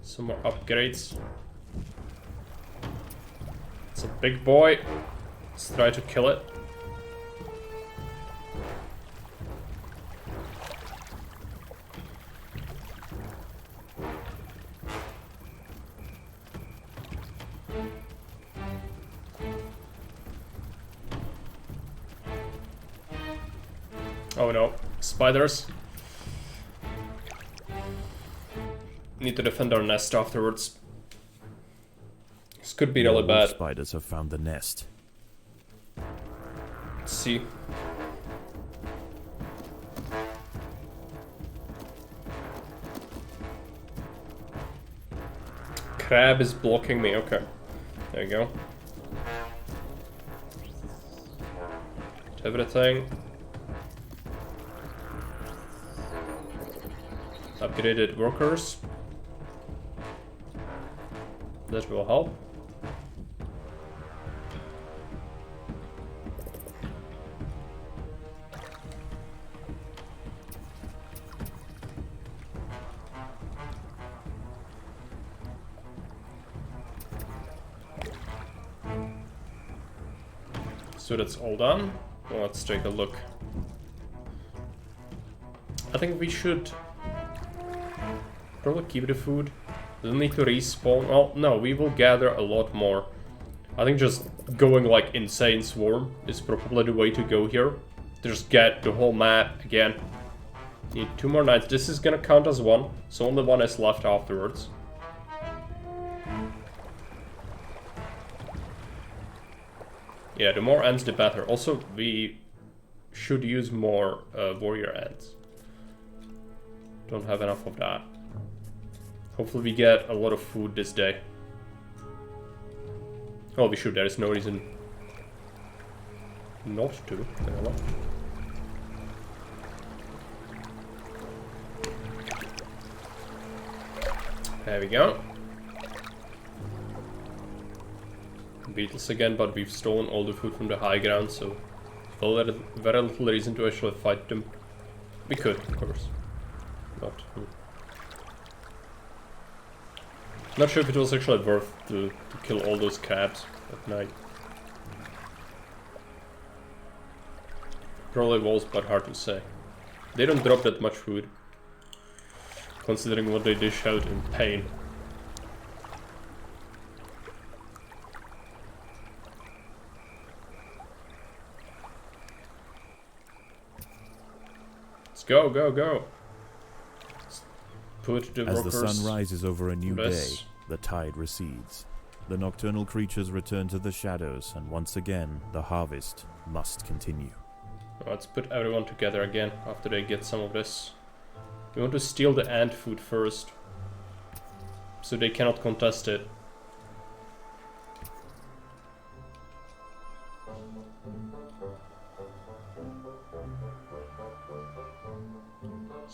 Some more upgrades. It's a big boy. Let's try to kill it. Oh no, spiders. Need to defend our nest afterwards. This could be really bad. Spiders have found the nest. Let's see. Crab is blocking me, okay. There you go. Everything. Upgraded workers. That will help. So that's all done. Well, let's take a look. I think we should probably keep the food. We'll need to respawn. Oh, no, we will gather a lot more. I think just going like insane swarm is probably the way to go here. Just get the whole map again. Need 2 more nights. This is gonna count as 1, so only 1 is left afterwards. Yeah, the more ends the better. Also, we should use more warrior ends. Don't have enough of that. Hopefully we get a lot of food this day. Oh, we should. There is no reason not to. There we go. Beetles again, but we've stolen all the food from the high ground, so very little reason to actually fight them. We could, of course. But not sure if it was actually worth to kill all those crabs at night. Probably was, but hard to say. They don't drop that much food, considering what they dish out in pain. Let's go, go, go! Put the As workers the sun rises over a new day, rest. the tide recedes. The nocturnal creatures return to the shadows, and once again, the harvest must continue. Let's put everyone together again after they get some of this. We want to steal the ant food first, so they cannot contest it.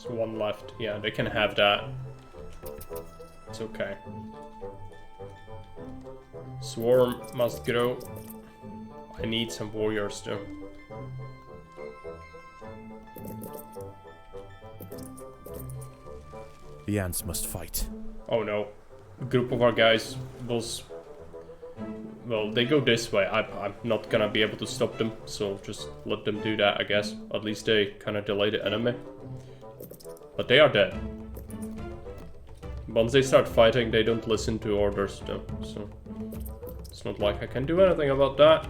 There's 1 left. Yeah, they can have that. It's okay. Swarm must grow. I need some warriors though. The ants must fight. Oh no. A group of our guys will well, they go this way. I'm not gonna be able to stop them, so just let them do that, I guess. At least they kind of delay the enemy. But they are dead. Once they start fighting, they don't listen to orders, though, so it's not like I can do anything about that.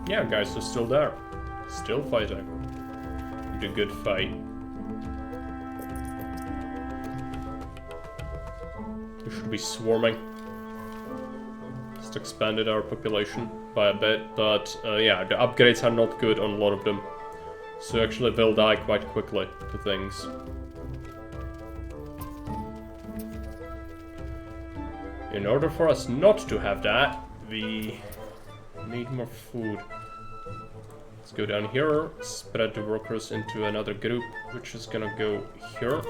Yeah, guys are still there. Still fighting. The good fight. We should be swarming. Just expanded our population by a bit, but yeah, the upgrades are not good on a lot of them. So actually they'll die quite quickly to things. In order for us not to have that, we need more food. Let's go down here, spread the workers into another group, which is gonna go here.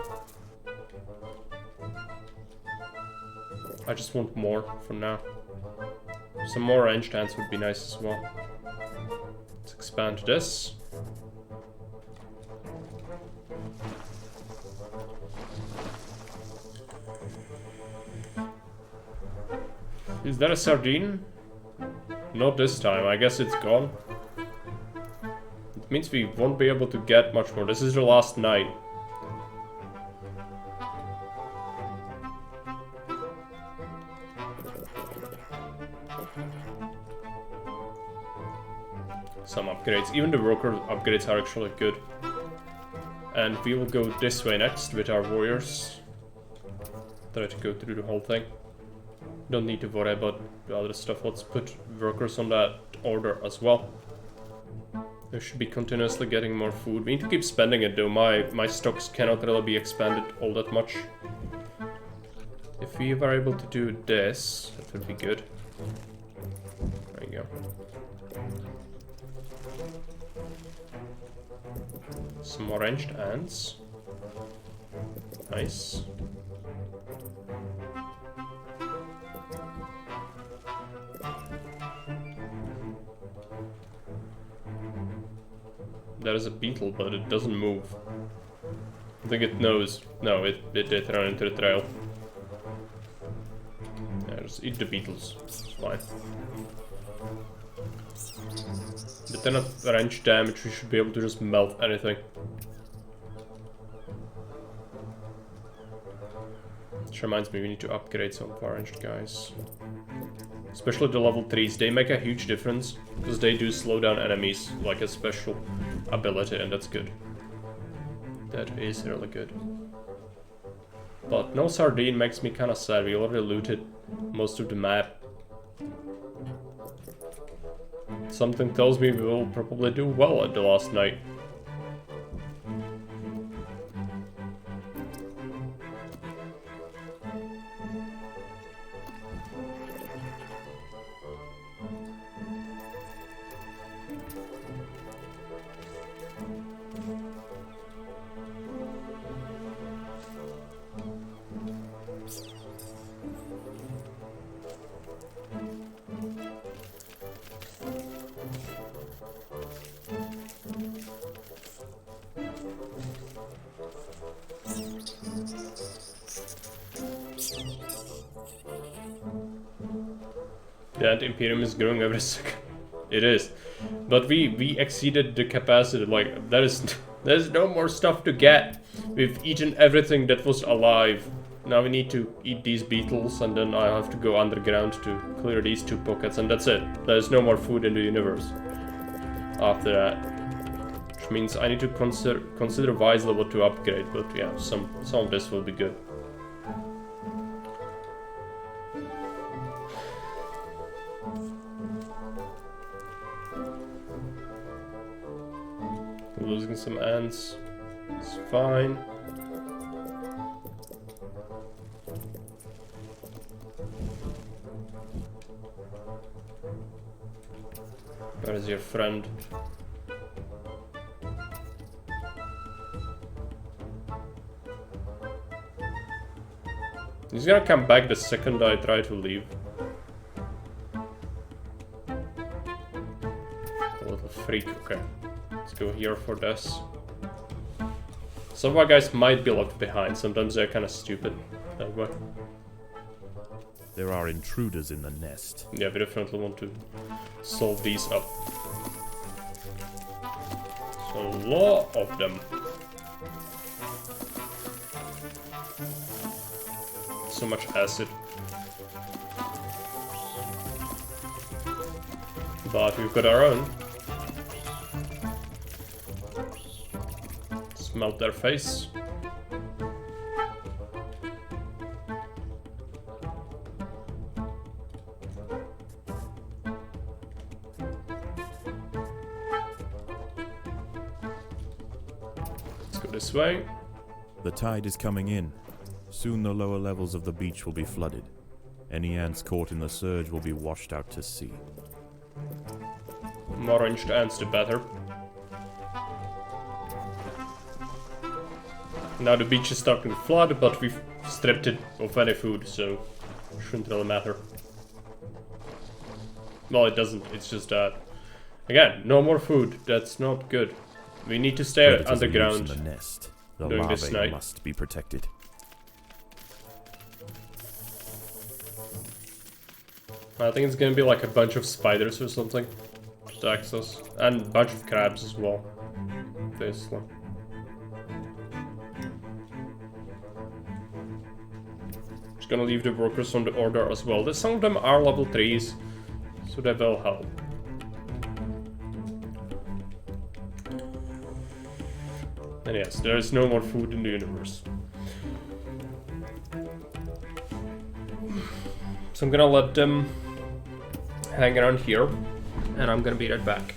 I just want more for now. Some more ranged hands would be nice as well. Let's expand this. Is that a sardine? Not this time, I guess it's gone. It means we won't be able to get much more. This is the last night. Some upgrades. Even the worker upgrades are actually good. And we will go this way next with our warriors. Try to go through the whole thing. Don't need to worry about the other stuff. Let's put workers on that order as well. They should be continuously getting more food. We need to keep spending it though. My stocks cannot really be expanded all that much. If we were able to do this, that would be good. There you go. Some more ranged ants. Nice. That is a beetle, but it doesn't move. I think it knows. No, it did run into the trail. Yeah, just eat the beetles. It's fine. With enough range damage, we should be able to just melt anything. Which reminds me, we need to upgrade some of our ranged guys. Especially the level 3s, they make a huge difference, because they do slow down enemies, like a special ability, and that's good. That is really good. But no sardine makes me kinda sad, we already looted most of the map. Something tells me we will probably do well at the last night. The anti-imperium is growing every second. It is. But we exceeded the capacity, like, there's no more stuff to get. We've eaten everything that was alive. Now we need to eat these beetles, and then I have to go underground to clear these 2 pockets, and that's it. There's no more food in the universe after that. Which means I need to consider wisely what to upgrade, but yeah, some of this will be good. Losing some ants. It's fine. Where is your friend? He's gonna come back the second I try to leave. A little freak, okay. Let's go here for this. Some of our guys might be left behind. Sometimes they're kind of stupid that way. There are intruders in the nest. Yeah, we definitely want to solve these up. So a lot of them. So much acid. But we've got our own. Smelt their face. Let's go this way. The tide is coming in. Soon the lower levels of the beach will be flooded. Any ants caught in the surge will be washed out to sea. More ranged ants, the better. Now the beach is starting to flood, but we've stripped it of any food, so shouldn't really matter. Well, it doesn't. It's just that, again, no more food. That's not good. We need to stay Predators are loose underground in the nest. The during this larvae night. must be protected. I think it's gonna be like a bunch of spiders or something to attack us, and a bunch of crabs as well. Obviously. Just gonna leave the workers on the order as well. Some of them are level 3s, so that will help. And yes, there is no more food in the universe. So I'm gonna let them hang around here, and I'm gonna be right back.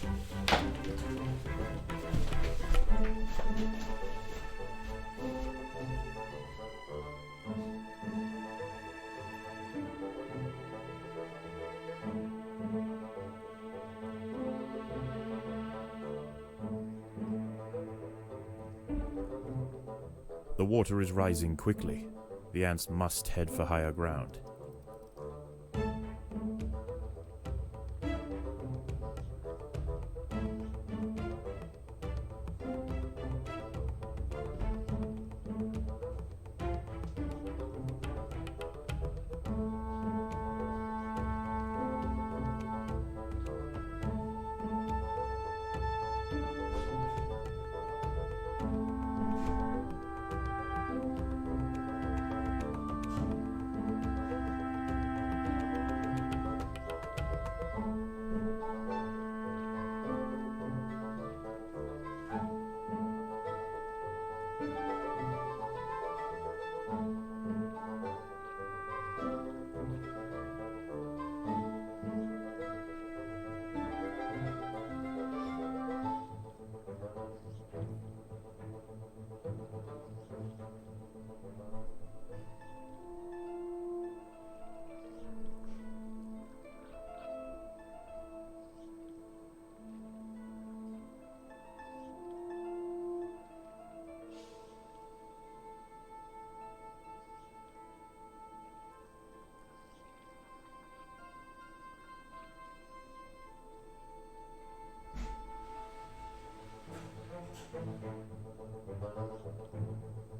The water is rising quickly. The ants must head for higher ground.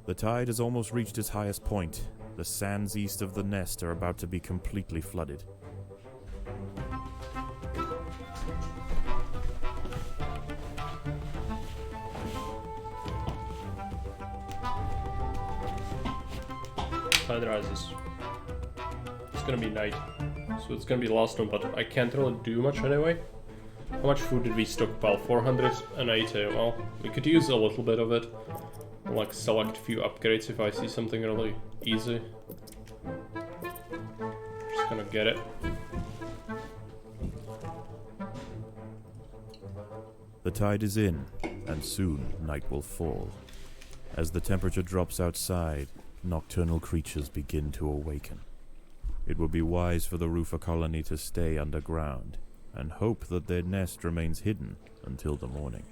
The tide has almost reached its highest point. The sands east of the nest are about to be completely flooded. Tide rises. It's gonna be night, so it's gonna be the last one, but I can't really do much anyway. How much food did we stockpile? 480. Well, we could use a little bit of it. Like select a few upgrades if I see something really easy. Just gonna get it. The tide is in, and soon night will fall. As the temperature drops outside, nocturnal creatures begin to awaken. It would be wise for the roofer colony to stay underground and hope that their nest remains hidden until the morning.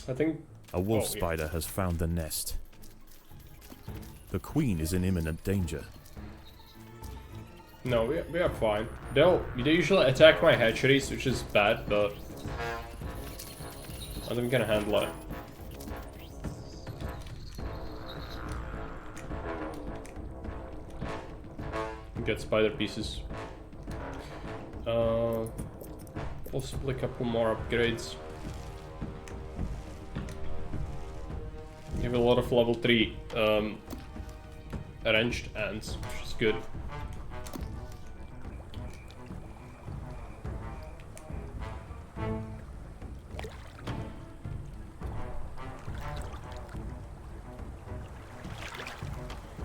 I think... A wolf Oh, yeah. spider has found the nest. The queen is in imminent danger. No, we are fine. They usually attack my hatcheries, which is bad, but I think we can handle it. Get spider pieces. Possibly a couple more upgrades. We have a lot of level 3 ranged ants, which is good.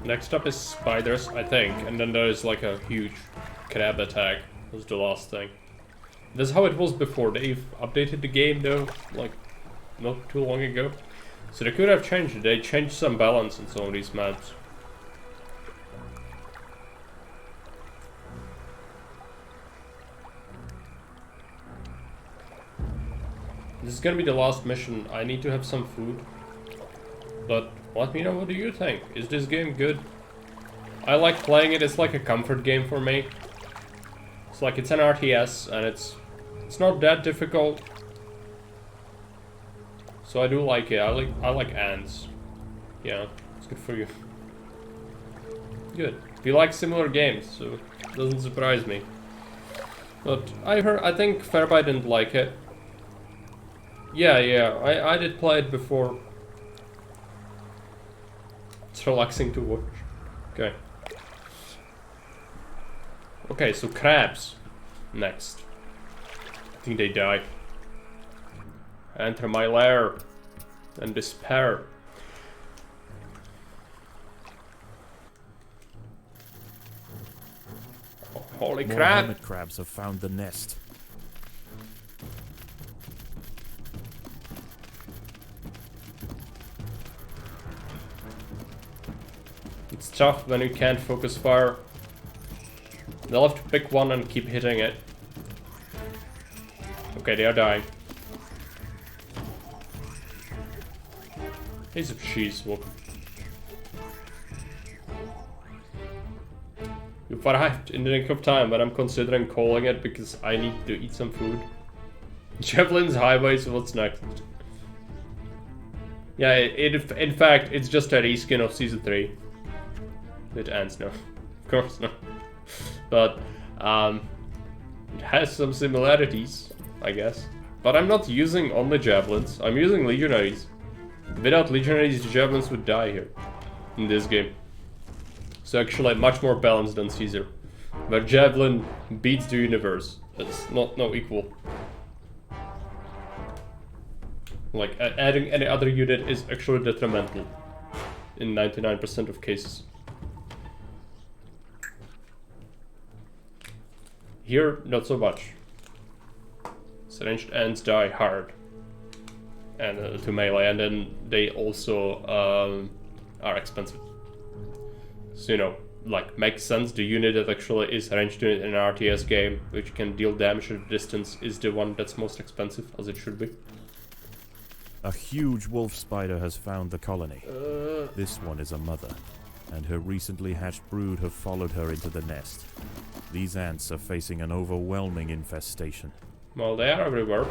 Next up is spiders, I think, and then there is like a huge crab attack. Was the last thing. That's how it was before. They've updated the game though, like not too long ago. So they could have changed it. They changed some balance in some of these maps. This is gonna be the last mission. I need to have some food. But let me know, what do you think? Is this game good? I like playing it. It's like a comfort game for me. It's like it's an RTS and it's not that difficult. So I do like it. I like ants. Yeah, it's good for you. Good. If you like similar games, so it doesn't surprise me. But I think Fairby didn't like it. Yeah, I did play it before. It's relaxing to watch. Okay. Okay, so crabs. Next. I think they die. Enter my lair. And despair. Oh, holy More crap! hermit crabs have found the nest. It's tough when you can't focus fire. They'll have to pick one and keep hitting it. Okay, they are dying. Piece of cheese, welcome. You've arrived in the nick of time, but I'm considering calling it because I need to eat some food. Javelin's highway, so what's next? Yeah, in fact, it's just a reskin of Season 3. It ends now. Of course not. But, it has some similarities, I guess. But I'm not using only javelins, I'm using legionaries. Without legionaries, the javelins would die here. In this game. So actually much more balanced than Caesar. Where javelin beats the universe. It's not equal. Like, adding any other unit is actually detrimental. In 99% of cases. Here, not so much. Ranged ants die hard. And to melee, and then they also are expensive. So, you know, like, makes sense. The unit that actually is ranged unit in an RTS game, which can deal damage at a distance, is the one that's most expensive, as it should be. A huge wolf spider has found the colony. This one is a mother, and her recently hatched brood have followed her into the nest. These ants are facing an overwhelming infestation. Well, they are everywhere.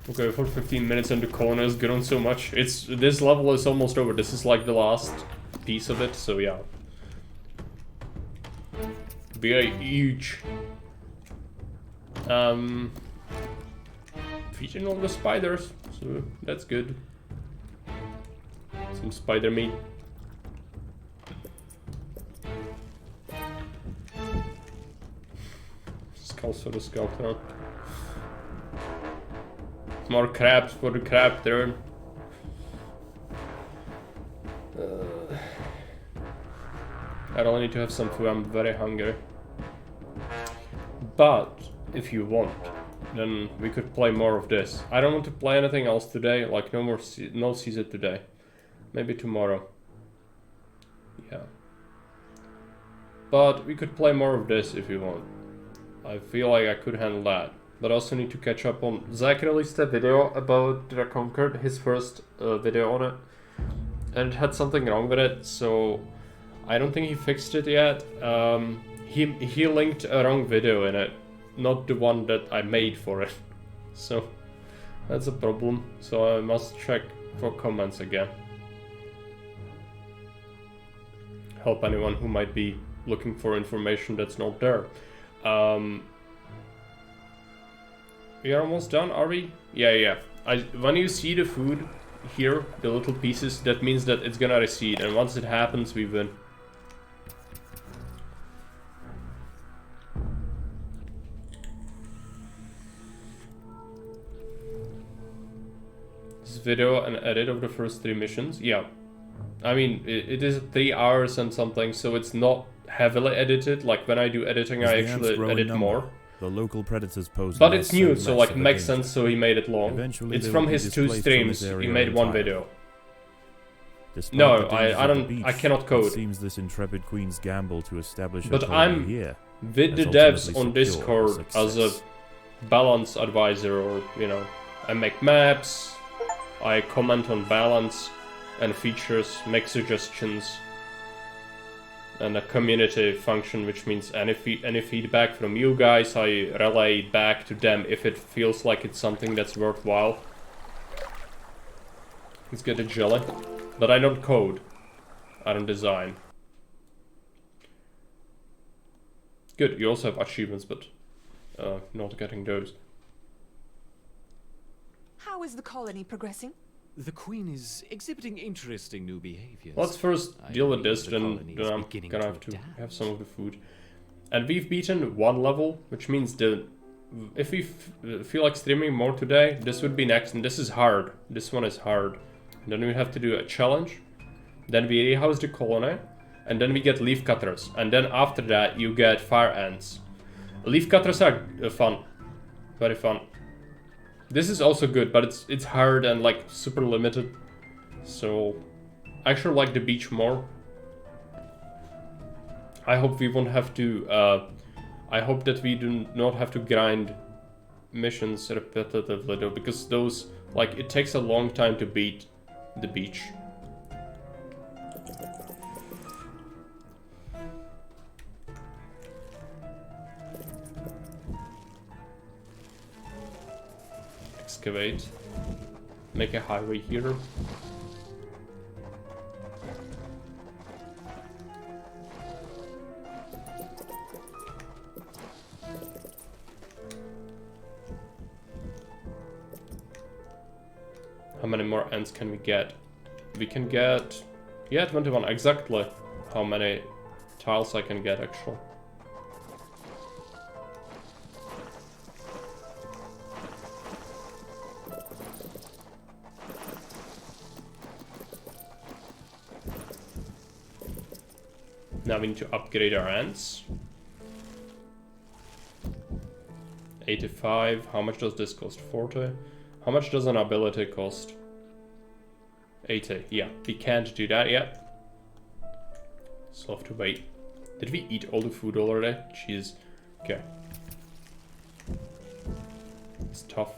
Okay, for 15 minutes and the corner has grown so much. This level is almost over. This is like the last piece of it, so yeah. Very huge. Featuring all the spiders, so that's good. Some spider meat. Skulls for the sculptor. More crabs for the crab turn. I really need to have some food, I'm very hungry. But, if you want, then we could play more of this. I don't want to play anything else today, like no Caesar today. Maybe tomorrow. Yeah. But we could play more of this if you want. I feel like I could handle that. But I also need to catch up on... Zach released a video about the Conquered, his first video on it. And it had something wrong with it, so... I don't think he fixed it yet. He linked a wrong video in it. Not the one that I made for it. So... that's a problem. So I must check for comments again. Help anyone who might be looking for information that's not there. We are almost done, are we? Yeah. When you see the food here, the little pieces, that means that it's gonna recede, and once it happens, we win. This video and edit of the first 3 missions, yeah. I mean, it is 3 hours and something, so it's not heavily edited. Like when I do editing, I actually edit more. The local predators pose but it's new, so like makes sense. So he made it long. It's from his 2 streams. He made 1 video. No, I cannot code. It seems this intrepid queen's gamble to establish but I'm here with the devs on Discord as a balance advisor, or you know, I make maps, I comment on balance and features, make suggestions. And a community function, which means any feedback from you guys, I relay back to them if it feels like it's something that's worthwhile. Let's get a jelly. But I don't code. I don't design. Good, you also have achievements, but not getting those. How is the colony progressing? The Queen is exhibiting interesting new behaviors. Let's first deal with this, then I'm beginning gonna have to adapt. have some of the food. And we've beaten 1 level, which means that if we feel like streaming more today, this would be next, and this is hard. This one is hard. And then we have to do a challenge, then we rehouse the colony, and then we get leaf cutters, and then after that you get fire ants. Leaf cutters are fun, very fun. This is also good, but it's hard and like super limited. So I actually like the beach more. I hope we won't have to I hope that we do not have to grind missions repetitively though, because those, like, it takes a long time to beat the beach. Excavate. Make a highway here. How many more ants can we get? We can get... yeah, 21. Exactly how many tiles I can get, actually. Now we need to upgrade our ants. 85. How much does this cost? 40. How much does an ability cost? 80. Yeah, we can't do that yet. Still have to wait. Did we eat all the food already? Jeez. Okay. It's tough.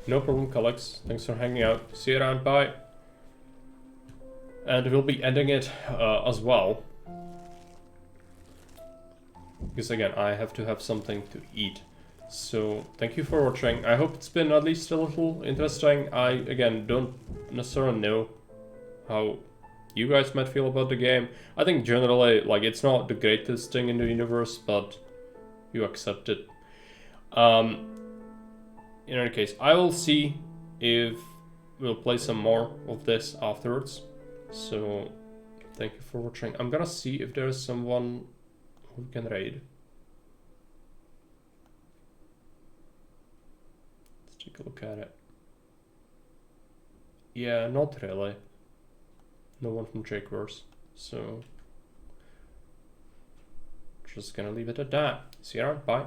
No problem, Collex. Thanks for hanging out. See you around. Bye. And we'll be ending it as well. Because again, I have to have something to eat. So, thank you for watching. I hope it's been at least a little interesting. I, again, don't necessarily know how you guys might feel about the game. I think generally, like, it's not the greatest thing in the universe, but you accept it. In any case, I will see if we'll play some more of this afterwards. So, thank you for watching. I'm gonna see if there's someone who can raid. Let's take a look at it. Yeah, not really. No one from Jakeverse. So, just gonna leave it at that. See you around. Bye.